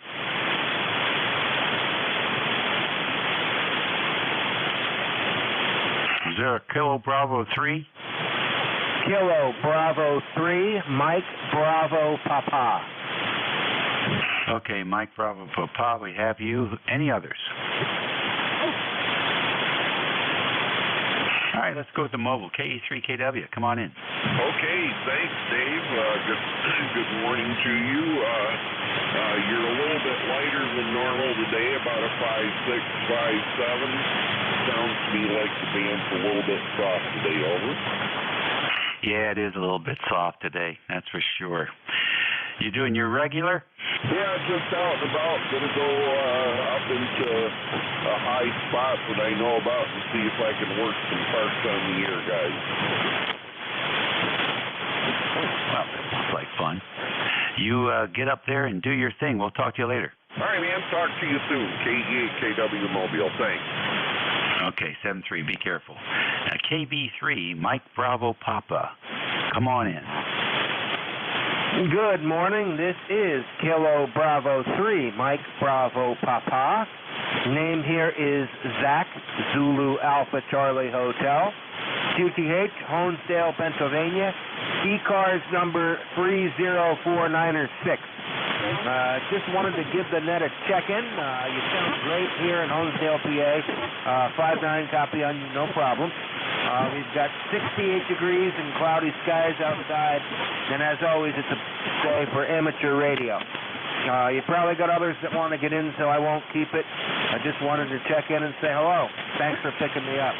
D: Is there a Kilo Bravo 3?
K: Kilo Bravo 3, Mike Bravo Papa.
D: Okay, Mike Bravo Papa, we have you. Any others? All right, let's go with the mobile. KE3KW, come on in.
L: Okay, thanks, Dave. Good morning to you. You're a little bit lighter than normal today, about a 5.6, 5.7. Sounds to me like the band's a little bit soft today, over.
D: Yeah, it is a little bit soft today, that's for sure. You doing your regular?
L: Yeah, just out and about. Gonna go up into a high spot that I know about and see if I can work some parts on the air, guys.
D: Well, that sounds like fun. You get up there and do your thing. We'll talk to you later.
L: All right, man. Talk to you soon. KE8KW Mobile. Thanks.
D: Okay, 7-3. Be careful. KB3, Mike Bravo Papa. Come on in.
K: Good morning. This is Kilo Bravo 3, Mike Bravo Papa. Name here is Zach, Zulu Alpha Charlie Hotel. QTH, Honesdale, Pennsylvania. ECARS number 30496. Just wanted to give the net a check-in. You sound great here in Honesdale, PA. 5.9 copy on you, no problem. We've got 68 degrees and cloudy skies outside, and as always, it's a day for amateur radio. You probably got others that want to get in, so I won't keep it. I just wanted to check in and say hello. Thanks for picking me up.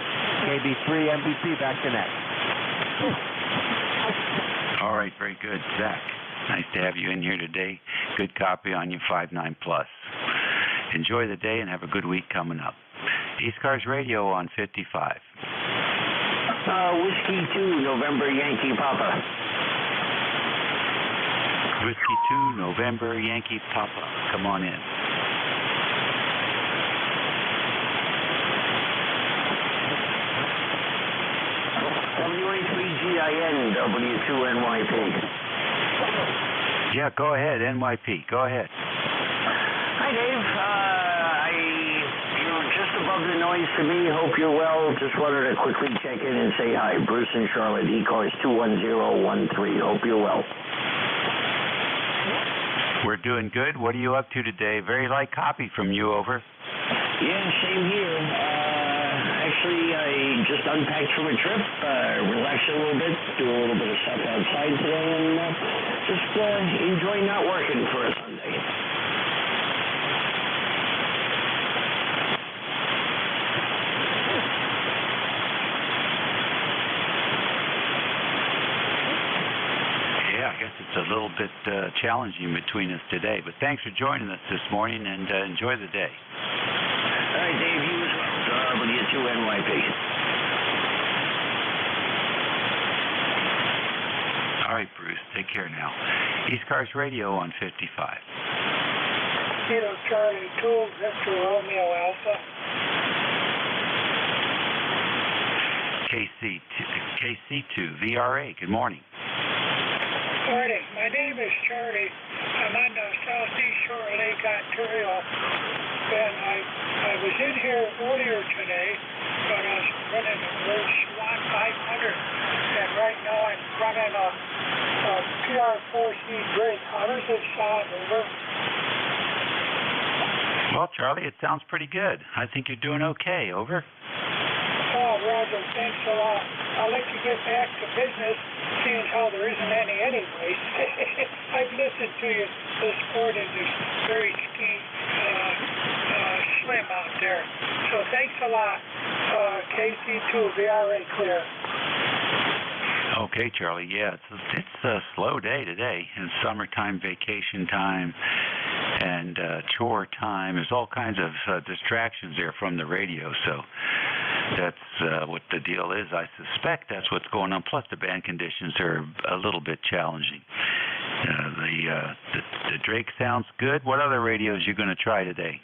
K: KB3 MVP, back to net.
D: All right, very good, Zach. Nice to have you in here today. Good copy on you, 5.9 plus. Enjoy the day and have a good week coming up. ECARS Radio on 55.
Q: Whiskey 2, November Yankee Papa.
D: Whiskey 2, November Yankee Papa. Come on in.
Q: WA3GIN, W2NYP.
D: Yeah, go ahead, NYP. Go ahead.
Q: Hi, Dave. You're just above the noise to me. Hope you're well. Just wanted to quickly check in and say hi. Bruce and Charlotte, ECARS 21013. Hope you're well.
D: We're doing good. What are you up to today? Very light copy from you, over.
Q: Yeah, same here. Actually, I just unpacked from a trip, relaxed a little bit, do a little bit of stuff outside today, and just enjoy not working for a Sunday.
D: Yeah, I guess it's a little bit challenging between us today, but thanks for joining us this morning, and enjoy the day.
Q: All right, Dave, you as well. W2NYP.
D: All right, Bruce, take care now. ECARS Radio on 55.
S: Kilo Charlie 2, Victor Romeo Alpha.
D: KC2, VRA, good morning.
S: Morning. My name is Charlie. I'm on the southeast shore of Lake Ontario. And I was in here earlier today, but I was running a Road Swan 500. And right now I'm running a PR4C brake. How does it sound, over?
D: Well, Charlie, it sounds pretty good. I think you're doing okay, over.
S: Oh, Roger, thanks a lot. I'll let you get back to business, seeing as how there isn't any anyway. I've listened to you this morning. It's very slim out there. So thanks a lot. KC2, VRA clear.
D: Okay, Charlie. Yeah, it's a slow day today. It's summertime, vacation time, and chore time. There's all kinds of distractions there from the radio, so that's what the deal is. I suspect that's what's going on. Plus, the band conditions are a little bit challenging. The Drake sounds good. What other radios you going to try today?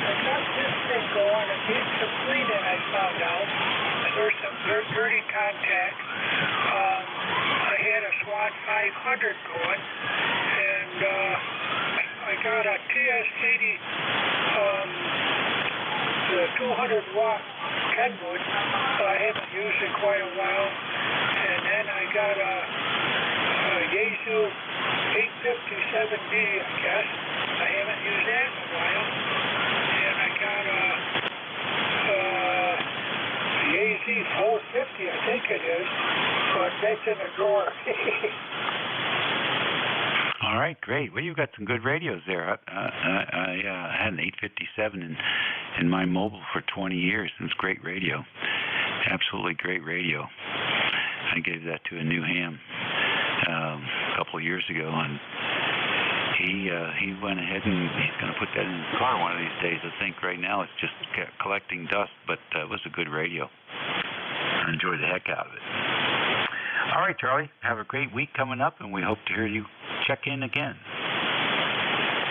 S: I got this thing going. It needs some cleaning, I found out. There's some dirty contacts. I had a SWAT 500 going, and I got a TS80, the 200-watt Kenwood. I haven't used in quite a while. And then I got a Yaesu 857D, I guess. I haven't used that in a while. And I got a AZ 450, I think it is, but that's in the drawer.
D: All right, great. Well, you've got some good radios there. I had an 857 in my mobile for 20 years. It was great radio. Absolutely great radio. I gave that to a new ham a couple of years ago, and he went ahead and he's going to put that in his car one of these days. I think right now it's just collecting dust, but it was a good radio. I enjoyed the heck out of it. All right, Charlie, have a great week coming up, and we hope to hear you check in again.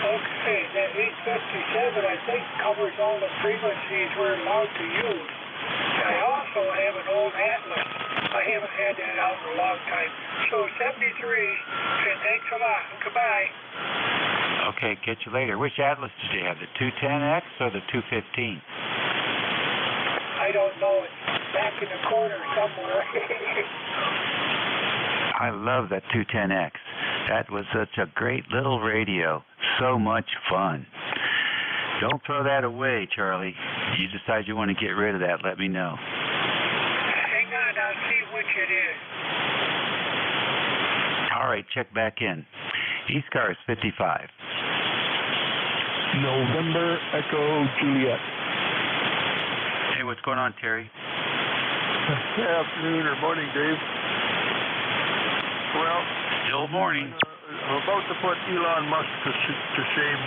S: Okay, that 857, I think, covers all the frequencies we're allowed to use. I also have an old Atlas. I haven't had that out in a long time. So 73, and thanks a lot. Goodbye.
D: Okay, catch you later. Which Atlas did you have, the 210X or the 215?
S: I don't know. It's back in the corner somewhere.
D: I love that 210X. That was such a great little radio. So much fun. Don't throw that away, Charlie. You decide you want to get rid of that, let me know.
S: Hang on, I'll see which it is.
D: All right, check back in. ECARS 55.
I: November Echo Juliet.
D: Hey, what's going on, Terry?
I: Good afternoon or morning, Dave. Well,
D: still morning.
I: I'm about to put Elon Musk to shame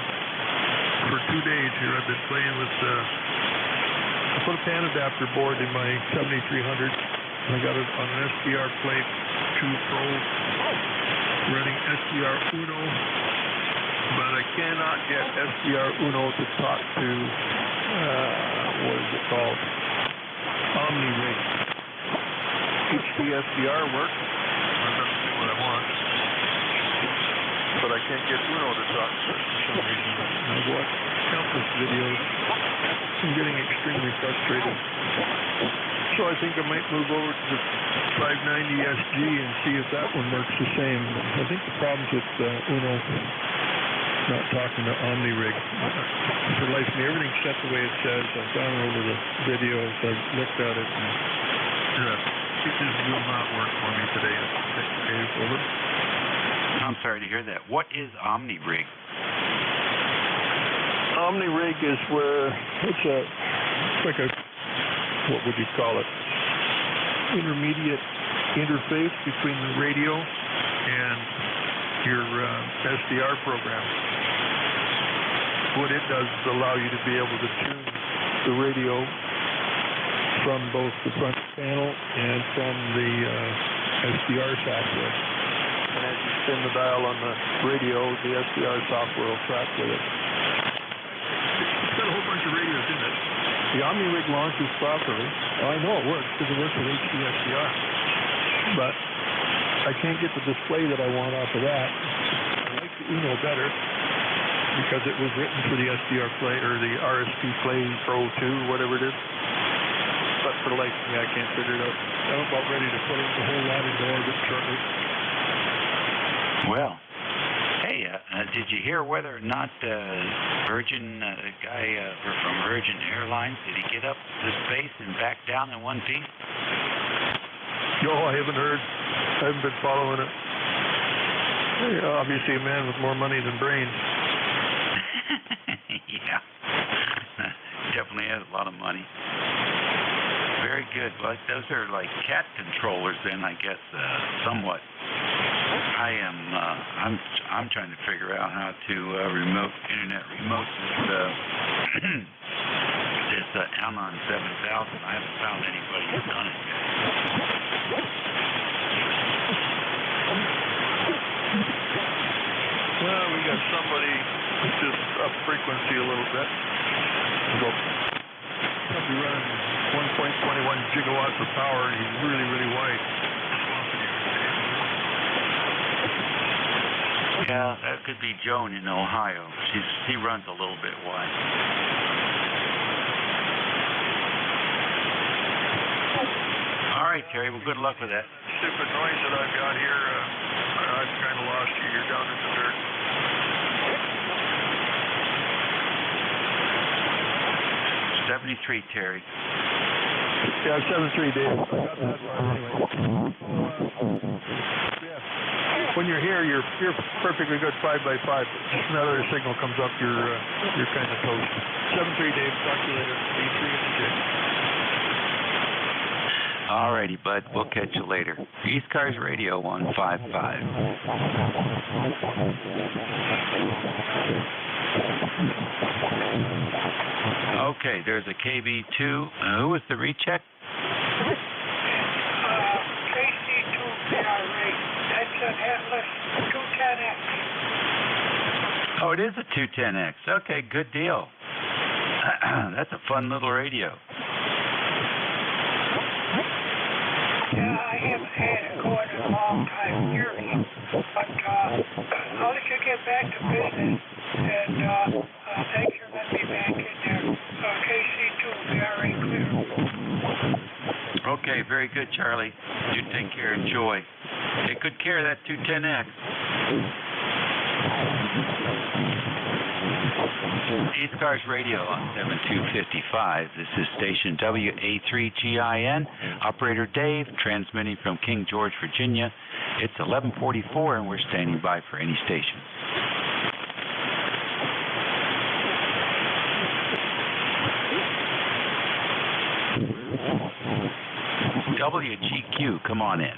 I: for 2 days here. I've been playing with I put a fan adapter board in my 7300. I got it on an SDR Plate 2 Pro running SDR Uno, but I cannot get SDR Uno to talk to what is it called? OmniRig. HDSDR works. That doesn't do what I want. But I can't get Uno to talk to it for some reason. I've watched countless videos. I'm getting extremely frustrated. So I think I might move over to the 590SG and see if that one works the same. I think the problem's with Uno not talking to OmniRig. For life of me, everything's set the way it says. I've gone over the videos, I've looked at it, and it just will not work for me today. Dave, over.
D: I'm sorry to hear that. What is OmniRig?
I: OmniRig is where it's like a, what would you call it? Intermediate interface between the radio and your SDR program. What it does is allow you to be able to tune the radio from both the front panel and from the SDR software. And as you spin the dial on the radio, the SDR software will track with it. It's got a whole bunch of radios in it. The OmniRig launches properly. I know it works because it works with HDSDR. But I can't get the display that I want off of that. I like the Uno better because it was written for the SDR Play or the RSP Play Pro 2, whatever it is. But for the life of me, I can't figure it out. I'm about ready to put the whole lot into orbit shortly.
D: Well, hey, did you hear whether or not Virgin, the guy from Virgin Airlines, did he get up to space and back down in one piece?
I: No, I haven't heard. I haven't been following it. Obviously a man with more money than brains.
D: Yeah. Definitely has a lot of money. Very good. Well, those are like cat controllers then, I guess, somewhat. I'm trying to figure out how to internet remote this Anon 7000. I haven't found anybody who's done it yet.
I: got somebody just up frequency a little bit. So I'll be running 1.21 gigawatts of power. He's really, really wide.
D: Yeah, that could be Joan in Ohio. She runs a little bit wide. All right, Terry. Well, good luck with that.
I: Stupid noise that I've got here. I've kind of lost you. You're down in the dirt.
D: 73, Terry.
I: Yeah, 73, Dave. I got that anyway. When you're here, you're perfectly good 5x5. Just another signal comes up, you're kind of toast. 73, Dave. Talk to you later. 83 in the J.
D: All righty, bud. We'll catch you later. ECARS Radio 155. Okay, there's a KB2. Who was the recheck?
S: KC2PRA. That's an Atlas 210X.
D: Oh, it is a 210X. Okay, good deal. That's a fun little radio.
S: Yeah, I haven't had it going in a long time, years. But I'll let you get back to business. And thanks for letting me back in there. KC2PRA clear.
D: Okay, very good, Charlie. You take care. Enjoy. Take good care of that 210X. ECARS Radio on 7255. This is station WA3GIN. Operator Dave, transmitting from King George, Virginia. It's 11:44, and we're standing by for any station. WGQ, come on in.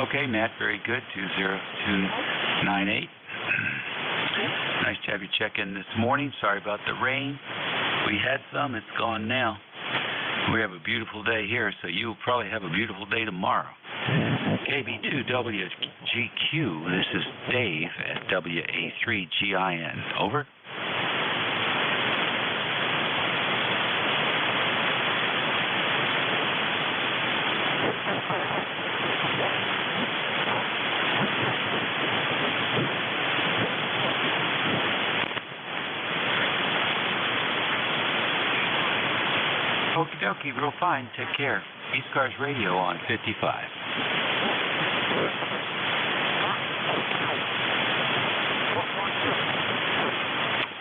D: Okay, Matt, very good. 20298. Nice to have you check in this morning. Sorry about the rain. We had some. It's gone now. We have a beautiful day here, so you'll probably have a beautiful day tomorrow. KB2WGQ. This is Dave at WA3GIN. Over. Okie dokie, real fine. Take care. ECARS Radio on 55.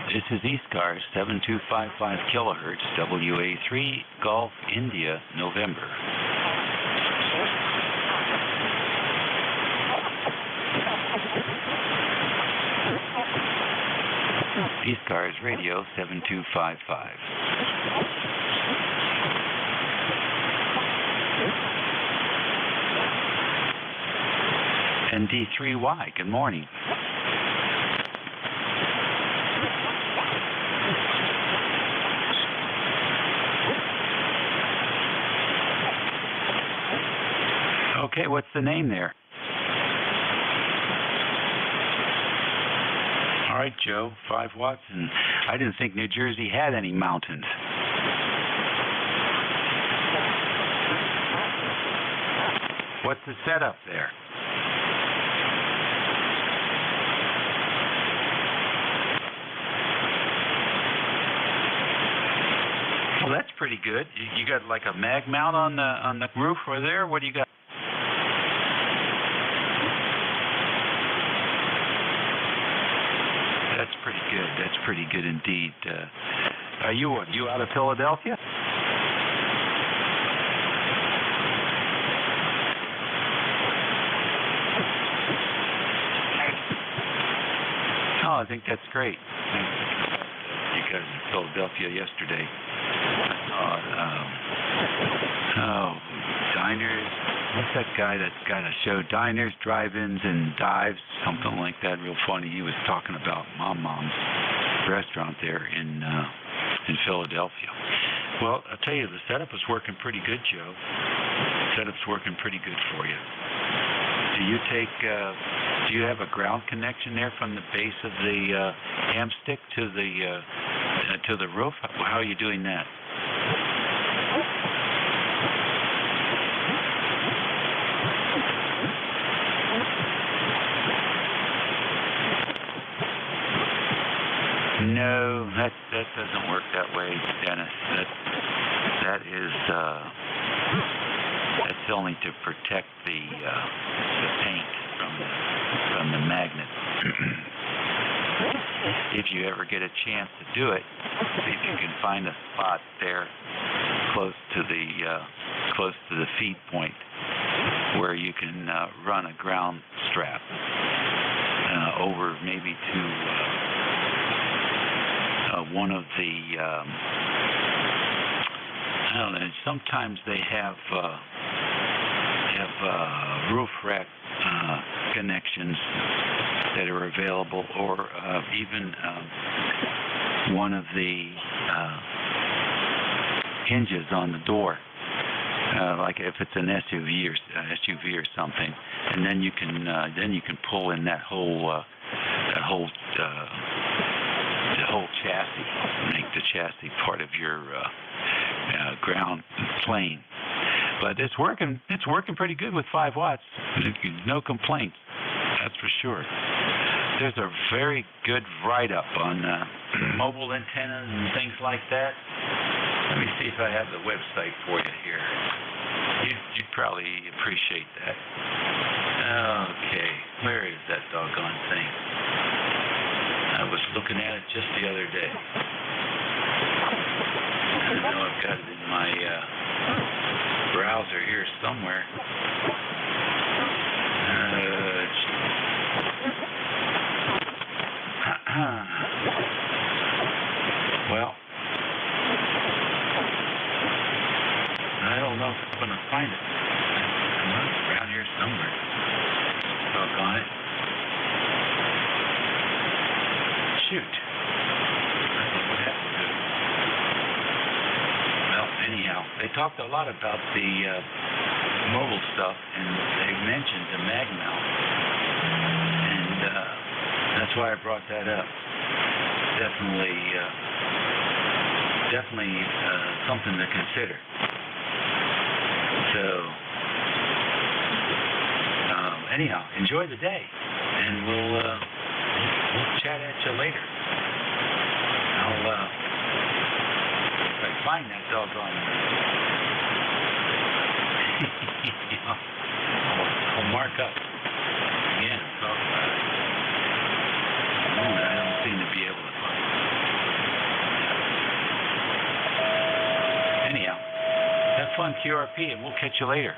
D: This is ECARS 7255 kilohertz, WA3 Golf India, November. ECARS Radio 7255. ND3Y, good morning. Okay, what's the name there? All right, Joe, 5 watts, and I didn't think New Jersey had any mountains. What's the setup there? Well, that's pretty good. You got like a mag mount on the roof over there? What do you got? That's pretty good. That's pretty good indeed. Are you out of Philadelphia? Oh, I think that's great. You guys in Philadelphia yesterday. Diners, what's that guy that's got a show, Diners, Drive-Ins, and Dives, something like that, real funny. He was talking about Mom's restaurant there in Philadelphia. Well, I'll tell you, the setup is working pretty good, Joe. The setup's working pretty good for you. Do you have a ground connection there from the base of the ham stick to the roof? How are you doing that? No, that doesn't work that way, Dennis. That's only to protect the paint from the magnet. If you ever get a chance to do it, see if you can find a spot there close to the feed point where you can run a ground strap over maybe to one of the I don't know. Sometimes they have roof rack connections that are available, or even one of the hinges on the door, like if it's an SUV or something, and then you can pull in that whole chassis, make the chassis part of your ground plane. But it's working pretty good with 5 watts. No complaints, that's for sure. There's a very good write-up on mobile antennas and things like that. Let me see if I have the website for you here. You'd probably appreciate that. Okay, where is that doggone thing? I was looking at it just the other day. I know I've got it in my browser here somewhere. Well, I don't know if I'm going to find it. It's around here somewhere. Doggone it. Shoot. I don't know what happened to it. Well, anyhow, they talked a lot about the mobile stuff, and they mentioned the mag mount. And that's why I brought that up. Definitely something to consider. So, anyhow, enjoy the day, and we'll chat at you later. I'll if I find that doggone I'll mark up again and talk about it. I don't seem to be able to find it. Anyhow, have fun, QRP, and we'll catch you later.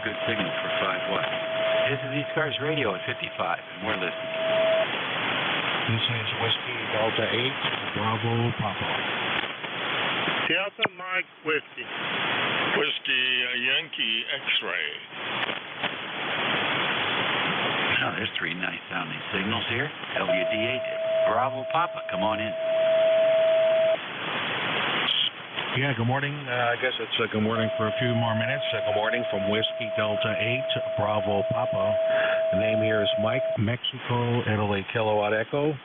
D: Good signal for 5 watts. This is ECARS Radio at 55, and we're listening.
B: This is Whiskey Delta 8, Bravo Papa.
N: Delta Mike Whiskey. Whiskey Yankee X-ray.
D: Oh, there's 3 nice sounding signals here. WD8, Bravo Papa, come on in.
B: Yeah, good morning. I guess it's good morning for a few more minutes. Good morning from Whiskey Delta 8, Bravo Papa. The name here is Mike, Mexico, Italy, Kilowatt Echo.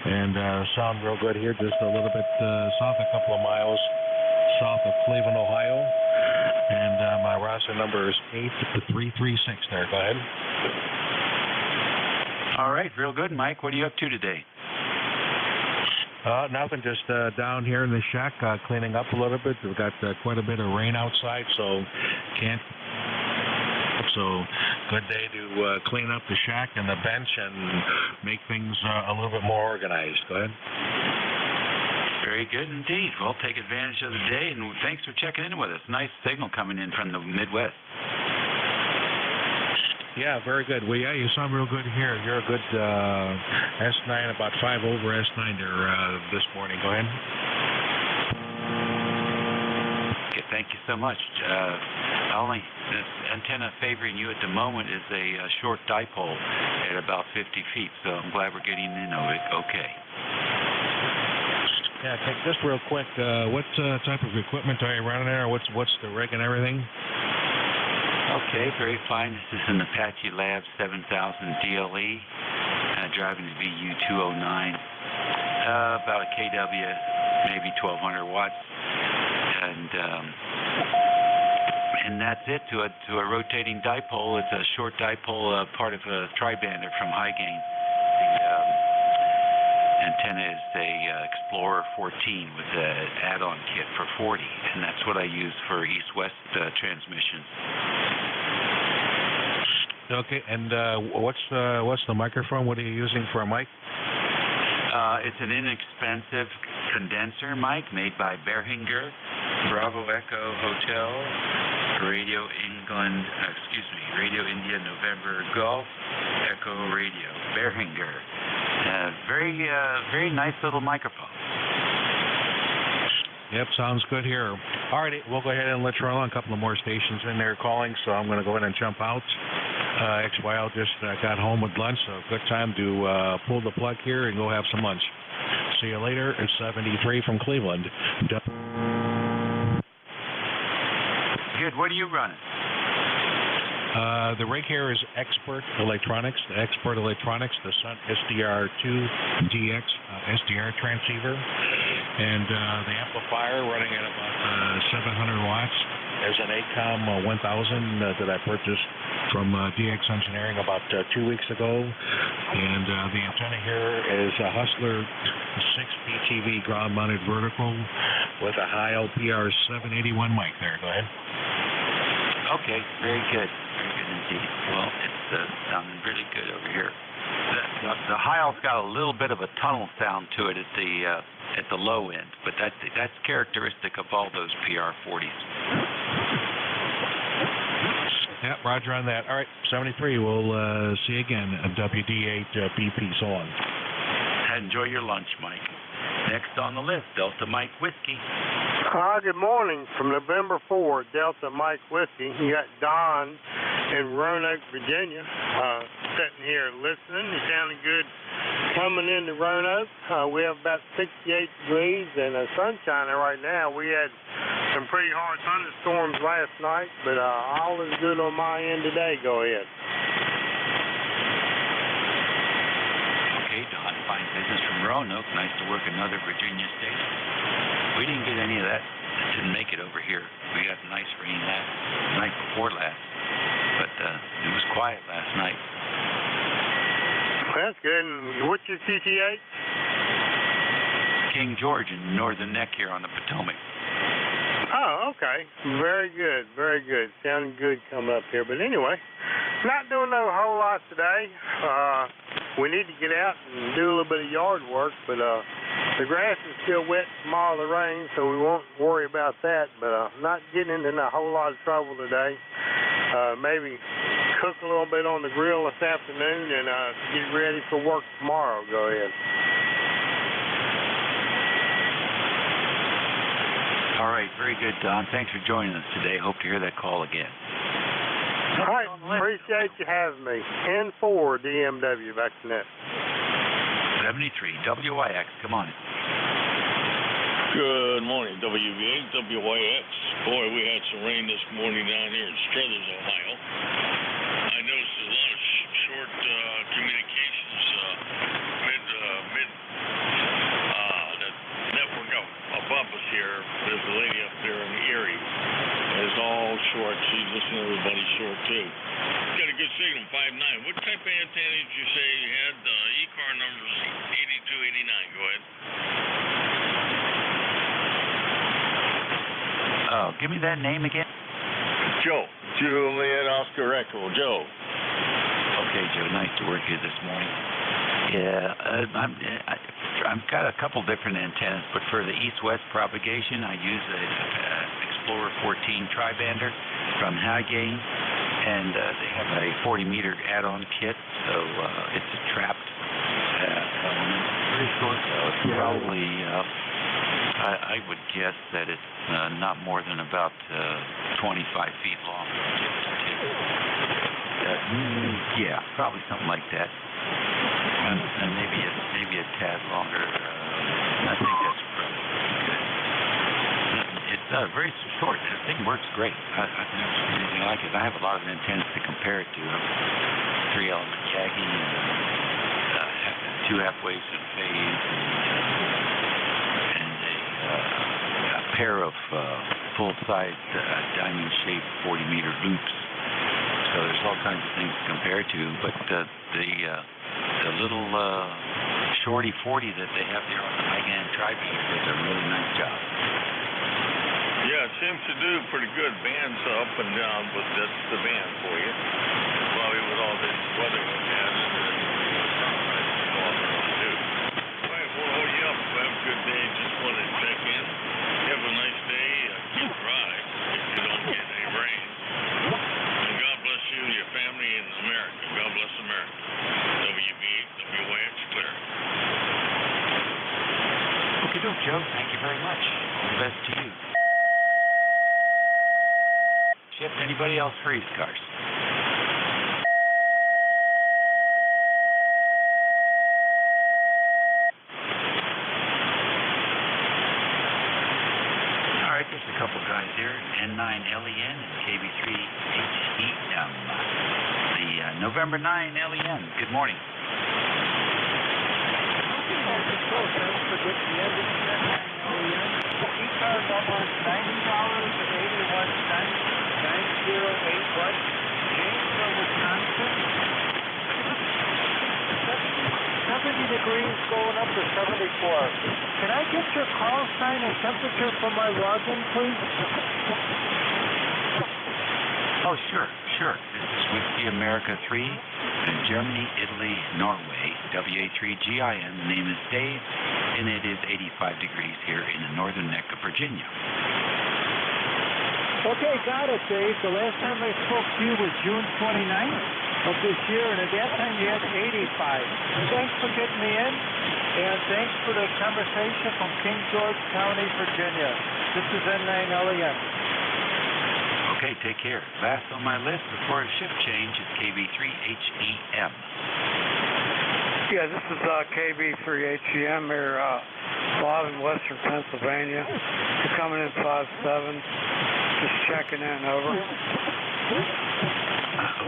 B: And sound real good here, just a little bit south, a couple of miles south of Cleveland, Ohio. And my roster number is 8336 there. Go ahead.
D: All right, real good, Mike. What are you up to today?
B: Nothing, just down here in the shack, cleaning up a little bit. We've got quite a bit of rain outside, so good day to clean up the shack and the bench and make things a little bit more organized. Go ahead.
D: Very good indeed. Well, take advantage of the day, and thanks for checking in with us. Nice signal coming in from the Midwest.
B: Yeah, very good. Well, yeah, you sound real good here. You're a good S9, about 5 over S9 there this morning. Go ahead.
D: Okay, thank you so much. Only the antenna favoring you at the moment is a short dipole at about 50 feet, so I'm glad we're getting in of it. Okay.
B: Yeah, okay, just real quick, what type of equipment are you running there? What's the rig and everything?
D: Okay, very fine. This is an Apache Lab 7000 DLE, driving the VU209, about a kW, maybe 1200 watts, and that's it. To a rotating dipole, it's a short dipole, part of a tribander from High Gain. The antenna is a Explorer 14 with an add-on kit for 40, and that's what I use for east-west transmissions.
B: Okay, and what's the microphone? What are you using for a mic?
D: It's an inexpensive condenser mic made by Behringer, Bravo Echo Hotel, Radio India November Golf, Echo Radio, Behringer. Very nice little microphone.
B: Yep, sounds good here. All right, we'll go ahead and let you roll on. A couple of more stations in there calling, so I'm going to go ahead and jump out. XYL just got home with lunch, so good time to pull the plug here and go have some lunch. See you later. It's 73 from Cleveland.
D: Good. What are you running?
B: The rig here is Expert Electronics. The Expert Electronics, the Sun SDR2DX SDR transceiver. And the amplifier running at about 700 watts. There's an ACOM 1000 that I purchased from DX Engineering about 2 weeks ago. And the antenna here is a Hustler 6PTV ground-mounted vertical with a high LPR 781 mic there. Go ahead.
D: Okay, very good. Very good indeed. Well, it's sounding really good over here. The Heil's got a little bit of a tunnel sound to it at the low end, but that's characteristic of all those PR40s.
B: Yeah, roger on that. All right, 73. We'll see you again at WD8BP. So long.
D: Enjoy your lunch, Mike. Next on the list, Delta Mike Whiskey.
M: Hi, good morning. From November 4, Delta Mike Whiskey. You got Don in Roanoke, Virginia, sitting here listening. He's sounding good coming into Roanoke. We have about 68 degrees and sunshine right now. We had some pretty hard thunderstorms last night, but all is good on my end today. Go ahead.
D: Okay, Don, fine business from Roanoke. Nice to work another Virginia station. We didn't get any of that. Didn't make it over here. We got nice rain the night before last, but it was quiet last night.
M: That's good. And what's your CTH?
D: King George in Northern Neck here on the Potomac.
M: Oh, okay. Very good. Very good. Sounding good coming up here. But anyway, not doing a whole lot today. We need to get out and do a little bit of yard work, but the grass is still wet from all the rain, so we won't worry about that. But not getting into a whole lot of trouble today. Maybe cook a little bit on the grill this afternoon and get ready for work tomorrow. Go ahead.
D: All right, very good, Don. Thanks for joining us today. Hope to hear that call again.
M: All right, appreciate you having me. N4 DMW, back to net.
D: 73 WYX, come on.
N: Good morning, WVA, WYX. Boy, we had some rain this morning down here in Struthers, Ohio. I noticed a lot of short communications that network above us here. There's a lady up there in Erie. It's all short. She's listening to everybody short, too. Got a good signal, 5.9. What type of antenna did you say you had? ECAR number is 8289. Go ahead.
D: Oh, give me that name again.
N: Joe. Juliet Oscar Echo. Joe.
D: Okay, Joe. Nice to work here this morning. Yeah, I've got a couple different antennas, but for the east-west propagation, I use a Explorer 14 tribander from High Gain, and they have a 40-meter add-on kit, so it's a trapped element. Pretty short, though. It's probably, I would guess that it's not more than about 25 feet long. Yeah, probably something like that, and maybe a tad longer. I think that's probably pretty good. It's very short. The thing works great. I've never seen anything like it. I have a lot of antennas to compare it to. 3-element Yagi, and 2 half-waves in phase, and a pair of full-size diamond-shaped 40-meter loops. So there's all kinds of things to compare to. But the little shorty 40 that they have there on the high-end tri-beam does a really nice job.
N: Yeah, it seems to do pretty good. Bands up and down, but that's the band for you. Probably with all this weather we've had, it's not nice to go off and do. All right, we'll hold you up. Have a good day. Just wanted to check in. Have a nice day. Keep dry if you don't get any rain. And God bless you and your family in America. God bless America. WAX clear.
D: Okay, Joe. Thank you very much. All the best to you. Chip, anybody else for ECARS? All right, there's a couple guys here, N9LEN and KB3HEM. The November 9 LEN. Good morning.
O: ECARS almost $90.81. 9081, Janesville, Wisconsin. 70 degrees going up to 74. Can I get your call sign and temperature for my login, please?
D: Oh, sure. This is Whiskey America 3, in Germany, Italy, Norway, WA3GIN. The name is Dave, and it is 85 degrees here in the northern neck of Virginia.
O: Okay, got it, Dave. The last time I spoke to you was June 29th of this year, and at that time you had 85. Thanks for getting me in, and thanks for the conversation from King George County, Virginia. This is N9LEN.
D: Okay, take care. Last on my list before a shift change is KB3HEM.
V: Yeah, this is KB3HEM here, Bob in Western Pennsylvania. You're coming in 5-7. Just checking in, over.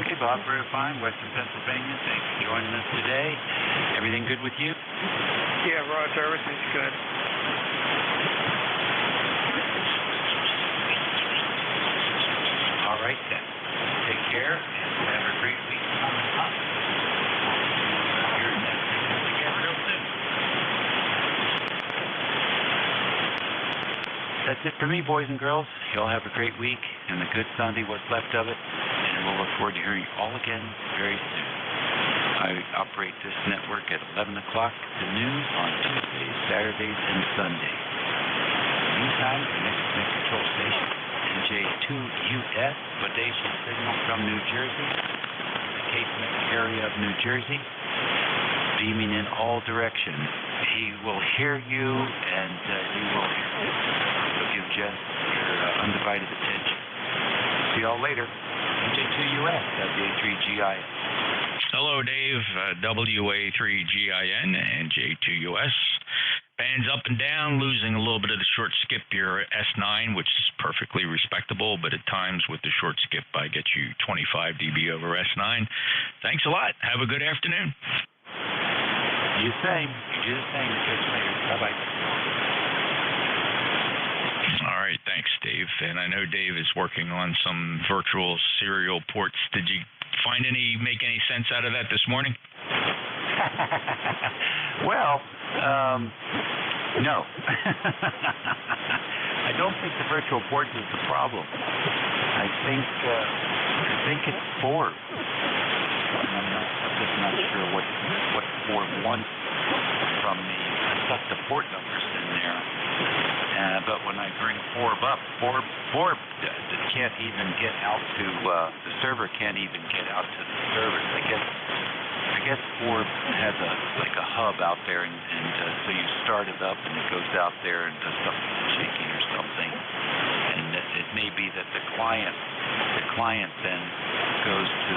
D: Okay, Bob, very fine. Western Pennsylvania, thanks for joining us today. Everything good with you?
V: Yeah, Roger, everything's good.
D: All right, then. Take care, and have a great week coming up. Here's that signal again real soon. That's it for me, boys and girls. You all have a great week and a good Sunday, what's left of it, and we'll look forward to hearing you all again very soon. I operate this network at 11 o'clock to noon on Tuesdays, Saturdays, and Sundays. Meantime, the next control station, NJ2US, Bodacious signal from New Jersey, the Cape May area of New Jersey, beaming in all directions. He will hear you, and you will hear him. So give Jen your undivided attention. See y'all later. NJ2US, WA3GIN.
P: Hello, Dave. WA3GIN, NJ2US. Bands up and down, losing a little bit of the short skip your S9, which is perfectly respectable, but at times with the short skip, I get you 25 dB over S9. Thanks a lot. Have a good afternoon.
D: You do the same. Catch you later. Bye-bye.
P: All right. Thanks, Dave. And I know Dave is working on some virtual serial ports. Did you make any sense out of that this morning?
D: Well, no. I don't think the virtual port is the problem. I think it's Ford. I'm just not sure what Ford wants from me. I stuck the port numbers in there, But when I bring Forb up, Forb can't even get out to the server. Can't even get out to the servers. I guess Forb has a hub out there, and so you start it up, and it goes out there and does something shaky or something. And it may be that the client then goes to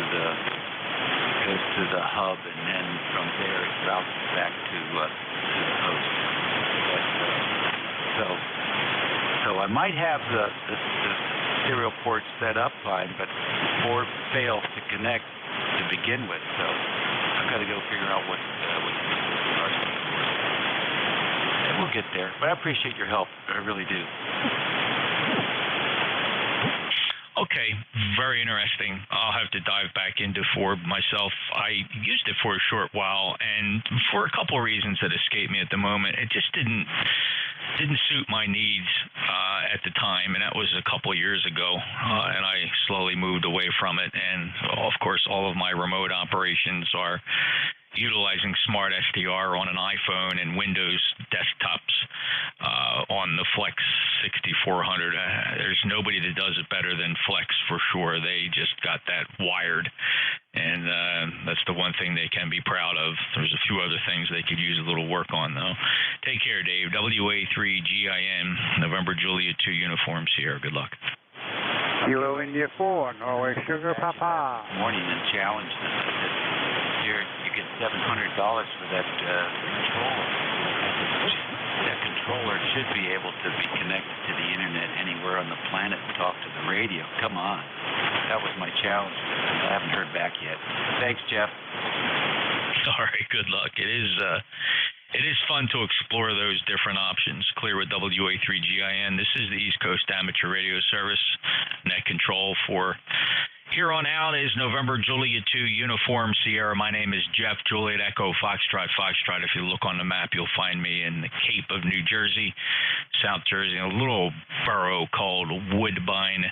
D: the hub, and then from there it routes back to the host. So I might have the serial port set up fine, but Forb failed to connect to begin with. So I've got to go figure out what and we'll get there. But I appreciate your help. I really do.
P: Okay, very interesting. I'll have to dive back into Forb myself. I used it for a short while, and for a couple of reasons that escape me at the moment, it just didn't suit my needs at the time, and that was a couple of years ago, and I slowly moved away from it. And of course, all of my remote operations are utilizing Smart SDR on an iPhone and Windows desktops on the Flex 6400. There's nobody that does it better than Flex for sure. They just got that wired, and that's the one thing they can be proud of. There's a few other things they could use a little work on, though. Take care, Dave. WA3GIN, November Juliet 2 uniforms here. Good luck.
R: Kilo India 4, Norway Sugar Papa.
D: Morning and challenge. You get $700 for that controller. That controller should be able to be connected to the internet anywhere on the planet and talk to the radio. Come on. That was my challenge. I haven't heard back yet. Thanks, Jeff.
P: All right, good luck. It is fun to explore those different options. Clear with WA3GIN. This is the East Coast Amateur Radio Service. Net control for here on out is November Juliet 2 Uniform Sierra. My name is Jeff, Juliet Echo Foxtrot. If you look on the map, you'll find me in the Cape of New Jersey, South Jersey, a little borough called Woodbine.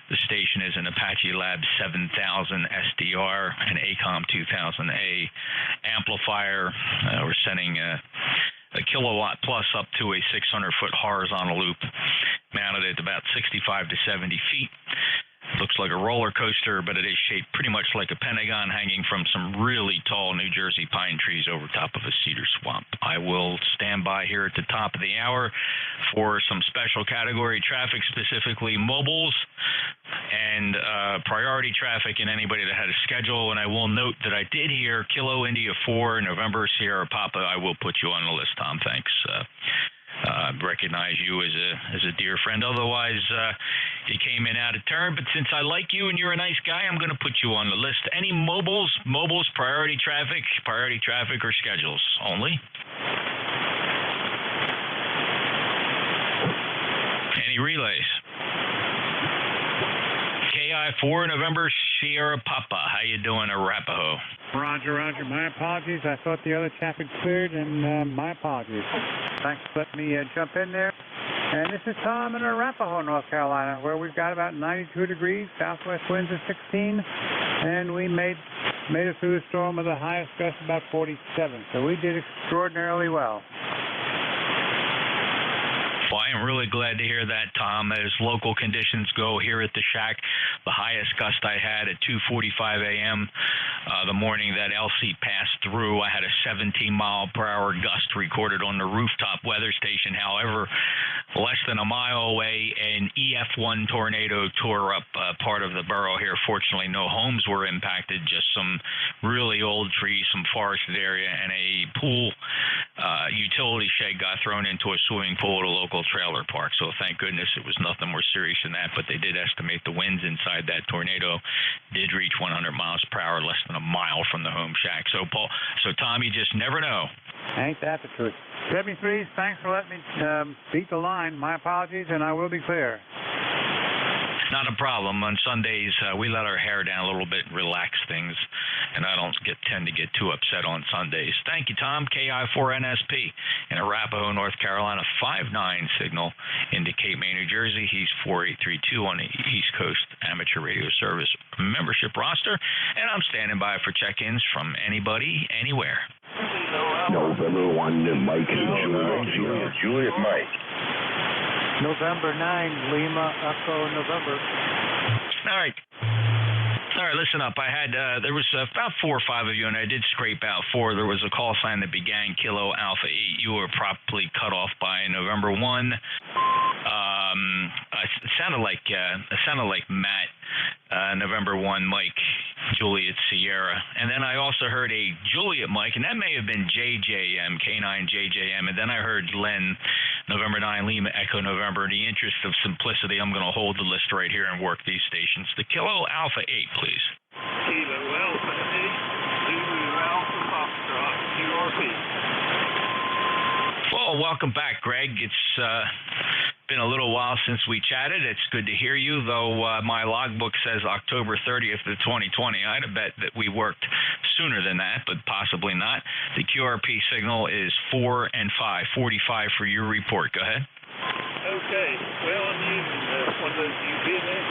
P: The station is an Apache Lab 7000 SDR, an ACOM 2000A amplifier. We're sending a kilowatt plus up to a 600-foot horizontal loop mounted at about 65 to 70 feet. Looks like a roller coaster, but it is shaped pretty much like a pentagon hanging from some really tall New Jersey pine trees over top of a cedar swamp. I will stand by here at the top of the hour for some special category traffic, specifically mobiles and priority traffic and anybody that had a schedule. And I will note that I did hear Kilo India 4, November Sierra Papa. I will put you on the list, Tom. Thanks. Recognize you as a dear friend. Otherwise, you came in out of turn. But since I like you and you're a nice guy, I'm going to put you on the list. Any mobiles, priority traffic or schedules only? Any relays? KI4 November Sierra Papa. How you doing, Arapahoe?
O: Roger. My apologies. I thought the other chap had cleared, and my apologies. Thanks for letting me jump in there. And this is Tom in Arapahoe, North Carolina, where we've got about 92 degrees, southwest winds of 16, and we made it through the storm with the highest gust about 47. So we did extraordinarily well.
P: Well, I am really glad to hear that, Tom. As local conditions go here at the shack, the highest gust I had at 2:45 a.m. The morning that LC passed through, I had a 17-mile-per-hour gust recorded on the rooftop weather station. However, less than a mile away, an EF1 tornado tore up part of the borough here. Fortunately, no homes were impacted, just some really old trees, some forested area, and a pool utility shed got thrown into a swimming pool at a local trailer park. So thank goodness it was nothing more serious than that, but they did estimate the winds inside that tornado did reach 100 miles per hour, less than a mile from the home shack. So Tom, you just never know.
O: Ain't that the truth? 73, thanks for letting me beat the line. My apologies, and I will be clear.
P: Not a problem. On Sundays, we let our hair down a little bit and relax things, and I don't tend to get too upset on Sundays. Thank you, Tom. KI4NSP in Arapahoe, North Carolina, 5-9 signal into Cape May, New Jersey. He's 4832 on the East Coast Amateur Radio Service membership roster, and I'm standing by for check-ins from anybody, anywhere.
L: November 1, Mike and Juliet.
E: Juliet Mike.
R: November 9, Lima, Echo, November.
P: All right. All right, listen up. I had there was about 4 or 5 of you, and I did scrape out 4. There was a call sign that began Kilo Alpha 8. You were promptly cut off by November 1. It sounded like Matt. November 1, Mike, Juliet Sierra, and then I also heard a Juliet Mike, and that may have been JJM, K9 JJM, and then I heard Len, November 9, Lima Echo November. In the interest of simplicity, I'm going to hold the list right here and work these stations. The Kilo Alpha 8, please.
T: Kilo Alpha 8, Zulu Alpha Foxtrot, QRP.
P: Well, welcome back, Greg. It's been a little while since we chatted. It's good to hear you, though my logbook says October 30th of 2020. I'd have bet that we worked sooner than that, but possibly not. The QRP signal is 4 and 5, 45 for your report. Go ahead.
T: Okay. Well, I'm using one of those UBNS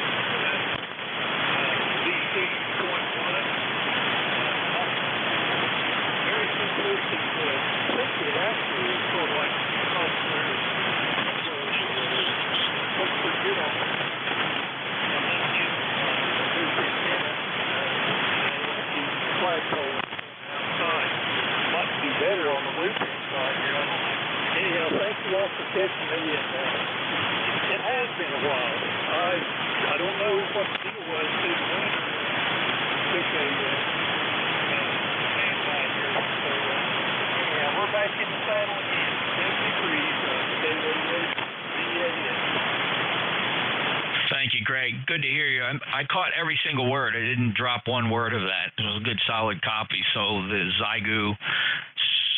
T: DC.1. Very simplistic. It actually is sort of like software. Let's forget on it. And then use this antenna flagpole outside. Might be better on the looping side here. Anyhow, thanks a lot for catching me. It has been a while. I don't know what the deal was this winter. Took a standby here. So anyhow, we're back in the saddle again. 70 degrees.
P: Thank you, Greg. Good to hear you. I caught every single word. I didn't drop one word of that. It was a good, solid copy. So the Zygu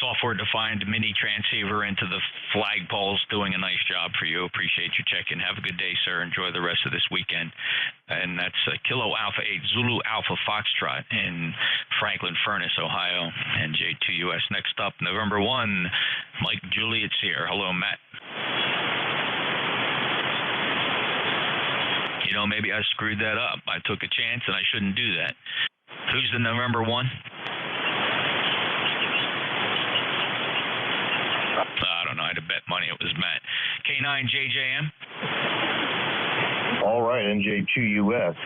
P: software-defined mini transceiver into the flagpole's doing a nice job for you. Appreciate you checking. Have a good day, sir. Enjoy the rest of this weekend. And that's Kilo Alpha 8 Zulu Alpha Foxtrot in Franklin Furnace, Ohio. NJ2US. Next up, November 1, Mike Juliet Sierra. Hello, Matt. You know, maybe I screwed that up. I took a chance, and I shouldn't do that. Who's the November 1? I don't know. I'd have bet money it was Matt. K9 JJM.
A: All right, NJ2US,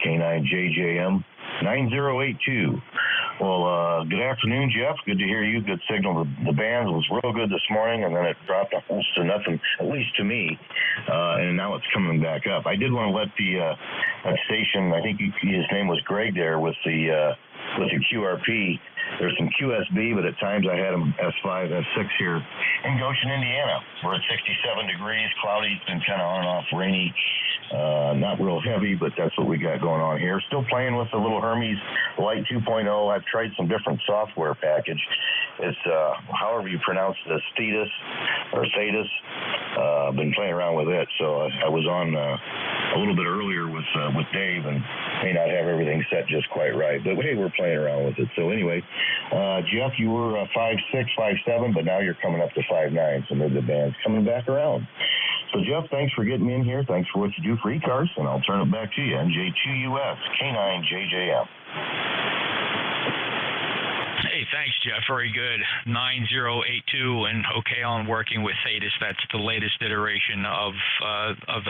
A: K9 JJM, 9082. Well, good afternoon, Jeff. Good to hear you. Good signal. The band was real good this morning, and then it dropped almost to nothing, at least to me, and now it's coming back up. I did want to let that station, I think his name was Greg there, with the QRP. There's some QSB, but at times I had them S5, S6 here in Goshen, Indiana. We're at 67 degrees, cloudy. It's been kind of on and off, rainy, not real heavy, but that's what we got going on here. Still playing with the little Hermes Light 2.0. I've tried some different software package. It's however you pronounce this, Thetis or Thetis. Been playing around with it, so I was on a little bit earlier with Dave, and may not have everything set just quite right, but hey, we're playing around with it. So anyway, Jeff, you were 5'6", 5'7", but now you're coming up to 5'9", so maybe the band's coming back around. So Jeff, thanks for getting me in here. Thanks for what you do for ECARS, and I'll turn it back to you. NJ2US, K9 JJM.
P: Hey, thanks, Jeff. Very good. 9082 and okay on working with Thetis. That's the latest iteration of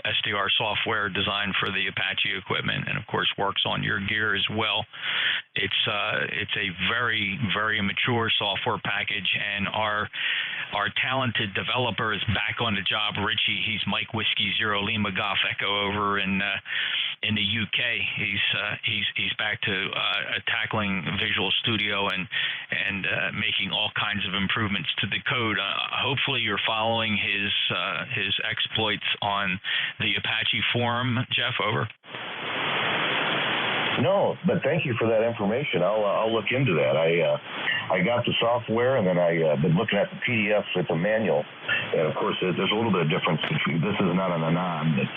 P: SDR software designed for the Apache equipment, and of course works on your gear as well. It's a very, very mature software package, and our talented developer is back on the job. Richie, he's Mike Whiskey Zero Lima Golf Echo over in the UK. He's back to tackling Visual Studio and making all kinds of improvements to the code. Hopefully you're following his exploits on the Apache forum, Jeff. Over.
A: No, but thank you for that information. I'll look into that. I got the software, and then I've been looking at the PDF with the manual. And of course, there's a little bit of difference between this is not an anon, but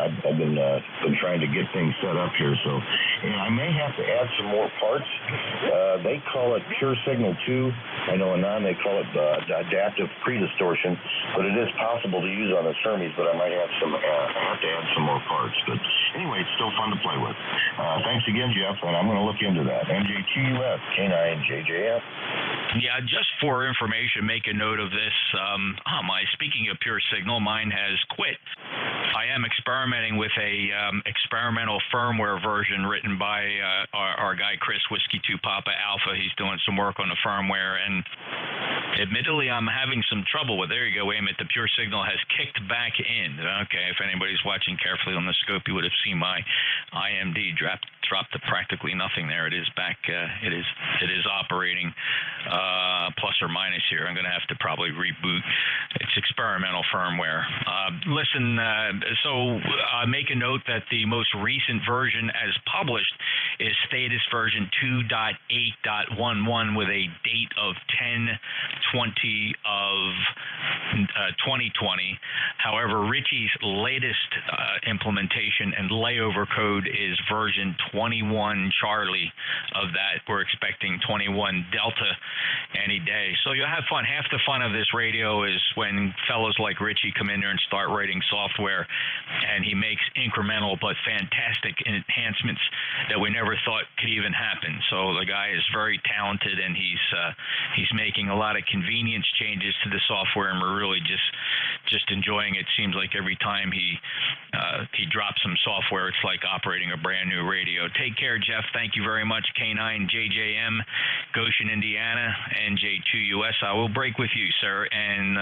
A: I've been trying to get things set up here. So, and I may have to add some more parts. They call it Pure Signal 2. I know anon they call it adaptive pre-distortion, but it is possible to use on the Hermes. But I might have I have to add some more parts. But anyway. anyway, it's still fun to play with. Thanks again, Jeff, and I'm going to look into that. NJ2US, K9JJF.
P: Yeah, just for information, make a note of this. Speaking of Pure Signal, mine has quit. I am experimenting with a experimental firmware version written by our guy Chris Whiskey 2 Papa Alpha. He's doing some work on the firmware, and admittedly, I'm having some trouble with. There you go, Emmett. The Pure Signal has kicked back in. Okay, if anybody's watching carefully on the scope, you would have seen my IMD dropped to practically nothing there. It is back. It is operating plus or minus here. I'm going to have to probably reboot. It's experimental firmware. Listen, make a note that the most recent version as published is status version 2.8.11 with a date of 10/20 of 2020. However, Richie's latest implementation and layover code is version 21 Charlie of that. We're expecting 21 Delta any day. So you'll have fun. Half the fun of this radio is when fellows like Richie come in there and start writing software, and he makes incremental but fantastic enhancements that we never thought could even happen. So the guy is very talented, and he's making a lot of convenience changes to the software, and we're really just enjoying it. Seems like every time he drops some software, it's like operating a brand new radio. Take care, Jeff. Thank you very much. K9JJM, Goshen, Indiana, NJ2US. I will break with you, sir. And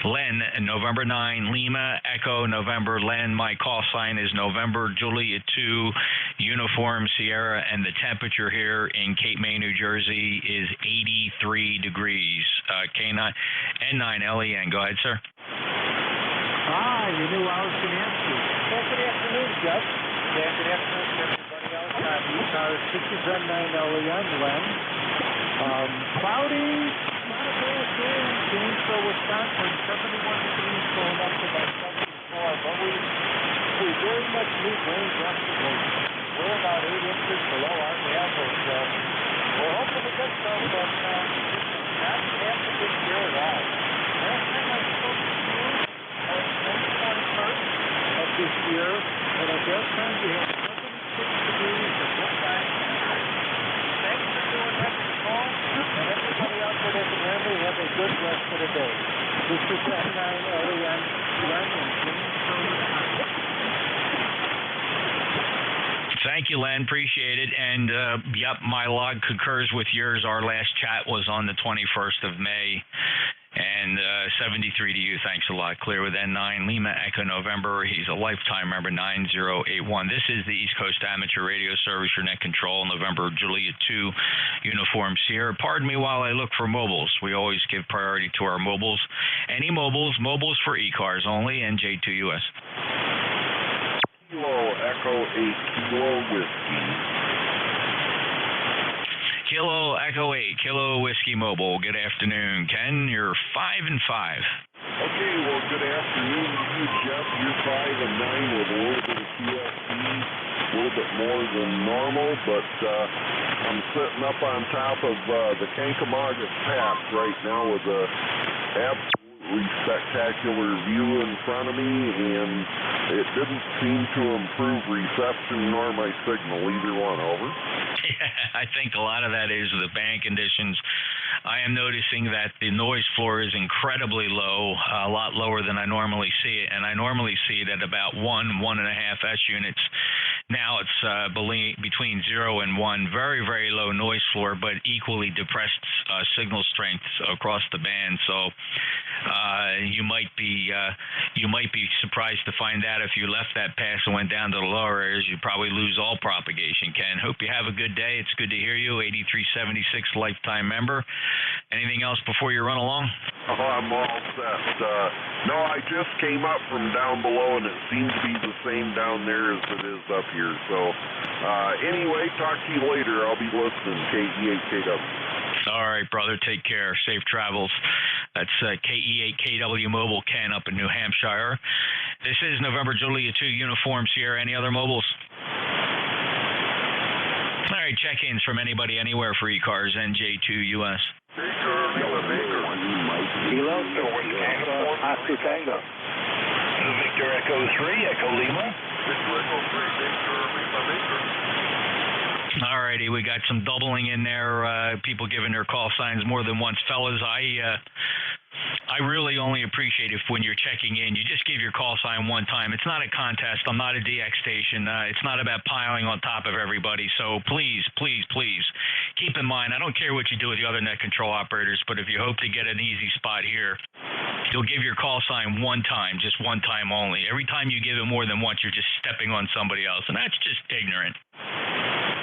P: Len, November 9, Lima, Echo, November, Len. My call sign is November, Juliet 2, Uniform, Sierra, and the temperature here in Cape May, New Jersey is 83 degrees. K9, N9, LEN. Go ahead, sir.
O: You knew I was going to answer you. Good afternoon, Jeff. Good afternoon to everybody else on ECARS. This is N9LEN, Len. Cloudy, not a bad day in Gainesville, Wisconsin. 71 degrees going up to about 74. But we very much need rain yesterday. We're about 8 inches below our average. We're hoping to get some, but not half a good year at all. Last time I spoke to you, of this year, and at that time we had 76 degrees and good time. Thanks for doing that call, and everybody out there that can hear me, have a good rest of the day. This is N9LEN, Len in Gainesville, Wisconsin.
P: Thank you, Len. Appreciate it. And, yep, my log concurs with yours. Our last chat was on the 21st of May. And 73 to you. Thanks a lot. Clear with N9, Lima, Echo, November. He's a lifetime member, 9081. This is the East Coast Amateur Radio Service, your net control, November, Juliet 2, Uniform, Sierra. Pardon me while I look for mobiles. We always give priority to our mobiles. Any mobiles for ECARS only, NJ2US.
L: Kilo Echo 8, Kilo Whiskey.
P: Kilo Echo 8, Kilo Whiskey Mobile. Good afternoon, Ken. You're 5 and 5.
L: Okay, well, good afternoon to you, Jeff. You're 5 and 9 with a little bit of TSP, a little bit more than normal, but I'm sitting up on top of the Kankamaga Pass right now with a absolutely spectacular view in front of me, and it didn't seem to improve reception nor my signal, either one. Over.
P: Yeah, I think a lot of that is the band conditions. I am noticing that the noise floor is incredibly low, a lot lower than I normally see it, and I normally see it at about 1.5 S units. Now it's between 0 and 1. Very, very low noise floor, but equally depressed signal strength across the band. So you might be surprised to find out if you left that pass and went down to the lower areas, you probably lose all propagation. Ken, hope you have a good day. It's good to hear you. 8376 lifetime member. Anything else before you run along?
L: Oh, I'm all set. No, I just came up from down below, and it seems to be the same down there as it is up here. So anyway, talk to you later. I'll be listening. KE8KW.
P: All right, brother. Take care. Safe travels. That's KE8KW Mobile, Ken, up in New Hampshire. This is November Juliet 2 Uniform Sierra. Any other mobiles? All right, check-ins from anybody anywhere for ECARS, NJ2US.
C: Kilo, Oscar Tango.
U: Victor Echo 3, Echo Lima.
L: Victor Echo 3,
P: alrighty, we got some doubling in there, people giving their call signs more than once. Fellas, I really only appreciate if when you're checking in, you just give your call sign one time. It's not a contest. I'm not a DX station. It's not about piling on top of everybody. So please, please, please keep in mind, I don't care what you do with the other net control operators, but if you hope to get an easy spot here, you'll give your call sign one time, just one time only. Every time you give it more than once, you're just stepping on somebody else, and that's just ignorant.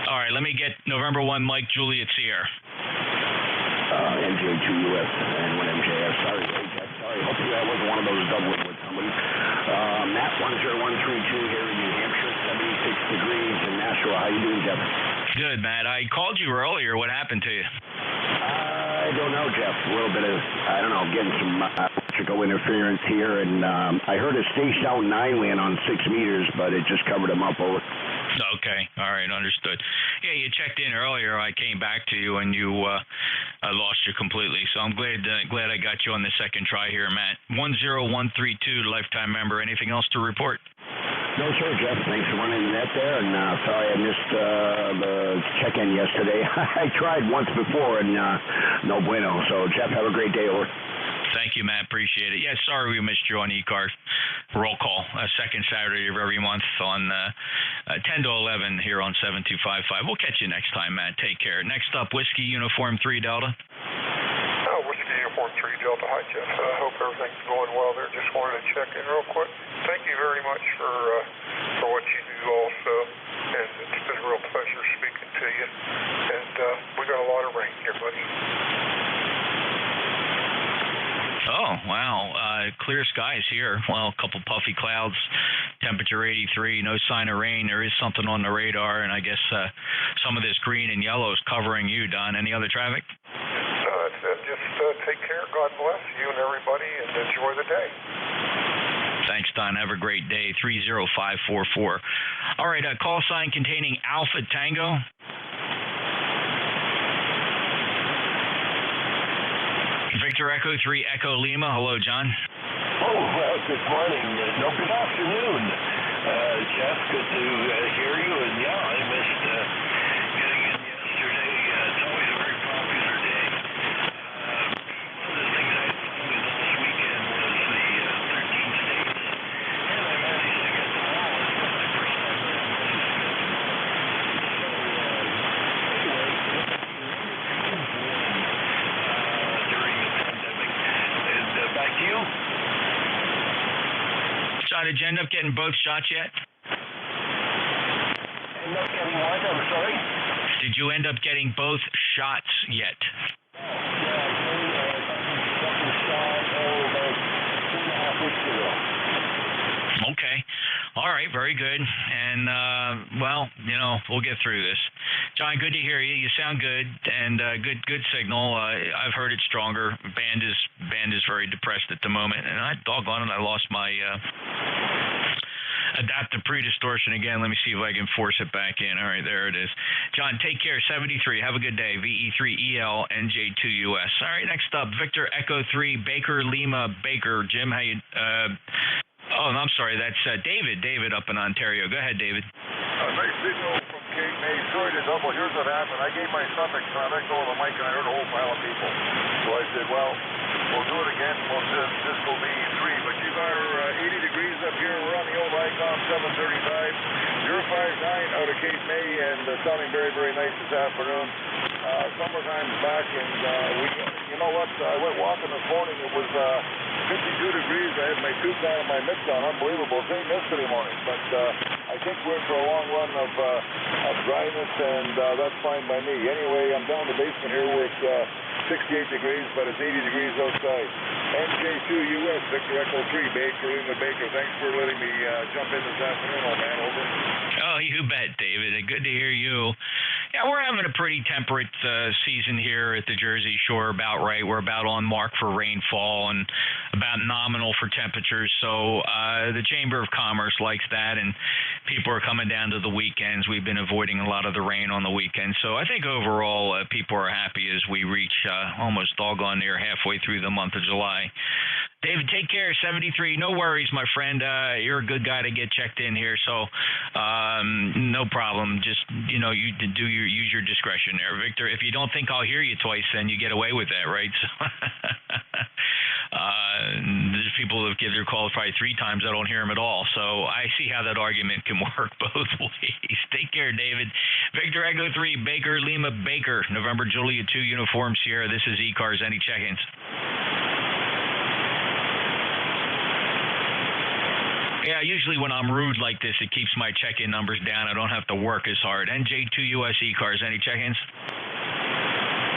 P: All right, let me get November 1, Mike, Juliet Sierra.
C: NJ2US and 1MJS. Sorry, Jeff. Sorry. Hopefully I wasn't one of those doubling with somebody. Matt 10132 here in New Hampshire, 76 degrees in Nashua. How you doing, Jeff?
P: Good, Matt. I called you earlier. What happened to you?
C: I don't know, Jeff. A little bit of, I don't know, getting some electrical interference here, and I heard a station out 9 land on 6 meters, but it just covered them up over.
P: Okay. All right. Understood. Yeah, you checked in earlier. I came back to you, and you I lost you completely. So I'm glad I got you on the second try here, Matt. 10132, lifetime member. Anything else to report?
C: No, sir, Jeff. Thanks for running the net there, and sorry I missed the check-in yesterday. I tried once before, and no bueno. So, Jeff, have a great day. Over.
P: Thank you, Matt. Appreciate it. Yeah, sorry we missed you on ECARS. Roll call, second Saturday of every month on 10 to 11 here on 7255. We'll catch you next time, Matt. Take care. Next up, Whiskey Uniform 3 Delta.
U: Whiskey Uniform 3 Delta. Hi, Jeff. I hope everything's going well there. Just wanted to check in real quick. Thank you very much for what you do also. And it's been a real pleasure speaking to you. And we got a lot of rain here, buddy.
P: Oh, wow. Clear skies here. Well, a couple puffy clouds, temperature 83, no sign of rain. There is something on the radar, and I guess some of this green and yellow is covering you, Don. Any other traffic?
U: Just take care. God bless you and everybody, and enjoy the day.
P: Thanks, Don. Have a great day. 30544. All right, call sign containing Alpha Tango. Victor Echo 3 Echo Lima. Hello, John.
W: Oh, well, good morning. No, good afternoon, Jeff. Good to hear you. And yeah, I missed getting in yesterday. It's always a very popular day. One of the things I had fun with this weekend was the 13 states, and I managed to get them all. It's not my first time there. Back to you.
P: John, did you end up getting both shots yet?
W: End up getting what? I'm sorry?
P: Did you end up getting both shots yet?
W: Yeah, I got the shot about 2.5 weeks ago.
P: Okay. All right. Very good. And, well, you know, we'll get through this. John, good to hear you. You sound good, and good signal. I've heard it stronger. Band is very depressed at the moment, and doggone it, I lost my adaptive pre-distortion again. Let me see if I can force it back in. All right, there it is. John, take care. 73. Have a good day. VE3EL NJ2US. All right, next up, Victor Echo 3 Baker Lima Baker. Jim, how you? Oh, no, I'm sorry. That's David. David up in Ontario. Go ahead, David.
U: Nice signal from Cape May. Sorry to double. Here's what happened. I gave my stomach, so I let go of the mic, and I heard a whole pile of people. So I said, well, we'll do it again. We'll just go VE3. But you got her 80 degrees up here. We're on the old Icon 735. You're 5'9" out of Cape May, and sounding very, very nice this afternoon. Summertime's back, and you know what? I went walking this morning. It was 52 degrees. I had my tube down and my mitts on. Unbelievable. Same yesterday morning. But I think we're in for a long run of dryness, and that's fine by me. Anyway, I'm down the basement here where it's 68 degrees, but it's 80 degrees outside. NJ2US, Victor Echo 3, Baker, Lima Baker. Thanks for letting me jump in this afternoon, old man. Over.
P: Oh, you bet, David. Good to hear you. Yeah, we're having a pretty temperate season here at the Jersey Shore, about right. We're about on mark for rainfall and about nominal for temperatures. So the Chamber of Commerce likes that, and people are coming down to the weekends. We've been avoiding a lot of the rain on the weekends. So I think overall people are happy as we reach almost doggone near halfway through the month of July. David, take care. 73. No worries, my friend. You're a good guy to get checked in here, so no problem. Just you use your discretion there, Victor. If you don't think I'll hear you twice, then you get away with that, right? So, there's people who give their calls probably 3 times. I don't hear them at all. So I see how that argument can work both ways. Take care, David. Victor Echo 3, Baker Lima Baker, November Juliet 2 Uniform Sierra. This is ECARS. Any check-ins? Yeah, usually when I'm rude like this, it keeps my check-in numbers down. I don't have to work as hard. NJ2US ECARS. Any check-ins?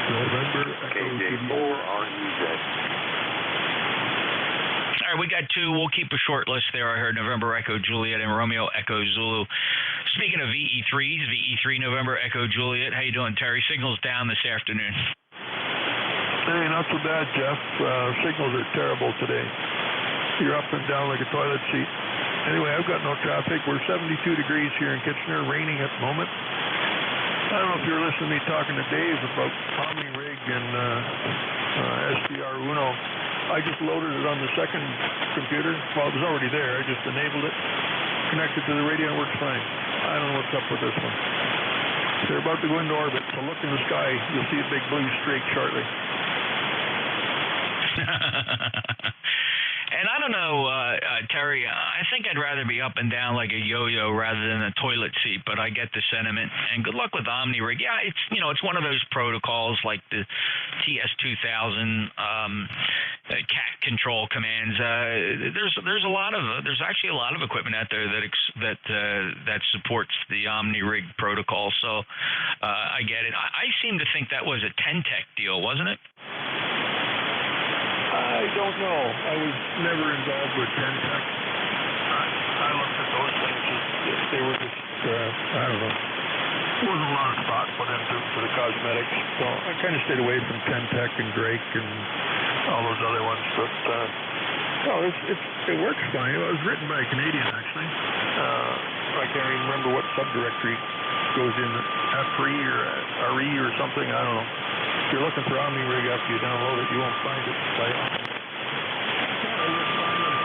U: November KJ4 RUZ.
P: All right, we got 2. We'll keep a short list there. I heard November Echo Juliet and Romeo Echo Zulu. Speaking of VE3s, VE3 November Echo Juliet. How you doing, Terry? Signal's down this afternoon.
I: Hey, not so bad, Jeff. Signals are terrible today. You're up and down like a toilet seat. Anyway, I've got no traffic. We're 72 degrees here in Kitchener, raining at the moment. I don't know if you were listening to me talking to Dave about Omni Rig and SPR Uno. I just loaded it on the second computer. Well, it was already there. I just enabled it, connected to the radio, and it works fine. I don't know what's up with this one. They're about to go into orbit, so look in the sky. You'll see a big blue streak shortly.
P: And I don't know, Terry, I think I'd rather be up and down like a yo-yo rather than a toilet seat, but I get the sentiment. And good luck with OmniRig. Yeah, it's one of those protocols like the TS2000 cat control commands. There's actually a lot of equipment out there that supports the OmniRig protocol. So I get it. I seem to think that was a Ten-Tech deal, wasn't it?
I: I don't know. I was never involved with Ten-Tech. I looked at those things as they were just, I don't know. There wasn't a lot of thought put into for the cosmetics. So I kind of stayed away from Ten-Tech and Drake and all those other ones. But, it works fine. It was written by a Canadian, actually. I can't even remember what subdirectory goes in, FRE or RE or something. I don't know. If you're looking for OmniRig after you download it, you won't find it.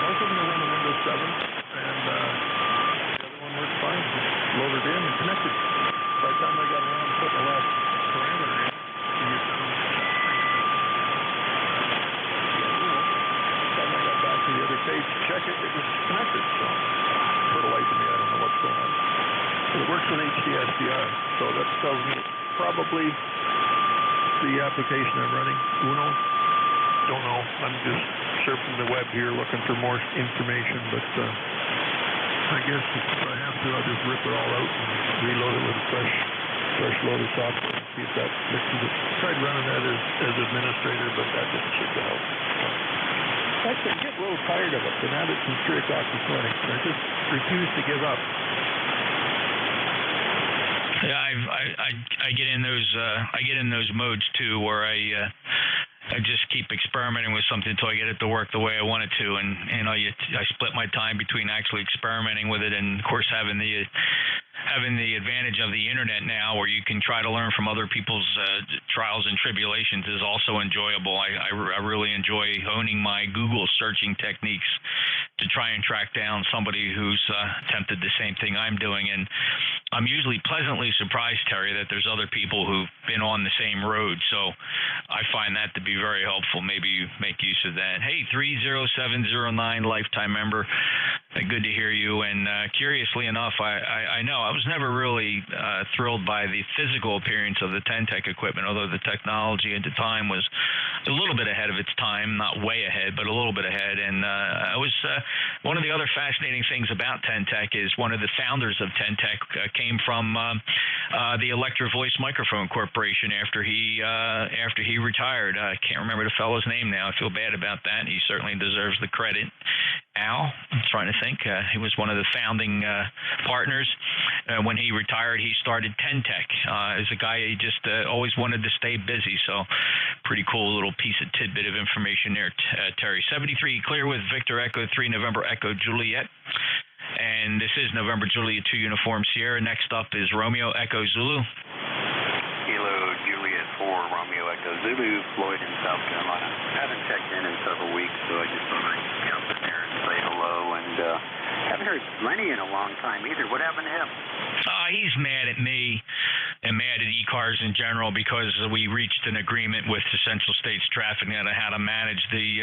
I: Most of them are running Windows 7, and the other one works fine. Just load it in and connect it. By the time I got around to putting the last parameter in, by the time I got back to the other page to check it, it was connected. So, for the life of me, I don't know what's going on. It works with HDSPR, so that tells me probably the application I'm running. Uno? Don't know. I'm just surfing the web here looking for more information, but I guess if I have to, I'll just rip it all out and reload it with a fresh load of software and see if that fixes it. Tried running that as administrator, but that didn't seem to help. Actually, I'm getting a little tired of it. Been at it since 3 o'clock this morning. I just refuse to give up.
P: Yeah, I get in those modes too, where I just keep experimenting with something until I get it to work the way I want it to, and I split my time between actually experimenting with it and, of course, having the advantage of the internet now, where you can try to learn from other people's trials and tribulations, is also enjoyable. I really enjoy honing my Google searching techniques to try and track down somebody who's attempted the same thing I'm doing. And I'm usually pleasantly surprised, Terry, that there's other people who've been on the same road. So I find that to be very helpful. Maybe you make use of that. Hey, 30709 lifetime member. Good to hear you. And curiously enough, I know I was never really thrilled by the physical appearance of the Ten-Tech equipment, although the technology at the time was a little bit ahead of its time, not way ahead, but a little bit ahead. And I was one of the other fascinating things about Ten-Tech is one of the founders of Ten-Tech came from the Electro Voice Microphone Corporation after he retired. I can't remember the fellow's name now. I feel bad about that. He certainly deserves the credit. Al, I'm trying to think. He was one of the founding partners. When he retired, he started Ten-Tech. As a guy, he just always wanted to stay busy. So pretty cool little piece of tidbit of information there, Terry. 73, clear with Victor Echo 3, November Echo Juliet. And this is November Juliet 2 Uniform Sierra. Next up is Romeo Echo Zulu.
C: Kilo Juliet 4, Romeo Echo
F: Echo Zulu, Floyd in South Carolina. I haven't checked in several weeks, so I just thought I'd jump in there and say hello. And haven't heard Lenny in a long time either. What happened to him?
P: He's mad at me and mad at ECARS in general because we reached an agreement with the Central States Traffic on how to manage the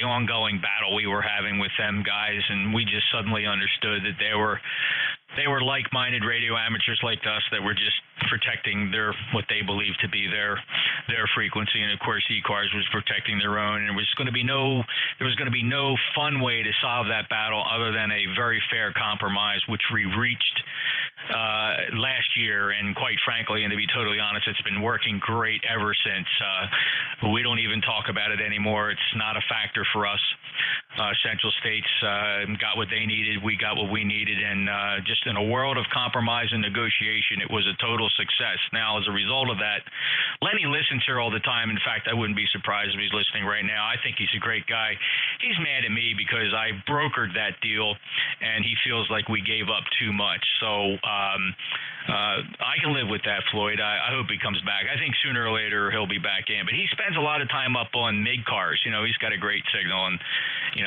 P: ongoing battle we were having with them guys, and we just suddenly understood that they were like-minded radio amateurs like us that were just protecting what they believed to be their frequency, and of course ECARS was protecting their own, and there was going to be no fun way to solve that battle other than a very fair compromise, which we reached last year, and quite frankly, and to be totally honest, it's been working great ever since. We don't even talk about it anymore. It's not a factor for us. Central States got what they needed, we got what we needed, and just in a world of compromise and negotiation, it was a total success. Now, as a result of that, Lenny listens here all the time. In fact, I wouldn't be surprised if he's listening right now. I think he's a great guy. He's mad at me because I brokered that deal, and he feels like we gave up too much. So I can live with that, Floyd. I hope he comes back. I think sooner or later he'll be back in. But he spends a lot of time up on ECARS. He's got a great signal, and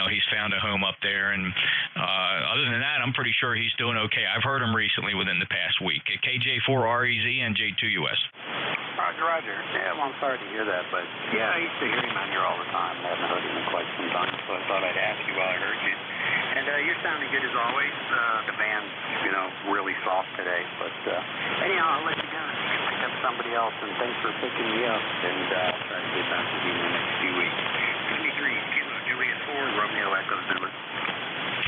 P: he's found a home up there. And other than that, I'm pretty sure he's doing okay. I've heard him recently within the past week. KJ4REZ, NJ2US.
F: Roger. Yeah, well, I'm sorry to hear that, but yeah, I used to hear him on here all the time. I haven't heard him in quite some time, so I thought I'd ask you while I heard you. And you're sounding good as always. The band's, really soft today, but anyhow, I'll let you go and pick up somebody else, and thanks for picking me up, and I'll try to get back with you in the next few weeks. 73, Kilo Juliet 4, Romeo Echo Zulu.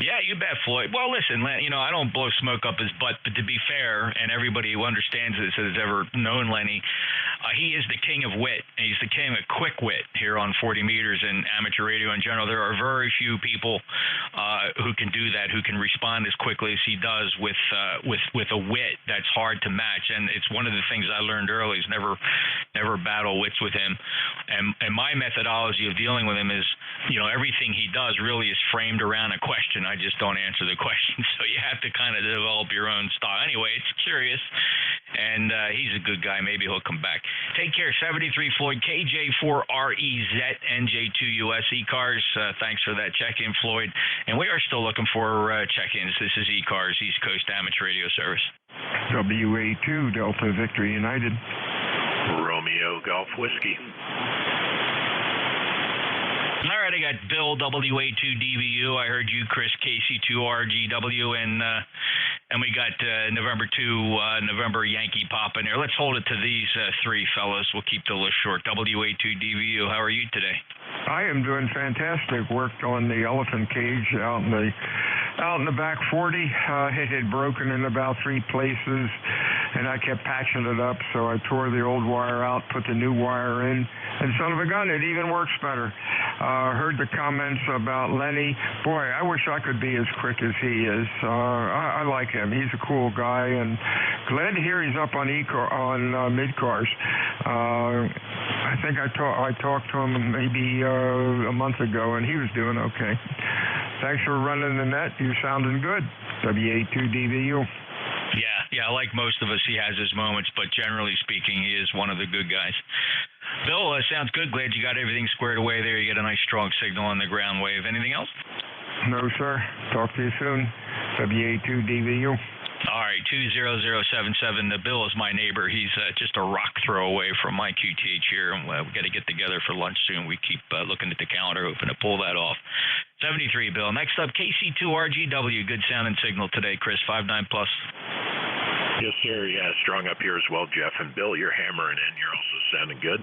P: Yeah, you bet, Floyd. Well, listen, I don't blow smoke up his butt, but to be fair, and everybody who understands this has ever known Lenny, he is the king of wit. He's the king of quick wit here on 40 meters and amateur radio in general. There are very few people who can do that, who can respond as quickly as he does with a wit that's hard to match. And it's one of the things I learned early is never battle wits with him. And my methodology of dealing with him is, everything he does really is framed around a question. I just don't answer the question, so you have to kind of develop your own style. Anyway, it's curious, and he's a good guy. Maybe he'll come back. Take care. 73 Floyd, KJ4REZ, NJ2US ECARS. Thanks for that check-in, Floyd. And we are still looking for check-ins. This is ECARS, East Coast Amateur Radio Service.
R: WA2 Delta Victory United.
G: Romeo Golf Whiskey.
P: All right, I got Bill, WA2DVU. I heard you, Chris, KC2RGW, and we got November 2, November Yankee Pop in there. Let's hold it to these three fellas. We'll keep the list short. WA2DVU, how are you today?
R: I am doing fantastic. Worked on the elephant cage out in the back 40. It had broken in about 3 places, and I kept patching it up, so I tore the old wire out, put the new wire in, and son of a gun, it even works better. Heard the comments about Lenny. Boy, I wish I could be as quick as he is. I like him. He's a cool guy, and glad to hear he's up on ECARS. I think I talked to him maybe a month ago, and he was doing okay. Thanks for running the net. You're sounding good. WA2DVU.
P: Yeah, like most of us, he has his moments, but generally speaking, he is one of the good guys. Bill, sounds good. Glad you got everything squared away there. You get a nice strong signal on the ground wave. Anything else?
R: No, sir. Talk to you soon. WA2DVU.
P: All right, 20077. Bill is my neighbor. He's just a rock throw away from my QTH here. We got to get together for lunch soon. We keep looking at the calendar, hoping to pull that off. 73, Bill. Next up, KC2RGW. Good sound and signal today, Chris. 59+.
G: Yes, sir. Yeah, strong up here as well, Jeff. And Bill, you're hammering in. You're also sounding good.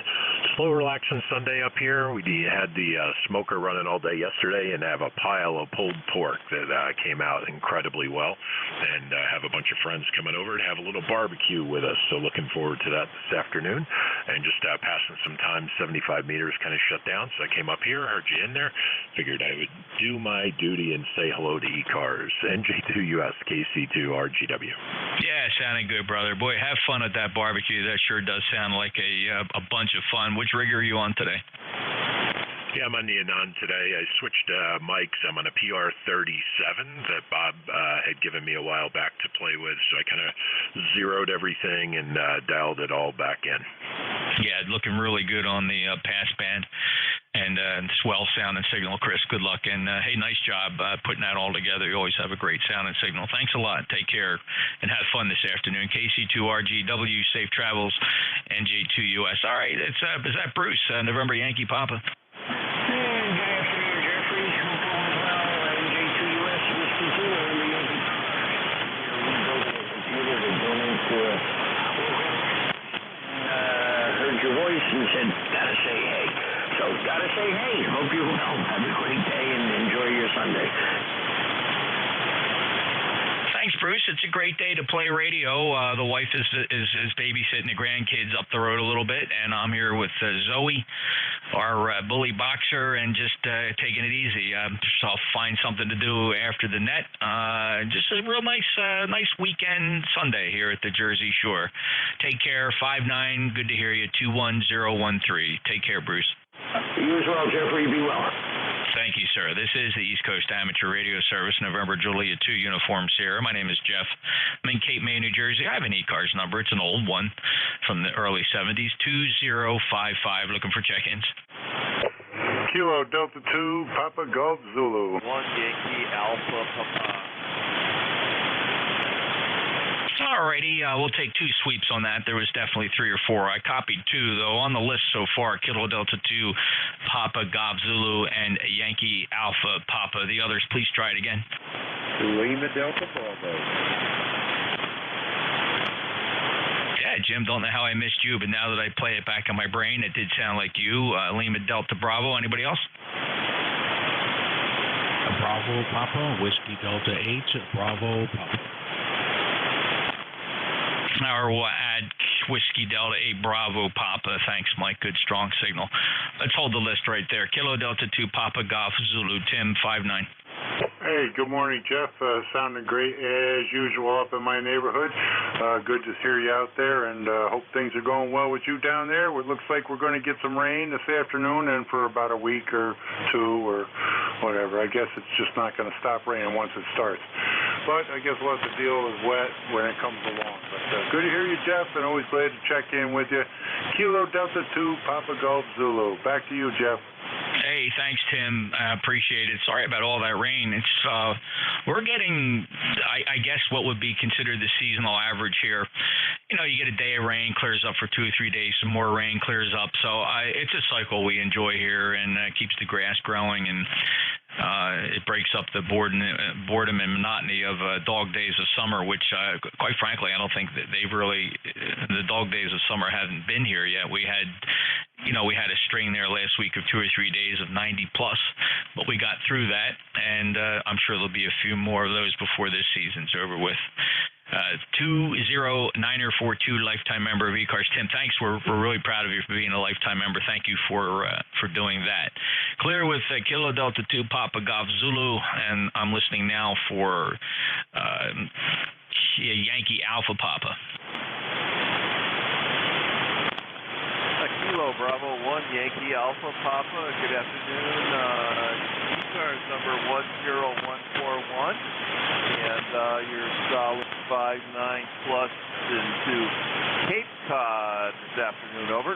G: Slow, relaxing Sunday up here. We had the smoker running all day yesterday and have a pile of pulled pork that came out incredibly well. And have a bunch of friends coming over to have a little barbecue with us. So looking forward to that this afternoon. And just passing some time, 75 meters kind of shut down. So I came up here, heard you in there, figured I would do my duty and say hello to ECARS, NJ2US, KC2RGW.
P: Yeah, sounding good, brother. Boy, have fun at that barbecue. That sure does sound like a bunch of fun. Which rig are you on today?
G: Yeah, I'm on the Anon today. I switched mics. I'm on a PR37 that Bob had given me a while back to play with, so I kind of zeroed everything and dialed it all back in.
P: Yeah, looking really good on the pass band and swell sound and signal, Chris. Good luck. And, hey, nice job putting that all together. You always have a great sound and signal. Thanks a lot. Take care and have fun this afternoon. KC2RGW, safe travels, NJ2US. All right, is that Bruce, November Yankee Papa?
C: Good afternoon, Jeffrey. Hope all is well. NJ2US Whiskey Zulu in the Yankee Rebuilding a computer to donate to heard your voice and said, gotta say hey. So, gotta say hey. Hope you're well. Have a great day and enjoy your Sunday.
P: Thanks, Bruce. It's a great day to play radio. The wife is babysitting the grandkids up the road a little bit, and I'm here with Zoe, our bully boxer, and just taking it easy. So I'll find something to do after the net. Just a real nice weekend Sunday here at the Jersey Shore. Take care. 5'9". Good to hear you. 21013. Take care, Bruce.
C: You as well, Jeffrey. Be well.
P: Thank you, sir. This is the East Coast Amateur Radio Service, November Julia 2 Uniform Sierra. My name is Jeff. I'm in Cape May, New Jersey. I have an ECARS number. It's an old one from the early 70s, 2055. Looking for check-ins.
M: Kilo Delta 2, Papa Golf Zulu.
H: 1 Yankee Alpha Papa.
P: Alrighty, we'll take 2 sweeps on that. There was definitely 3 or 4. I copied 2, though, on the list so far. Kilo Delta 2, Papa Golf Zulu, and Yankee Alpha Papa. The others, please try it again.
H: Lima Delta Bravo.
P: Yeah, Jim, don't know how I missed you, but now that I play it back in my brain, it did sound like you. Lima Delta Bravo. Anybody else?
B: Bravo Papa, Whiskey Delta 8, Bravo Papa.
P: Or we'll add Whiskey Delta 8 Bravo Papa. Thanks, Mike. Good strong signal. Let's hold the list right there. Kilo Delta 2 Papa Golf Zulu, Tim 59.
M: Hey, good morning, Jeff. Sounding great as usual up in my neighborhood. Good to hear you out there, and hope things are going well with you down there. It looks like we're going to get some rain this afternoon and for about a week or 2 or whatever. I guess it's just not going to stop raining once it starts. But I guess we'll have to deal with wet when it comes along. But good to hear you, Jeff, and always glad to check in with you. Kilo Delta 2 Papa Golf Zulu. Back to you, Jeff.
P: Hey, thanks, Tim. I appreciate it. Sorry about all that rain. It's we're getting, I guess, what would be considered the seasonal average here. You know, you get a day of rain, clears up for 2 or 3 days, some more rain, clears up. So it's a cycle we enjoy here, and keeps the grass growing, and it breaks up the boredom and monotony of dog days of summer, which, quite frankly, I don't think that they've really, the dog days of summer haven't been here yet. We had a string there last week of 2 or 3 days of 90 plus, but we got through that, and I'm sure there'll be a few more of those before this season's over with. 20942 lifetime member of ECARS. Tim, thanks. We're really proud of you for being a lifetime member. Thank you for doing that. Clear with Kilo Delta 2 Papa Golf Zulu, and I'm listening now for Yankee Alpha Papa.
H: Kilo Bravo 1 Yankee Alpha Papa. Good afternoon. ECARS number 10141, and you're solid 59 plus into Cape Cod this afternoon. Over.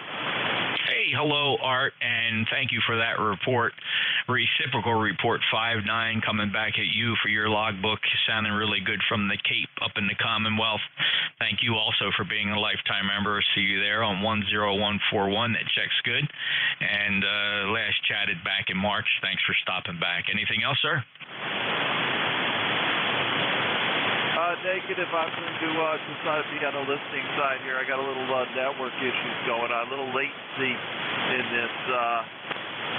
P: Hey, hello, Art, and thank you for that report. Reciprocal report 59 coming back at you for your logbook, sounding really good from the Cape up in the Commonwealth. Thank you also for being a lifetime member. See you there on 10141. That checks good. And last chatted back in March. Thanks for stopping back. Anything else, sir?
H: Negative. I'm going to decide to be on the listening side here. I got a little network issues going on, a little latency in this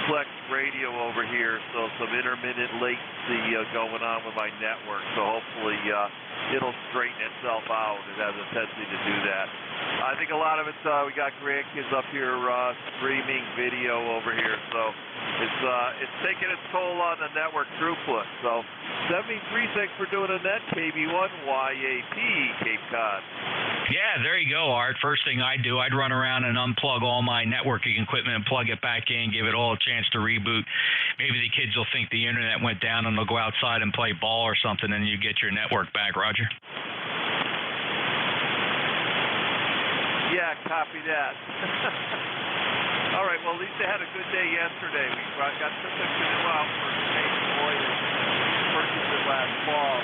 H: Flex radio over here, so some intermittent latency going on with my network. So hopefully it'll straighten itself out. It has a tendency to do that. I think a lot of it's we got grandkids up here streaming video over here, so it's taking its toll on the network throughput. So 73, thanks for doing a net, KB1YAP, Cape Cod.
P: Yeah, there you go, Art. First thing I'd do, I'd run around and unplug all my networking equipment and plug it back in, give it all a chance to reboot. Maybe the kids will think the internet went down and they'll go outside and play ball or something, and you get your network back, Roger.
H: Yeah, copy that. All right, well, at least they had a good day yesterday. We got such a good out for St. Floyd and purchased it last fall.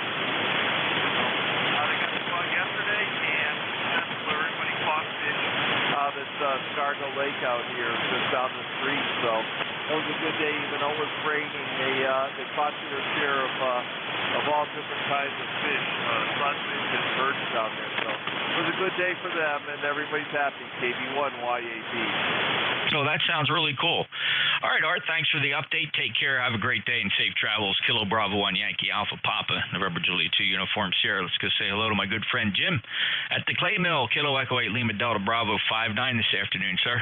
H: They got to go out yesterday, and that's where everybody caught fish out at Scargo Lake out here, just down the street. So that was a good day, even though it was raining. They caught their share of all different kinds of fish, sunfish and birds down there. So it was a good day for them, and everybody's happy. KB1 YAB.
P: So that sounds really cool. All right, Art, thanks for the update. Take care. Have a great day and safe travels. Kilo Bravo 1 Yankee Alpha Papa, November Juliet 2 Uniform Sierra. Let's go say hello to my good friend Jim at the Clay Mill. Kilo Echo 8 Lima Delta Bravo 59 this afternoon, sir.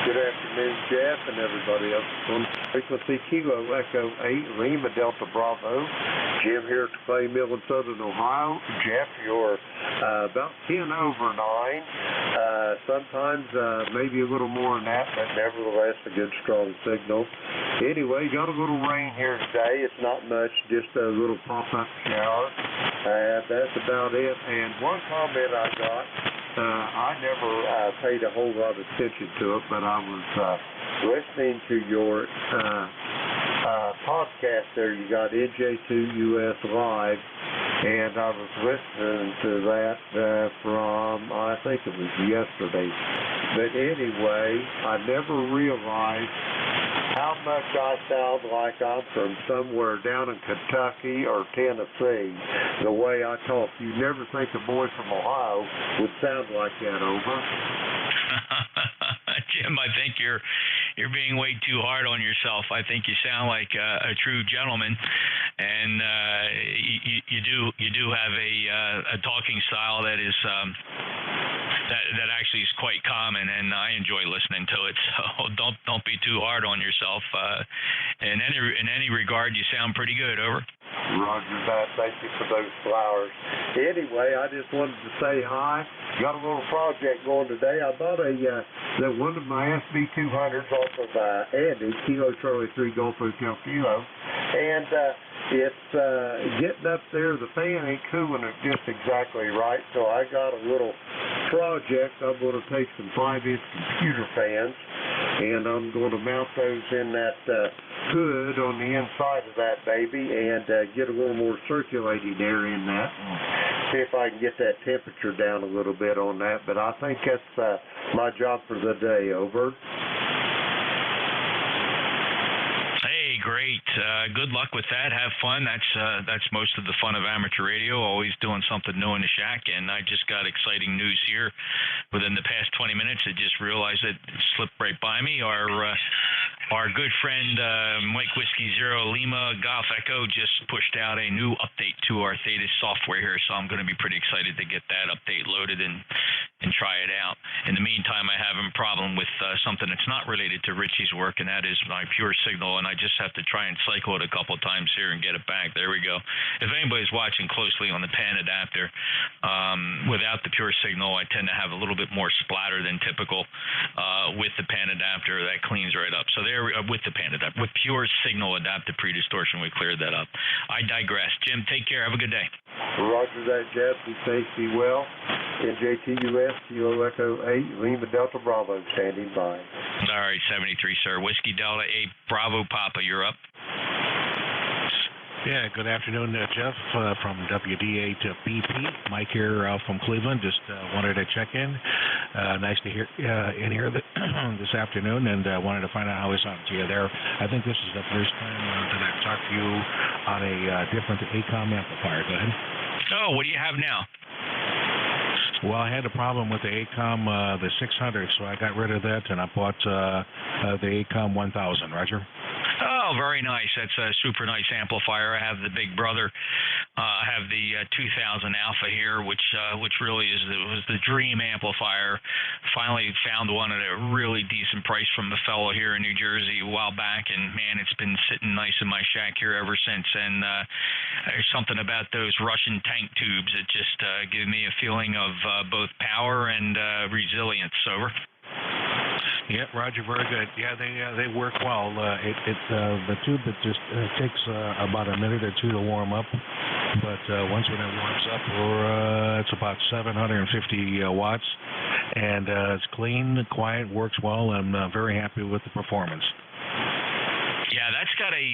J: Good afternoon, Jeff, and everybody else on frequency. Kilo Echo 8 Lima Delta Bravo. Jim here at the Clay Mill in Southern Ohio. Jeff, you're about 10 over 9. Sometimes maybe a little more than that, but nevertheless a good strong signal. Anyway, got a little rain here today. It's not much, just a little pop-up shower. That's about it. And one comment I got, I never paid a whole lot of attention to it, but I was listening to your podcast there. You got NJ2US Live, and I was listening to that from, I think it was yesterday. But anyway, I never realized how much I sound like I'm from somewhere down in Kentucky or Tennessee, the way I talk. You never think a boy from Ohio would sound like that, over.
P: Jim, I think you're being way too hard on yourself. I think you sound like a true gentleman, and you do have a talking style that is that actually is quite common, and I enjoy listening to it. So don't be too hard on yourself. In any regard, you sound pretty good. Over.
J: Roger that. Thank you for those flowers. Anyway, I just wanted to say hi. Got a little project going today. I bought one of my SB200s off of Andy, Kilo Charlie 3 Golf Hotel Kilo, and it's getting up there. The fan ain't cooling it just exactly right, so I got a little project. I'm going to take some 5-inch computer fans, and I'm going to mount those in that hood on the inside of that baby, and get a little more circulating air in that, and see if I can get that temperature down a little bit on that. But I think that's my job for the day. Over.
P: Hey, great. Good luck with that. Have fun. That's most of the fun of amateur radio, always doing something new in the shack. And I just got exciting news here within the past 20 minutes. I just realized it slipped right by me. Our good friend Mike Whiskey Zero Lima Golf Echo just pushed out a new update to our Theta software here, so I'm going to be pretty excited to get that update loaded and try it out. In the meantime, I have a problem with something that's not related to Richie's work, and that is my pure signal, and I just have to try and cycle it a couple of times here and get it back. There we go. If anybody's watching closely on the pan adapter, without the pure signal, I tend to have a little bit more splatter than typical. With the pan adapter, that cleans right up. So there, with the pan adapter, with pure signal adaptive pre-distortion, we cleared that up. I digress. Jim, take care. Have a good day.
J: Roger that, Jeff. Be safe, be well. NJ2US, Kilo Echo 8, Lima Delta Bravo, standing by.
P: All right, 73, sir. Whiskey Delta 8, Bravo Papa, you're up.
B: Yeah, good afternoon, Jeff, from WDA to BP. Mike here from Cleveland. Just wanted to check in. Nice to hear in here this afternoon, and wanted to find out how it's on to you there. I think this is the first time that I've talked to you on a different ACOM amplifier. Go ahead.
P: Oh, what do you have now?
B: Well, I had a problem with the ACOM, the 600, so I got rid of that, and I bought the ACOM 1000. Roger.
P: Oh, very nice. That's a super nice amplifier. I have the Big Brother. I have the 2000 Alpha here, which really was the dream amplifier. Finally found one at a really decent price from a fellow here in New Jersey a while back, and man, it's been sitting nice in my shack here ever since. And there's something about those Russian tank tubes that just give me a feeling of both power and resilience. Over.
B: Yeah, Roger, very good. Yeah, they work well. The tube, it just takes about a minute or two to warm up, But once when it warms up, it's about 750 watts, and it's clean, quiet, works well. I'm very happy with the performance.
P: Yeah, that's got a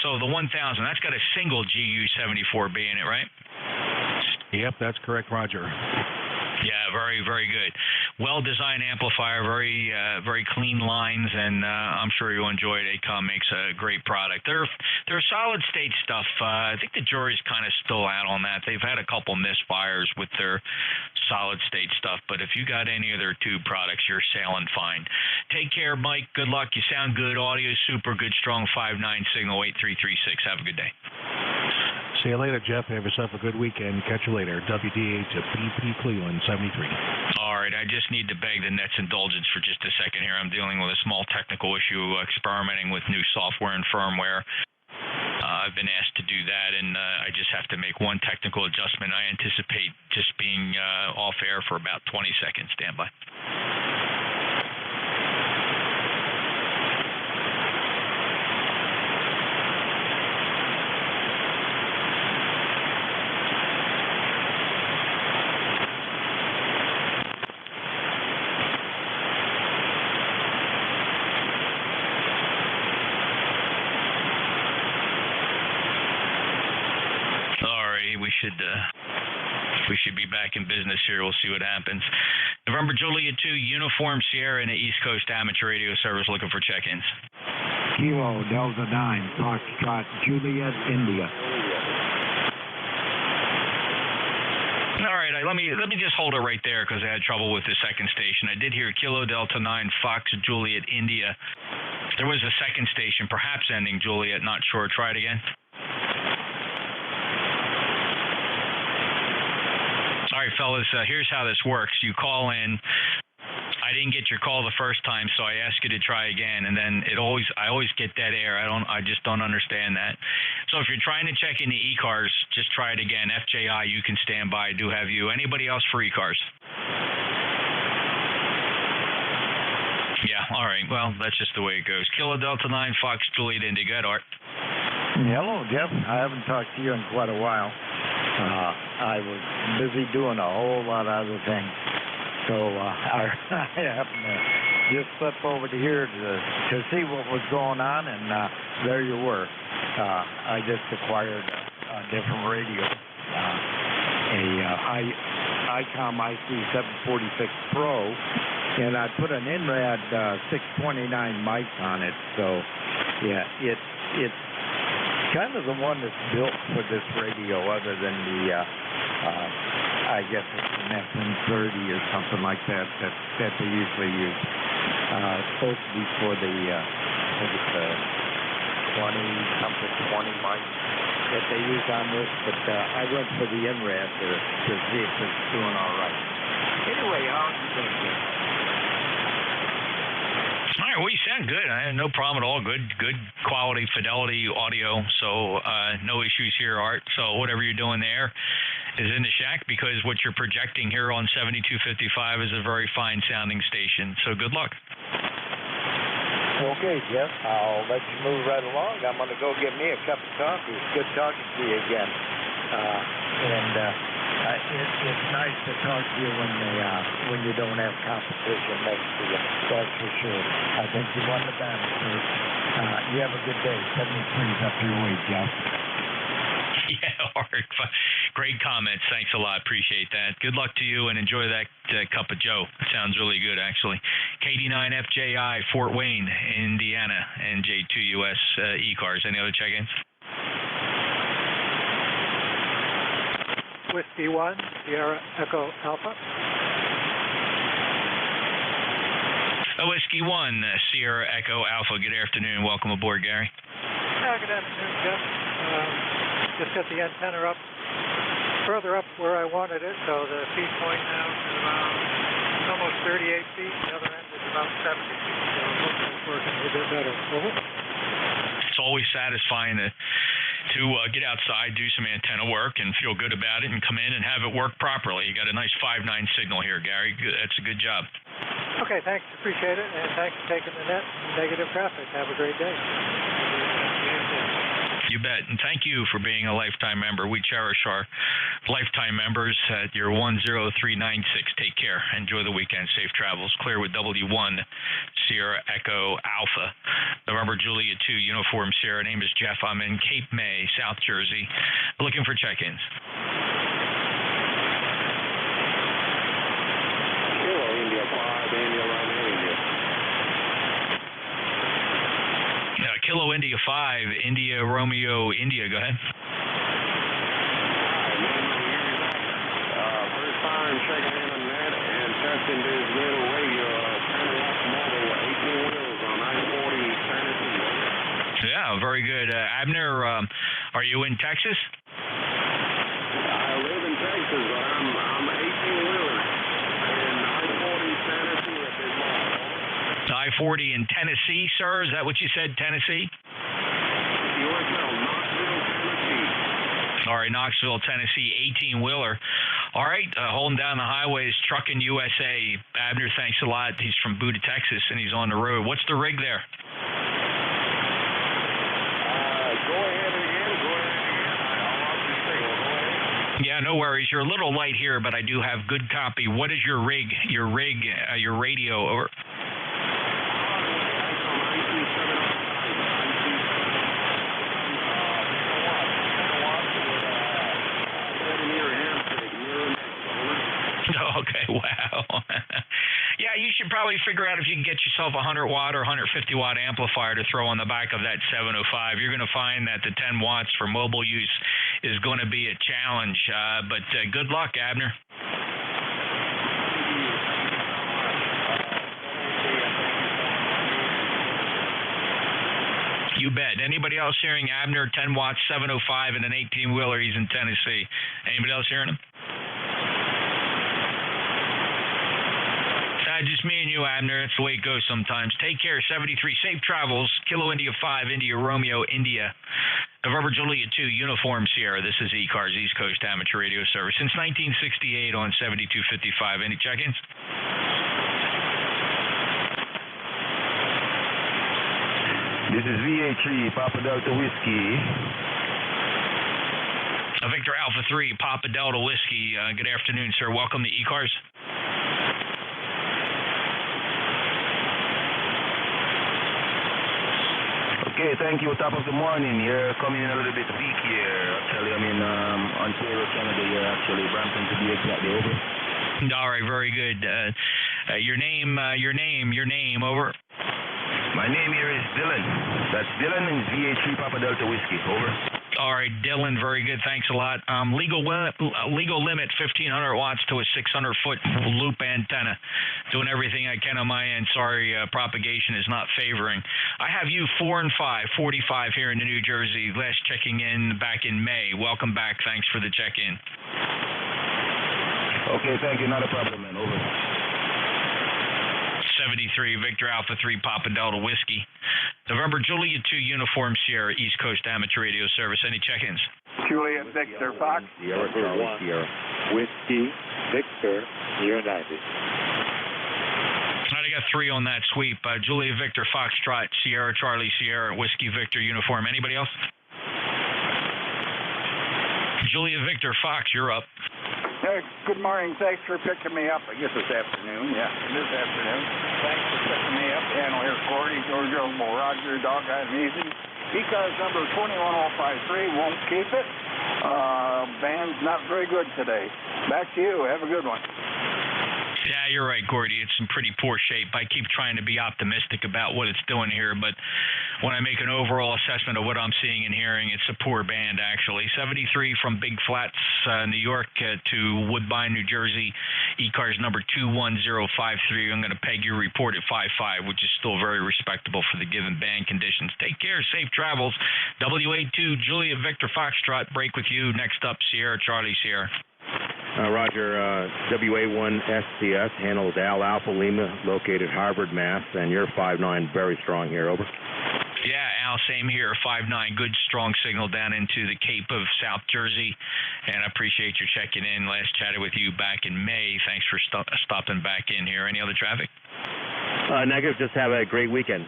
P: so the 1000. That's got a single GU74B in it, right?
B: Yep, that's correct, Roger.
P: Yeah, very, very good. Well-designed amplifier, very clean lines, and I'm sure you'll enjoy it. ACOM makes a great product. They're solid-state stuff. I think the jury's kind of still out on that. They've had a couple misfires with their solid-state stuff, but if you got any of their tube products, you're sailing fine. Take care, Mike. Good luck. You sound good. Audio super good, strong 5.9 signal 8336. Have a good day.
B: See you later, Jeff. Have yourself a good weekend. Catch you later. WDA to BP Cleveland 73.
P: All right. I just need to beg the net's indulgence for just a second here. I'm dealing with a small technical issue, experimenting with new software and firmware. I've been asked to do that, and I just have to make one technical adjustment. I anticipate just being off air for about 20 seconds. Stand by. We should be back in business here. We'll see what happens. November Juliet 2, Uniform Sierra in the East Coast Amateur Radio Service looking for check-ins.
K: Kilo Delta 9, Foxtrot, Juliet, India.
P: All right, let me just hold it right there because I had trouble with the second station. I did hear Kilo Delta 9, Fox, Juliet, India. There was a second station, perhaps ending Juliet, not sure. Try it again. All right, fellas, here's how this works. You call in. I didn't get your call the first time, so I ask you to try again, and then I always get dead air. I just don't understand that. So if you're trying to check into ECARS, just try it again. FJI, you can stand by. Do have you. Anybody else for ECARS? Yeah, all right. Well, that's just the way it goes. Kilo Delta 9, Fox, Juliet, India. Good, Art.
K: Hello, Jeff. I haven't talked to you in quite a while. I was busy doing a whole lot of other things. So I happened to just slip over to here to see what was going on, and there you were. I just acquired a different radio, a ICOM IC746 Pro, and I put an INRAD 629 mic on it. So yeah, it's kind of the one that's built for this radio, other than the I guess it's an FM30 or something like that they usually use. It's supposed to be for the I think it's a 20 mic that they use on this, but I went for the INRAD to see if it's doing all right. Anyway, how are you doing?
P: All right, well, you sound good. I have no problem at all. Good quality, fidelity audio. So no issues here, Art. So whatever you're doing there is in the shack, because what you're projecting here on 7255 is a very fine sounding station. So good luck.
K: Okay, Jeff. I'll let you move right along. I'm going to go get me a cup of coffee. It's good talking to you again. It's nice to talk to you when you don't have competition next to you. That's for sure. I think you won the battle, sir. You have a good day. 73's up your way, Jeff.
P: Yeah, Art. Great comments. Thanks a lot. Appreciate that. Good luck to you, and enjoy that cup of Joe. It sounds really good, actually. KD9FJI, Fort Wayne, Indiana, NJ2US ECARS. Any other check-ins?
O: Whiskey 1, Sierra Echo Alpha.
P: Whiskey 1, Sierra Echo Alpha. Good afternoon. Welcome aboard, Gary.
O: Good afternoon, Jeff. Just got the antenna up, further up where I wanted it, so the feed point now is around almost 38 feet. The other end is about 70 feet, so hopefully it's working a little bit better. Over.
P: It's always satisfying to get outside, do some antenna work, and feel good about it, and come in and have it work properly. You got a nice 5.9 signal here, Gary. That's a good job.
O: Okay, thanks. Appreciate it, and thanks for taking the net negative traffic. Have a great day.
P: You bet. And thank you for being a lifetime member. We cherish our lifetime members at your 10396. Take care. Enjoy the weekend. Safe travels. Clear with W1 Sierra Echo Alpha. November Julia 2 Uniform Sierra. Name is Jeff. I'm in Cape May, South Jersey. Looking for check-ins.
C: Kilo India 5, India Romeo India.
P: Kilo India 5, India Romeo India. Go ahead.
C: First time checking in on that and testing this little radio, turning off model 18 wheels on I-40 Tennessee.
P: Yeah, very good. Abner, are you in Texas?
C: I live in Texas, but I'm 18-wheeler in I-40 Tennessee at this moment.
P: I-40 in Tennessee, sir? Is that what you said, Tennessee?
C: Knoxville, Tennessee.
P: All right, Knoxville, Tennessee, 18-wheeler. All right, holding down the highways, Trucking USA. Abner, thanks a lot. He's from Buda, Texas, and he's on the road. What's the rig there?
C: Go ahead again. I lost your signal. Go ahead.
P: Yeah, no worries. You're a little light here, but I do have good copy. What is your rig? Your radio? Over. Okay, wow. Yeah, you should probably figure out if you can get yourself a 100-watt or 150-watt amplifier to throw on the back of that 705. You're going to find that the 10 watts for mobile use is going to be a challenge. But good luck, Abner. You bet. Anybody else hearing Abner, 10 watts, 705, and an 18-wheeler? He's in Tennessee. Anybody else hearing him? Just me and you, Abner. That's the way it goes sometimes. Take care. 73. Safe travels. Kilo India 5, India Romeo India. November Julia 2, Uniform Sierra. This is ECARS, East Coast Amateur Radio Service. Since 1968 on 7255. Any check-ins?
C: This is VA3, Papa Delta Whiskey.
P: Victor Alpha 3, Papa Delta Whiskey. Good afternoon, sir. Welcome to ECARS.
C: Okay, thank you. Top of the morning. You're coming in a little bit weak here. Actually, I'm in Ontario, Canada here, actually. Brampton to be exactly. Over.
P: All right, very good. Your name, over.
C: My name here is Dylan. That's Dylan and VA3 Papa Delta Whiskey. Over.
P: All right, Dylan, very good. Thanks a lot. Legal limit, 1,500 watts to a 600-foot loop antenna. Doing everything I can on my end. Sorry, propagation is not favoring. I have you 4 and 5, 45 here in New Jersey. Last checking in back in May. Welcome back. Thanks for the check-in.
C: Okay, thank you. Not a problem, man. Over.
P: 73, Victor Alpha 3, Papa Delta Whiskey. November Julia 2, Uniform Sierra, East Coast Amateur Radio Service. Any check-ins?
N: Juliet Victor Fox.
C: Sierra, Charlie, Sierra.
N: Whiskey Victor United.
P: All right, I got 3 on that sweep. Julia Victor Foxtrot, Sierra Charlie Sierra, Whiskey Victor Uniform. Anybody else? Julia Victor Fox, you're up.
N: Hey, good morning. Thanks for picking me up. I guess this afternoon. Yeah, this afternoon. Thanks for picking me up. Daniel here, Cordy, Georgia, Roger, Dog Eyed Easy. ECARS number 21053 won't keep it. Band's not very good today. Back to you. Have a good one.
P: Yeah, you're right, Gordy. It's in pretty poor shape. I keep trying to be optimistic about what it's doing here, but when I make an overall assessment of what I'm seeing and hearing, it's a poor band, actually. 73 from Big Flats, New York to Woodbine, New Jersey. ECARS number 21053. I'm going to peg your report at 55, which is still very respectable for the given band conditions. Take care. Safe travels. WA2, Julia Victor Foxtrot. Break with you. Next up, Sierra Charlie Sierra.
Q: Roger, WA1 SCS, handles Al Alpha Lima, located Harvard, Mass., and you're 5'9", very strong here, over.
P: Yeah, Al, same here, 5'9", good strong signal down into the Cape of South Jersey, and I appreciate your checking in. Last chatted with you back in May. Thanks for stopping back in here. Any other traffic?
Q: Negative, just have a great weekend.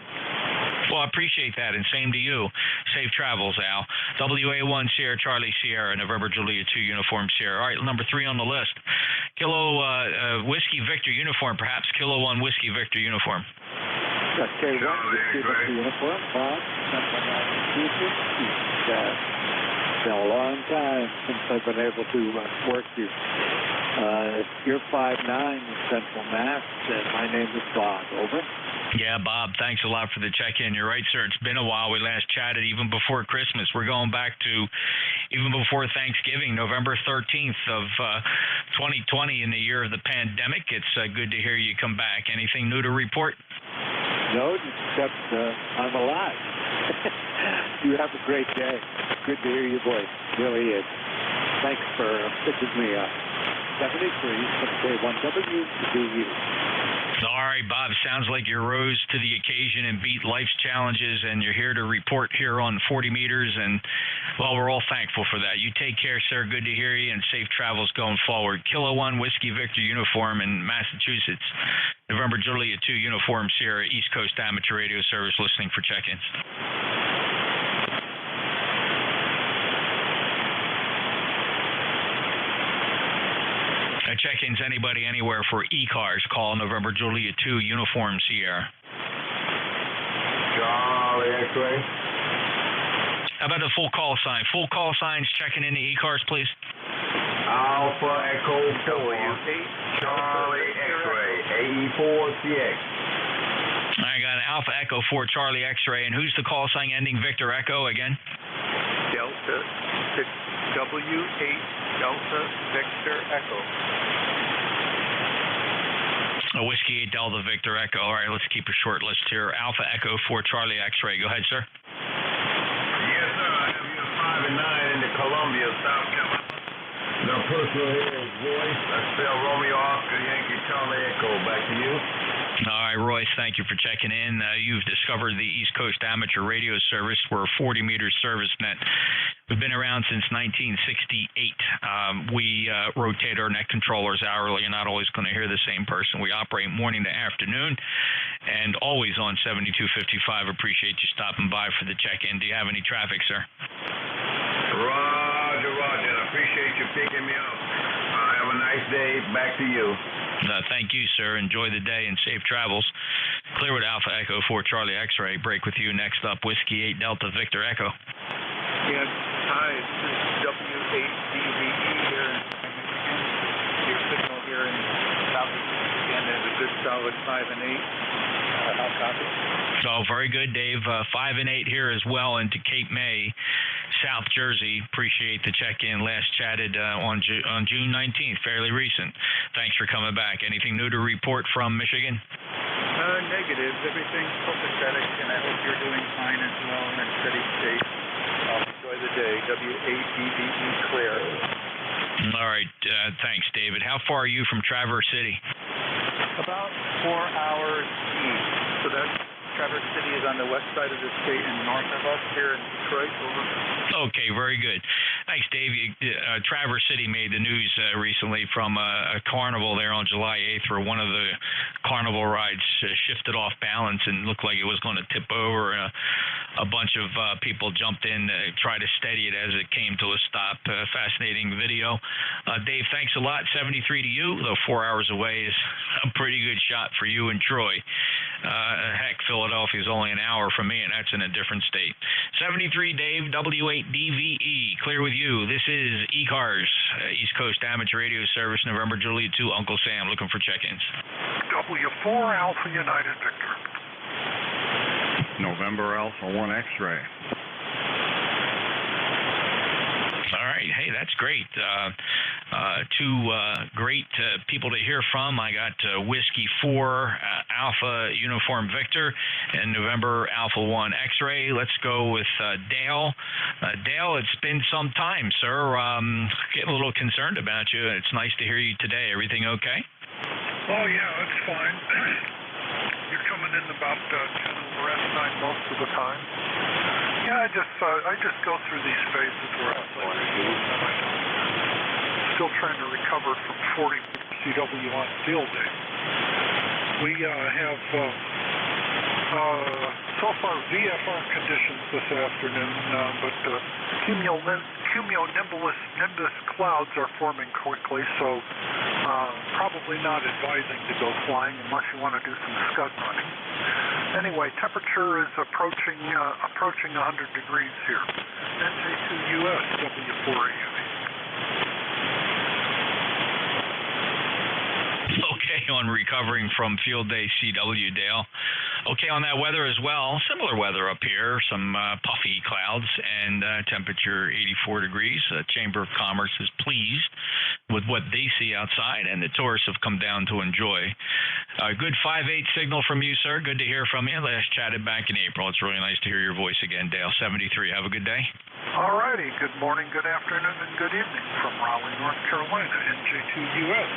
P: Well, I appreciate that, and same to you. Safe travels, Al. WA1 Sierra Charlie Sierra, November Julia 2 Uniform Sierra. All right, number 3 on the list. Kilo Whiskey Victor Uniform, perhaps. Kilo 1 Whiskey Victor Uniform.
O: Okay, Whiskey Victor Uniform, Bob. It's been a long time since I've been able to work you. You're 5'9", Central Mass, and my name is Bob. Over.
P: Yeah, Bob, thanks a lot for the check-in. You're right, sir. It's been a while. We last chatted even before Christmas. We're going back to even before Thanksgiving, November 13th of 2020 in the year of the pandemic. It's good to hear you come back. Anything new to report?
O: No, except I'm alive. You have a great day. Good to hear your voice. Really is. Thanks for picking me up. 73, K1W.
P: All right, Bob, sounds like you rose to the occasion and beat life's challenges, and you're here to report here on 40 meters, and, well, we're all thankful for that. You take care, sir. Good to hear you, and safe travels going forward. Kilo 1 Whiskey Victor Uniform in Massachusetts. November Julia 2 Uniform Sierra, East Coast Amateur Radio Service, listening for check-ins. Check-ins, anybody, anywhere for ECARS. Call November Julia 2 Uniform Sierra.
U: Charlie X-ray.
P: How about the full call sign? Full call signs checking into ECARS, please.
U: Alpha Echo 4. Charlie X-ray. AE4CX.
P: I got an Alpha Echo 4 Charlie X-ray. And who's the call sign ending Victor Echo again?
D: Delta 6 W8 Delta Victor Echo.
P: Whiskey 8 Delta Victor Echo. All right, let's keep a short list here. Alpha Echo 4 Charlie X-ray. Go ahead, sir.
U: Yes, sir. I have you 5 and 9 into Columbia, South Carolina. The personal here is Royce. I spell Romeo Oscar Yankee Charlie Echo. Back to you.
P: All right, Royce, thank you for checking in. You've discovered the East Coast Amateur Radio Service. We're a 40-meter service net. We've been around since 1968. We rotate our net controllers hourly. You're not always going to hear the same person. We operate morning to afternoon and always on 7255. Appreciate you stopping by for the check-in. Do you have any traffic, sir?
U: Roger, Roger. I appreciate you picking me up. Have a nice day. Back to you.
P: Thank you, sir. Enjoy the day and safe travels. Clearwood Alpha Echo 4 Charlie X-ray. Break with you next up. Whiskey 8 Delta Victor Echo.
D: Yes. Hi, this is W8DVE here in Michigan. Your signal here in Southeast Michigan is a good solid 5 and 8. How copy?
P: Oh, very good, Dave. 5 and 8 here as well into Cape May, South Jersey. Appreciate the check-in. Last chatted on June 19th, fairly recent. Thanks for coming back. Anything new to report from Michigan?
D: Negative. Everything's copacetic, and I hope you're doing fine as well in a steady state. Enjoy the day. W8DVE clear.
P: All right. Thanks, David. How far are you from Traverse City?
D: About 4 hours east. So that's Traverse City is on the west side of the state and north of us here in Detroit. Over.
P: Okay, very good. Thanks, Dave. Traverse City made the news recently from a carnival there on July 8th where one of the carnival rides shifted off balance and looked like it was going to tip over. A bunch of people jumped in to try to steady it as it came to a stop. Fascinating video. Dave, thanks a lot. 73 to you, though 4 hours away is a pretty good shot for you and Troy. Heck, Philadelphia is only an hour from me, and that's in a different state. 73, Dave, W8DVE. Clear with you. This is ECARS, East Coast Amateur Radio Service, November Julia 2, Uncle Sam, looking for check-ins.
U: W4 Alpha United Victor.
S: November Alpha 1 X-ray.
P: All right. Hey, that's great. Two great people to hear from. I got Whiskey 4 Alpha Uniform Victor and November Alpha 1 X-ray. Let's go with Dale. Dale, it's been some time, sir. Getting a little concerned about you. It's nice to hear you today. Everything okay?
U: Oh, yeah, it's fine. You're coming in about 10 over S9 most of the time. Yeah, I just go through these phases where I'm still trying to recover from 40 CW on field day. We have
T: So far, VFR conditions this afternoon, but cumulonimbus clouds are forming quickly, so probably not advising to go flying unless you want to do some scud running. Anyway, temperature is approaching 100 degrees here. NJ2US W4AUV.
P: Okay, on recovering from field day CW, Dale. Okay, on that weather as well. Similar weather up here. Some puffy clouds and temperature 84 degrees. Chamber of Commerce is pleased with what they see outside, and the tourists have come down to enjoy. Good 5/8 signal from you, sir. Good to hear from you. Last chatted back in April. It's really nice to hear your voice again, Dale. 73. Have a good day.
T: All righty. Good morning, good afternoon, and good evening from Raleigh, North Carolina. NJ2US.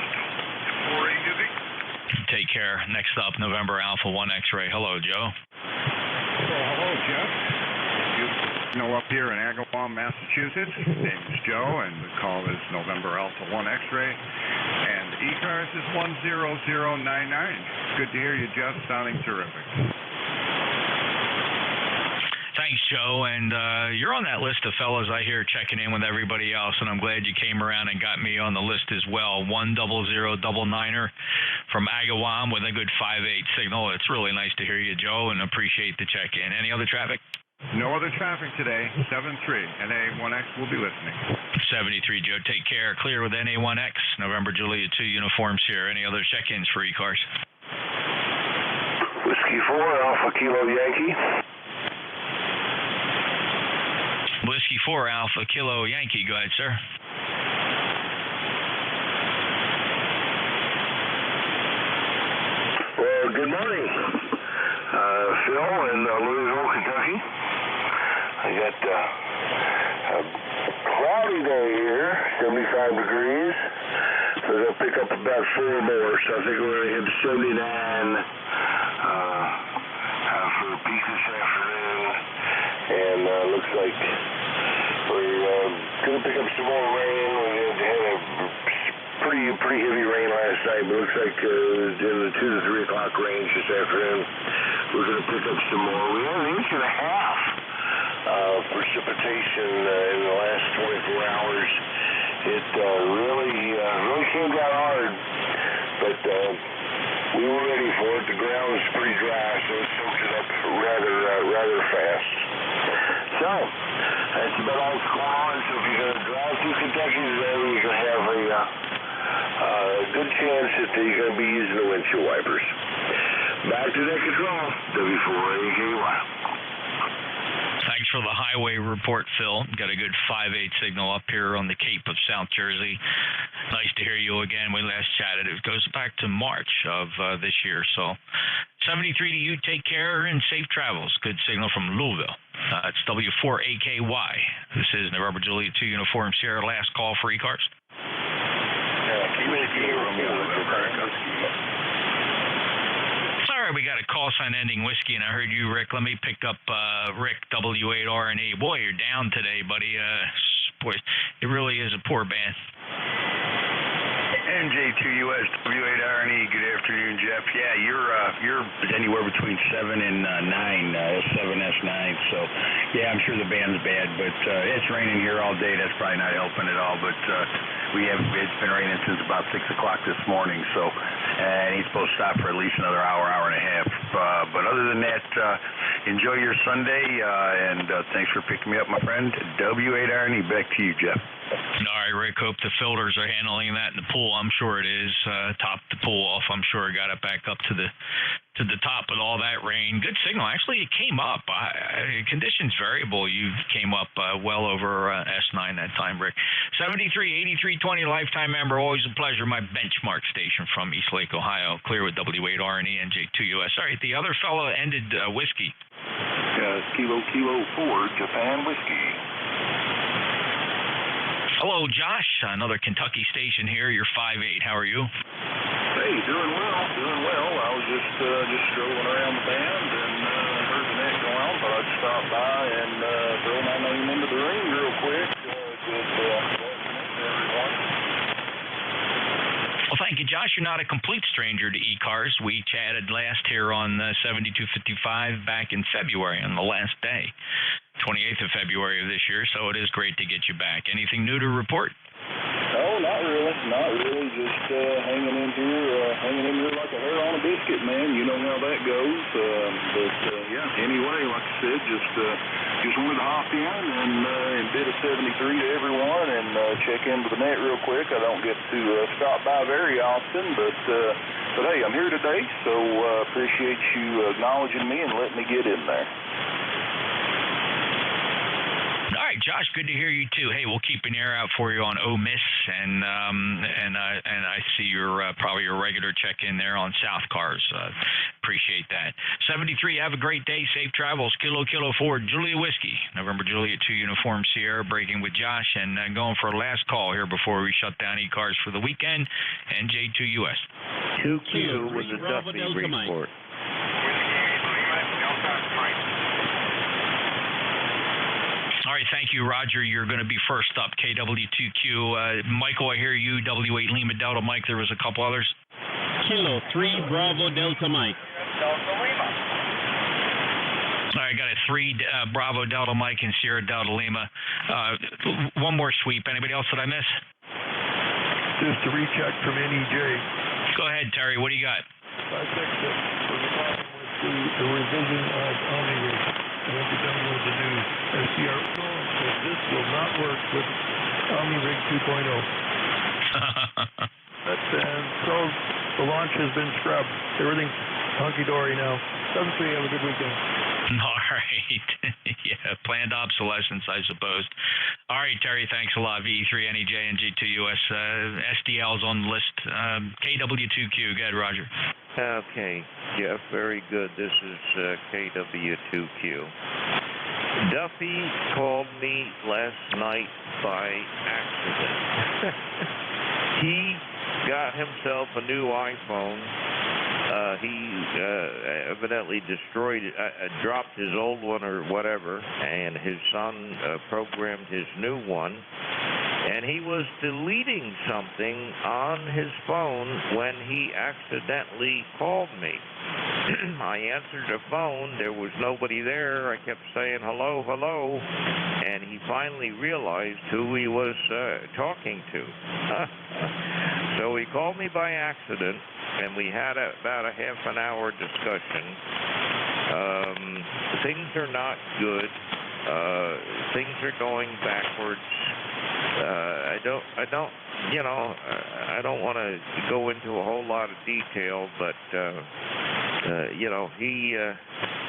P: Take care. Next up, November Alpha 1 X-Ray. Hello, Joe.
E: Hello, Jeff. Up here in Agawam, Massachusetts. Name is Joe, and the call is November Alpha 1 X-Ray. And ECARS is 10099. Good to hear you, Jeff. Sounding terrific.
P: Thanks, Joe. And you're on that list of fellows I hear checking in with everybody else, and I'm glad you came around and got me on the list as well. 10099er from Agawam with a good 5/8 signal. It's really nice to hear you, Joe, and appreciate the check-in. Any other traffic?
E: No other traffic today. 73. NA1X will be listening.
P: 73, Joe. Take care. Clear with NA1X. November Juliet 2 uniforms here. Any other check-ins for ECARS?
W: Whiskey 4, Alpha Kilo Yankee.
P: Whiskey 4, Alpha Kilo Yankee. Go ahead, sir.
W: Well, good morning. Phil in Louisville, Kentucky. I got a cloudy day here, 75 degrees. So they'll pick up about 4 more. So I think we're going to hit 79 for a peak this afternoon. And looks like we're going to pick up some more rain. We had a pretty heavy rain last night, but it looks like in the 2 to 3 o'clock range this afternoon, we're going to pick up some more. We had 1.5 inches of precipitation in the last 24 hours. It really came down hard, but we were ready for it. The ground was pretty dry, so it soaked it up rather fast. So that's about all that's going on. So if you're going to drive through Kentucky today, you're going to have a good chance that you're going to be using the windshield wipers. Back to net control, W4AKY.
P: Thanks for the highway report, Phil. Got a good 5/8 signal up here on the Cape of South Jersey. Nice to hear you again. We last chatted. It goes back to March of this year. So 73 to you. Take care and safe travels. Good signal from Louisville. It's W4AKY. This is November Juliet 2 Uniform Sierra. Last call for ECARS. All right, we got a call sign ending whiskey, and I heard you, Rick. Let me pick up Rick, W8RNE. Boy, you're down today, buddy. Boy, it really is a poor band.
S: NJ2US W8RNE. Good afternoon, Jeff. Yeah, you're anywhere between 7 and 9, S7S9. So yeah, I'm sure the band's bad, but it's raining here all day. That's probably not helping at all. But it's been raining since about 6 o'clock this morning. So and he's supposed to stop for at least another hour and a half. But other than that, enjoy your Sunday, and thanks for picking me up, my friend. W8RNE. Back to you, Jeff.
P: All right, Rick. Hope the filters are handling that in the pool. I'm sure it is. Topped the pool off. I'm sure it got it back up to the top with all that rain. Good signal. Actually, it came up. Conditions variable. You came up well over S9 that time, Rick. 73-8320 lifetime member. Always a pleasure. My benchmark station from East Lake, Ohio. Clear with W8RNE NJ2US. All right, the other fellow ended whiskey.
W: Kilo 4 Japan whiskey.
P: Hello, Josh. Another Kentucky station here. You're 5'8". How are you?
W: Hey, doing well. I was just strolling around the band and heard the net go on, but I'd stop by and throw my name into the ring real quick. Good afternoon, everyone.
P: Well, thank you, Josh. You're not a complete stranger to ECARS. We chatted last here on 7255 back in February on the last day, 28th of February of this year, so it is great to get you back. Anything new to report?
A: Oh, not really. Just hanging in here like a hair on a biscuit, man. You know how that goes. Yeah. Anyway, like I said, just wanted to hop in and bid a 73 to everyone and check into the net real quick. I don't get to stop by very often, but hey, I'm here today, so appreciate you acknowledging me and letting me get in there.
P: All right, Josh, good to hear you too. Hey, we'll keep an ear out for you on Ole Miss, and I see your probably your regular check-in there on South Cars. Appreciate that. 73, have a great day. Safe travels. Kilo 4, Julia Whiskey, November Juliet 2 Uniform Sierra, breaking with Josh, and going for a last call here before we shut down ECARS for the weekend. NJ2US.
Q: 2Q was a Duffy report.
P: All right, thank you, Roger. You're going to be first up, KW2Q. Michael, I hear you, W8 Lima Delta Mike. There was a couple others.
L: Kilo 3 Bravo Delta Mike.
P: Delta Lima. All right, I got a 3 Bravo Delta Mike and Sierra Delta Lima. One more sweep. Anybody else that I miss?
I: Just a recheck from NEJ.
P: Go ahead, Terry. What do you got?
I: 566 was a problem with the revision of Omni-Rig. I went to download the new SDR phone, so this will not work with Omni-Rig 2.0. And so the launch has been scrubbed. Everything's hunky-dory now. 7-3, have a good weekend.
P: All right. Yeah, planned obsolescence, I suppose. All right, Terry, thanks a lot. VE3, NEJ, NJ2US, SDL's on the list. KW2Q, go ahead, Roger.
Q: Okay, Jeff, very good. This is KW2Q. Duffy called me last night by accident. He got himself a new iPhone. He evidently dropped his old one or whatever, and his son programmed his new one. And he was deleting something on his phone when he accidentally called me. I answered the phone. There was nobody there. I kept saying, hello, hello. And he finally realized who he was talking to. So he called me by accident, and we had about a half an hour discussion. Things are not good. Things are going backwards. I don't want to go into a whole lot of detail, but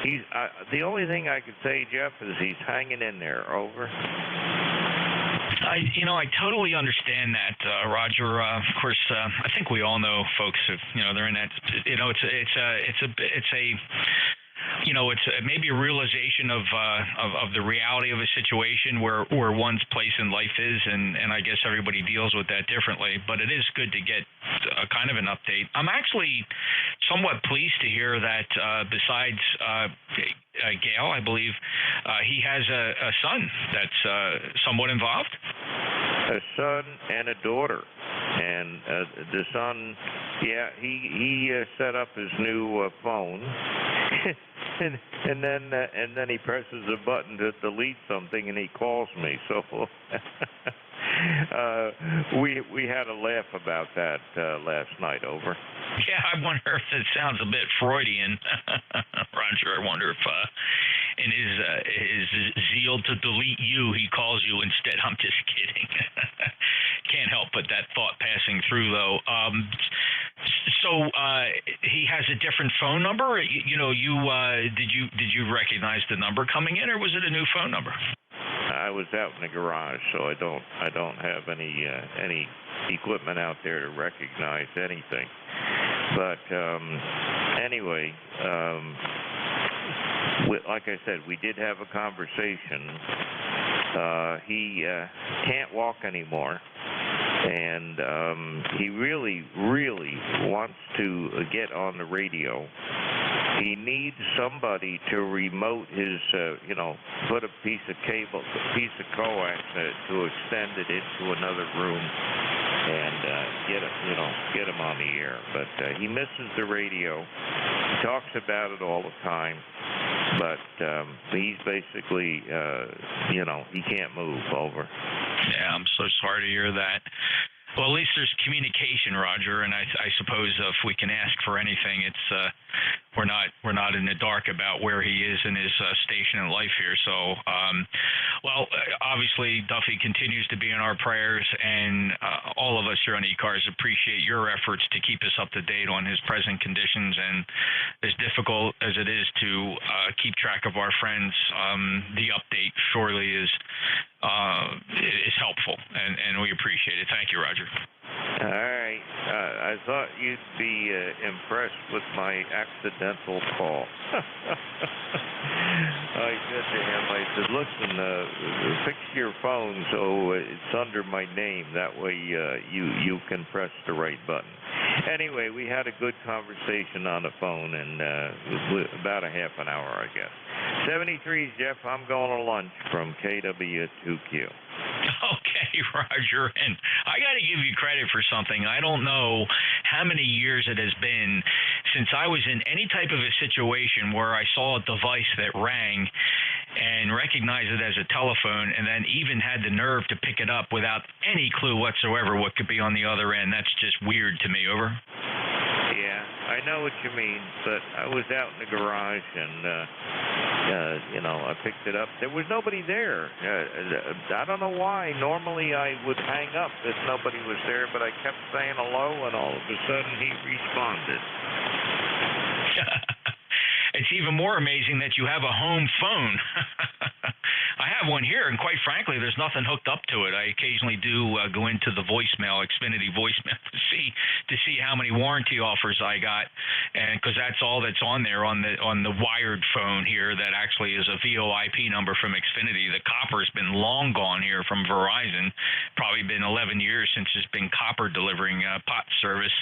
Q: he's the only thing I could say, Jeff, is he's hanging in there. Over.
P: I totally understand that, Roger. Of course, I think we all know folks if they're in that. It's maybe a realization of the reality of a situation where one's place in life is, and I guess everybody deals with that differently. But it is good to get a kind of an update. I'm actually somewhat pleased to hear that besides Gail, I believe he has a son that's somewhat involved.
Q: A son and a daughter. And the son, he set up his new phone, and then he presses a button to delete something, and he calls me. So we had a laugh about that last night. Over.
P: Yeah, I wonder if it sounds a bit Freudian, Roger. I wonder if in his zeal to delete you, he calls you instead. I'm just kidding. Can't help but that thought passing through, though. So he has a different phone number. Did you recognize the number coming in, or was it a new phone number?
Q: I was out in the garage, so I don't have any equipment out there to recognize anything. But anyway, like I said, we did have a conversation. He can't walk anymore, and he really, really wants to get on the radio. He needs somebody to remote his, put a piece of cable, a piece of coax to extend it into another room. And get him on the air. But he misses the radio. He talks about it all the time. But he's basically, he can't move over.
P: Yeah, I'm so sorry to hear that. Well, at least there's communication, Roger, and I suppose if we can ask for anything, it's we're not in the dark about where he is in his station in life here. So, obviously Duffy continues to be in our prayers, and all of us here on ECARS appreciate your efforts to keep us up to date on his present conditions. And as difficult as it is to keep track of our friends, the update surely is helpful, and we appreciate it. Thank you, Roger.
Q: All right. I thought you'd be impressed with my accidental call. I said to him, listen, fix your phone so it's under my name. That way you can press the right button. Anyway, we had a good conversation on the phone, and about a half an hour, I guess. 73's, Jeff. I'm going to lunch from KW2Q.
P: Okay, Roger, and I got to give you credit for something. I don't know how many years it has been since I was in any type of a situation where I saw a device that rang and recognized it as a telephone, and then even had the nerve to pick it up without any clue whatsoever what could be on the other end. That's just weird to me. Over.
Q: Yeah, I know what you mean, but I was out in the garage and, I picked it up. There was nobody there. I don't know why. Normally I would hang up if nobody was there, but I kept saying hello, and all of a sudden he responded.
P: It's even more amazing that you have a home phone. I have one here, and quite frankly, there's nothing hooked up to it. I occasionally do go into the voicemail, Xfinity voicemail, to see how many warranty offers I got, and because that's all that's on there on the wired phone here. That actually is a VoIP number from Xfinity. The copper's been long gone here from Verizon. Probably been 11 years since there's been copper delivering POT service.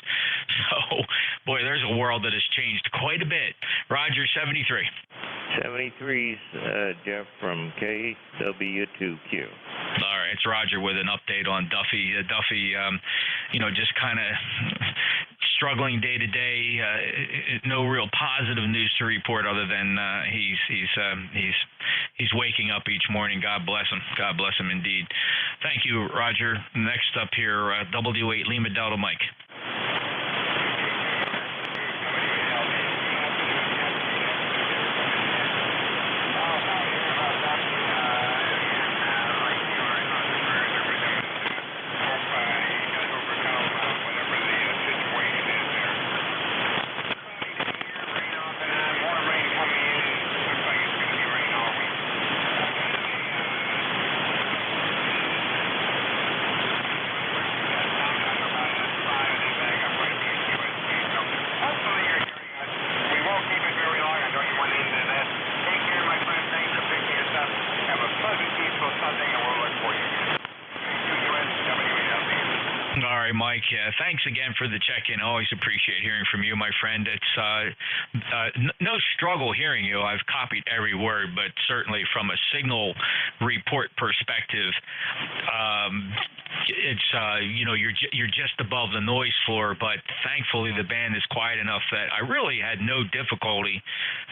P: So, boy, there's a world that has changed quite a bit. Roger, 73.
Q: 73's, Jeff from KW2Q.
P: All right, it's Roger with an update on Duffy. Duffy, just kind of struggling day to day. No real positive news to report other than he's waking up each morning. God bless him. God bless him indeed. Thank you, Roger. Next up here, W8 Lima Delta Mike. Mike, thanks again for the check-in. Always appreciate hearing from you, my friend. It's no struggle hearing you. I've copied every word, but certainly from a signal report perspective, it's you're just above the noise floor. But thankfully, the band is quiet enough that I really had no difficulty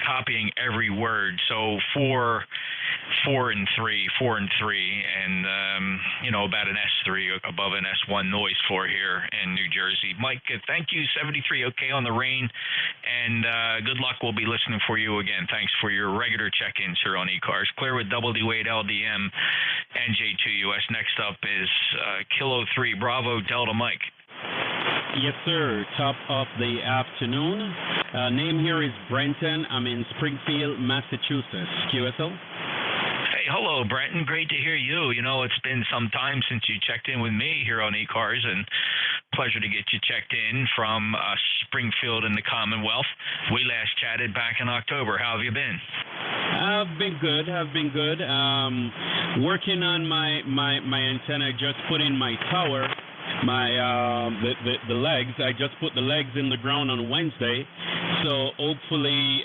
P: copying every word. So 4 and 3, and about an S3 above an S1 noise floor here in New Jersey. Mike, thank you. 73 okay on the rain, and good luck. We'll be listening for you again. Thanks for your regular check-ins here on ECARS. Clear with W8 LDM, NJ2US. Next up is Kilo 3 Bravo Delta Mike.
L: Yes, sir. Top of the afternoon. Name here is Brenton. I'm in Springfield, Massachusetts. QSL.
P: Hello, Brenton. Great to hear you. It's been some time since you checked in with me here on ECARS, and pleasure to get you checked in from Springfield in the Commonwealth. We last chatted back in October. How have you been?
L: I've been good. Working on my antenna. Just put in my tower. The legs. I just put the legs in the ground on Wednesday, so hopefully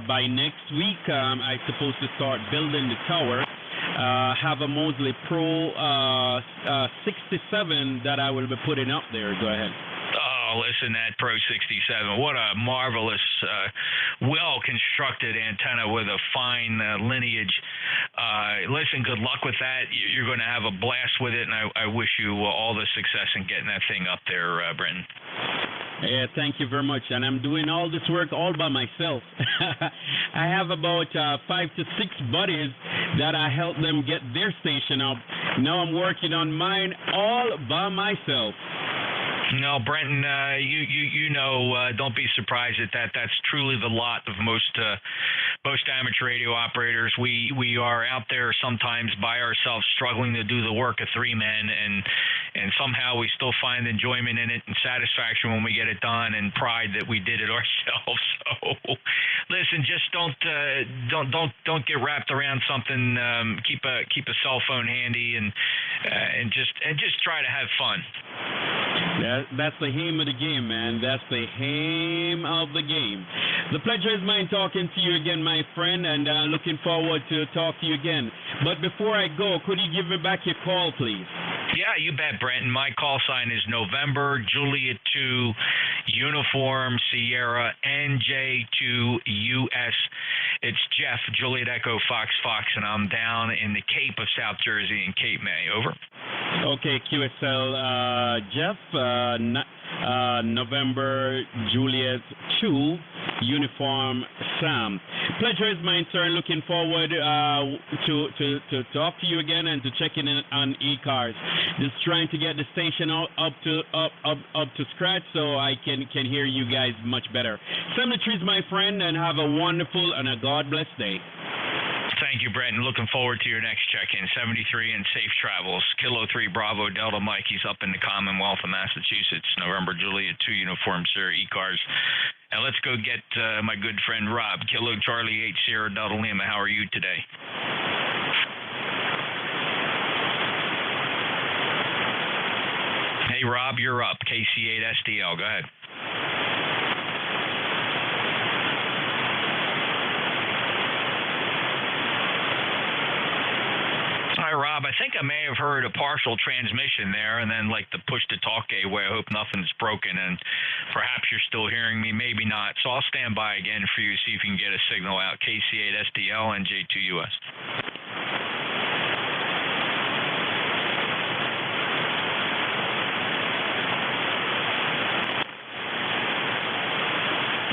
L: by next week I'm supposed to start building the tower. have a Mosley Pro 67 that I will be putting up there. Go ahead.
P: Oh, listen, that Pro 67, what a marvelous, well-constructed antenna with a fine lineage. Listen, good luck with that. You're going to have a blast with it, and I wish you all the success in getting that thing up there, Brenton.
L: Yeah, thank you very much. And I'm doing all this work all by myself. I have about 5 to 6 buddies that I help them get their station up. Now I'm working on mine all by myself.
P: No, Brenton, you know, don't be surprised at that. That's truly the lot of most amateur radio operators. We are out there sometimes by ourselves, struggling to do the work of 3 men, and somehow we still find enjoyment in it and satisfaction when we get it done, and pride that we did it ourselves. So, listen, just don't get wrapped around something. Keep a cell phone handy and just try to have fun.
L: That's the aim of the game, man. That's the aim of the game. The pleasure is mine talking to you again, my friend, and looking forward to talk to you again. But before I go, could you give me back your call, please?
P: Yeah, you bet, Brenton. My call sign is November, Juliet 2, Uniform, Sierra, NJ2US. It's Jeff, Juliet Echo, Fox, and I'm down in the Cape of South Jersey in Cape May. Over.
L: Okay, QSL, Jeff, November, Juliet 2, Uniform, Sam. Pleasure is mine, sir. Looking forward to talk to you again and to check in on ECARS. Just trying to get the station up to scratch so I can hear you guys much better. Cemeteries, my friend, and have a wonderful and a God-blessed day.
P: Thank you, Brenton. Looking forward to your next check-in. 73 and safe travels. Kilo 3 Bravo Delta Mike. He's up in the Commonwealth of Massachusetts. November Juliet 2 Uniform Sierra ECARS. And let's go get my good friend Rob. Kilo Charlie 8 Sierra Delta Lima. How are you today? Hey, Rob, you're up. KC8SDL. Go ahead. Hi, Rob. I think I may have heard a partial transmission there, and then like the push-to-talk gateway. I hope nothing's broken, and perhaps you're still hearing me, maybe not. So I'll stand by again for you, see if you can get a signal out. KC8SDL, NJ2US.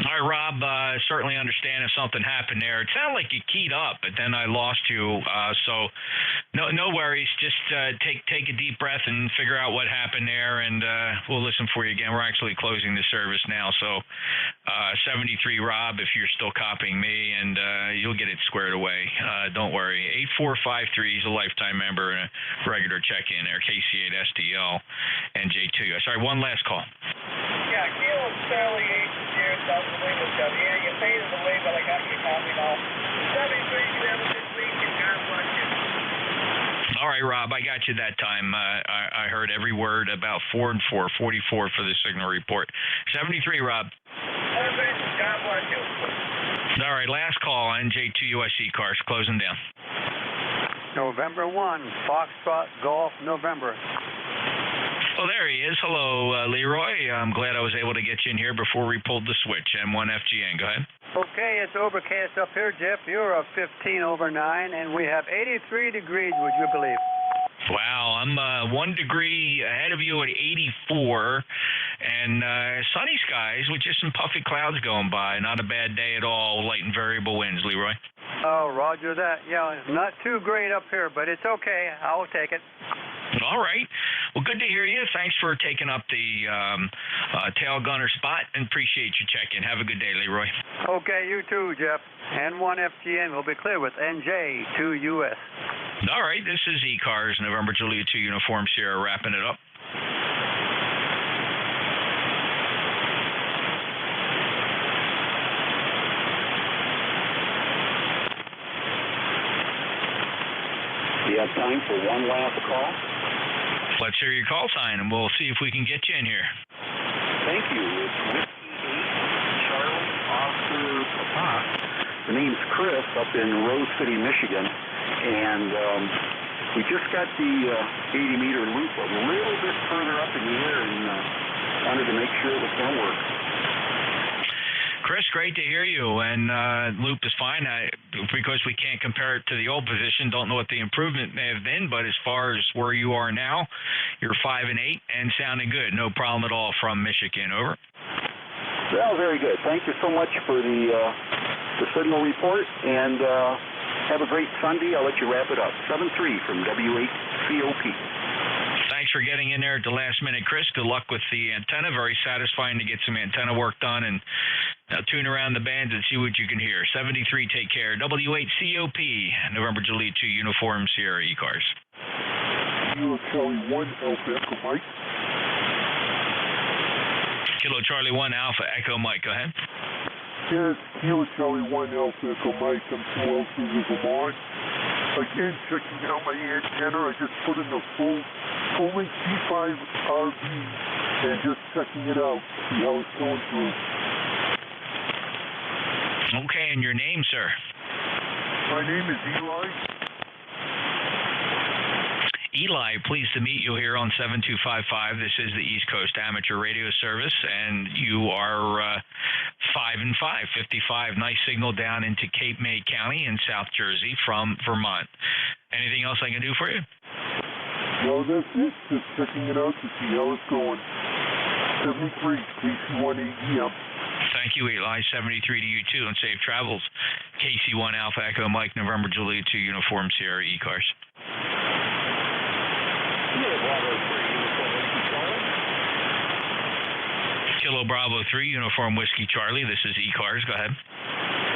P: All right, Rob, certainly understand if something happened there. It sounded like you keyed up, but then I lost you. So no worries. Just take a deep breath and figure out what happened there, and we'll listen for you again. We're actually closing the service now. So 73, Rob, if you're still copying me, and you'll get it squared away. Don't worry. 8453 is a lifetime member and a regular check-in there. KC8SDL, NJ2. Sorry, one last call.
F: Yeah, Kilo Charlie 8 here, South of Windows. Yeah, you faded away, but I got you copied off. 73, you have a good week, and God bless you.
P: All right, Rob, I got you that time. I heard every word about 4 and 4, 44 for the signal report. 73, Rob.
F: Perfect. God bless you.
P: All right, last call, NJ2US ECARS, closing down.
R: November 1, Foxtrot Golf, November.
P: Oh, there he is. Hello, Leroy. I'm glad I was able to get you in here before we pulled the switch. M1FGN, go ahead.
R: Okay, it's overcast up here, Jeff. You're a 15 over 9, and we have 83 degrees, would you believe?
P: Wow, I'm 1 degree ahead of you at 84, and sunny skies with just some puffy clouds going by. Not a bad day at all. Light and variable winds, Leroy.
R: Oh, roger that. Yeah, not too great up here, but it's okay. I'll take it.
P: All right. Well, good to hear you. Thanks for taking up the tail gunner spot, and appreciate your check-in. Have a good day, Leroy.
R: Okay, you too, Jeff. N1FGN will be clear with NJ2US.
P: All right. This is ECARS, November Juliet 2 Uniform Sierra, wrapping it up.
C: Do you have time for one last call?
P: Let's hear your call sign, and we'll see if we can get you in here.
C: Thank you. It's Whiskey 8, Charlie, Oscar, Papa. The name's Chris up in Rose City, Michigan. and we just got the 80-meter loop a little bit further up in the air, and wanted to make sure it was going to work.
P: Chris, great to hear you. And loop is fine. Because we can't compare it to the old position, don't know what the improvement may have been, but as far as where you are now, you're 5 and 8 and sounding good. No problem at all from Michigan. Over.
C: Well, very good. Thank you so much for the signal report, and have a great Sunday. I'll let you wrap it up. 7-3 from W8COP.
P: Thanks for getting in there at the last minute, Chris. Good luck with the antenna. Very satisfying to get some antenna work done, and tune around the bands and see what you can hear. 73, take care. W8COP, November Juliet 2, Uniform Sierra ECARS.
U: Kilo Charlie 1 Alpha Echo Mike.
P: Kilo Charlie 1 Alpha Echo Mike, go ahead.
U: Yes, Kilo Charlie 1 Alpha Echo Mike. I'm 2 Alpha Vermont. Again, checking out my antenna. I just put in the full-length T5RB and just checking it out. See how it's going through.
P: Okay, and your name, sir?
U: My name is Eli.
P: Eli, pleased to meet you here on 7255. This is the East Coast Amateur Radio Service, and you are 5 and 5, 55. Nice signal down into Cape May County in South Jersey from Vermont. Anything else I can do for you?
U: No, that's it. Just checking it out to see how it's going. 73, KC1AEM.
P: Thank you, Eli. 73 to you, too, and safe travels. KC1 Alpha Echo Mike, November Juliet 2, Uniform Sierra ECARS. Kilo Bravo 3, Uniform Whiskey Charlie. This is ECARS. Go ahead.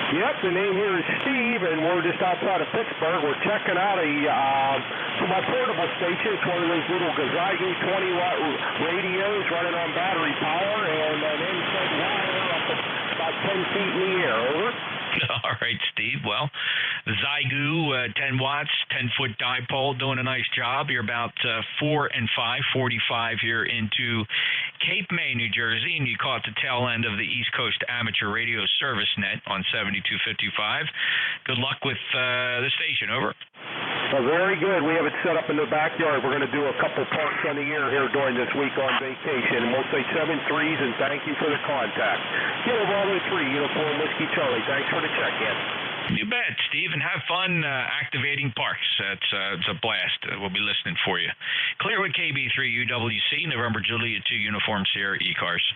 G: Yep, the name here is Steve, and we're just outside of Pittsburgh. We're checking out my portable station. It's one of those little Gazagi 20-watt radios running on battery power, and an inside wire up about 10 feet in the air. Over.
P: All right, Steve. Well, Zygu, 10 watts, 10-foot dipole, doing a nice job. You're about 4 and 5, 45 here into Cape May, New Jersey, and you caught the tail end of the East Coast Amateur Radio Service Net on 7255. Good luck with the station. Over.
G: Well, very good. We have it set up in the backyard. We're going to do a couple parks on the air here during this week on vacation, and we'll say 7-3s, and thank you for the contact. Kilo Bravo 3, Uniform Whiskey Charlie. Thanks for the check-in.
P: You bet, Steve, and have fun activating parks. It's a blast. We'll be listening for you. Clearwood KB3 UWC, November Juliet 2, Uniform Sierra ECARS.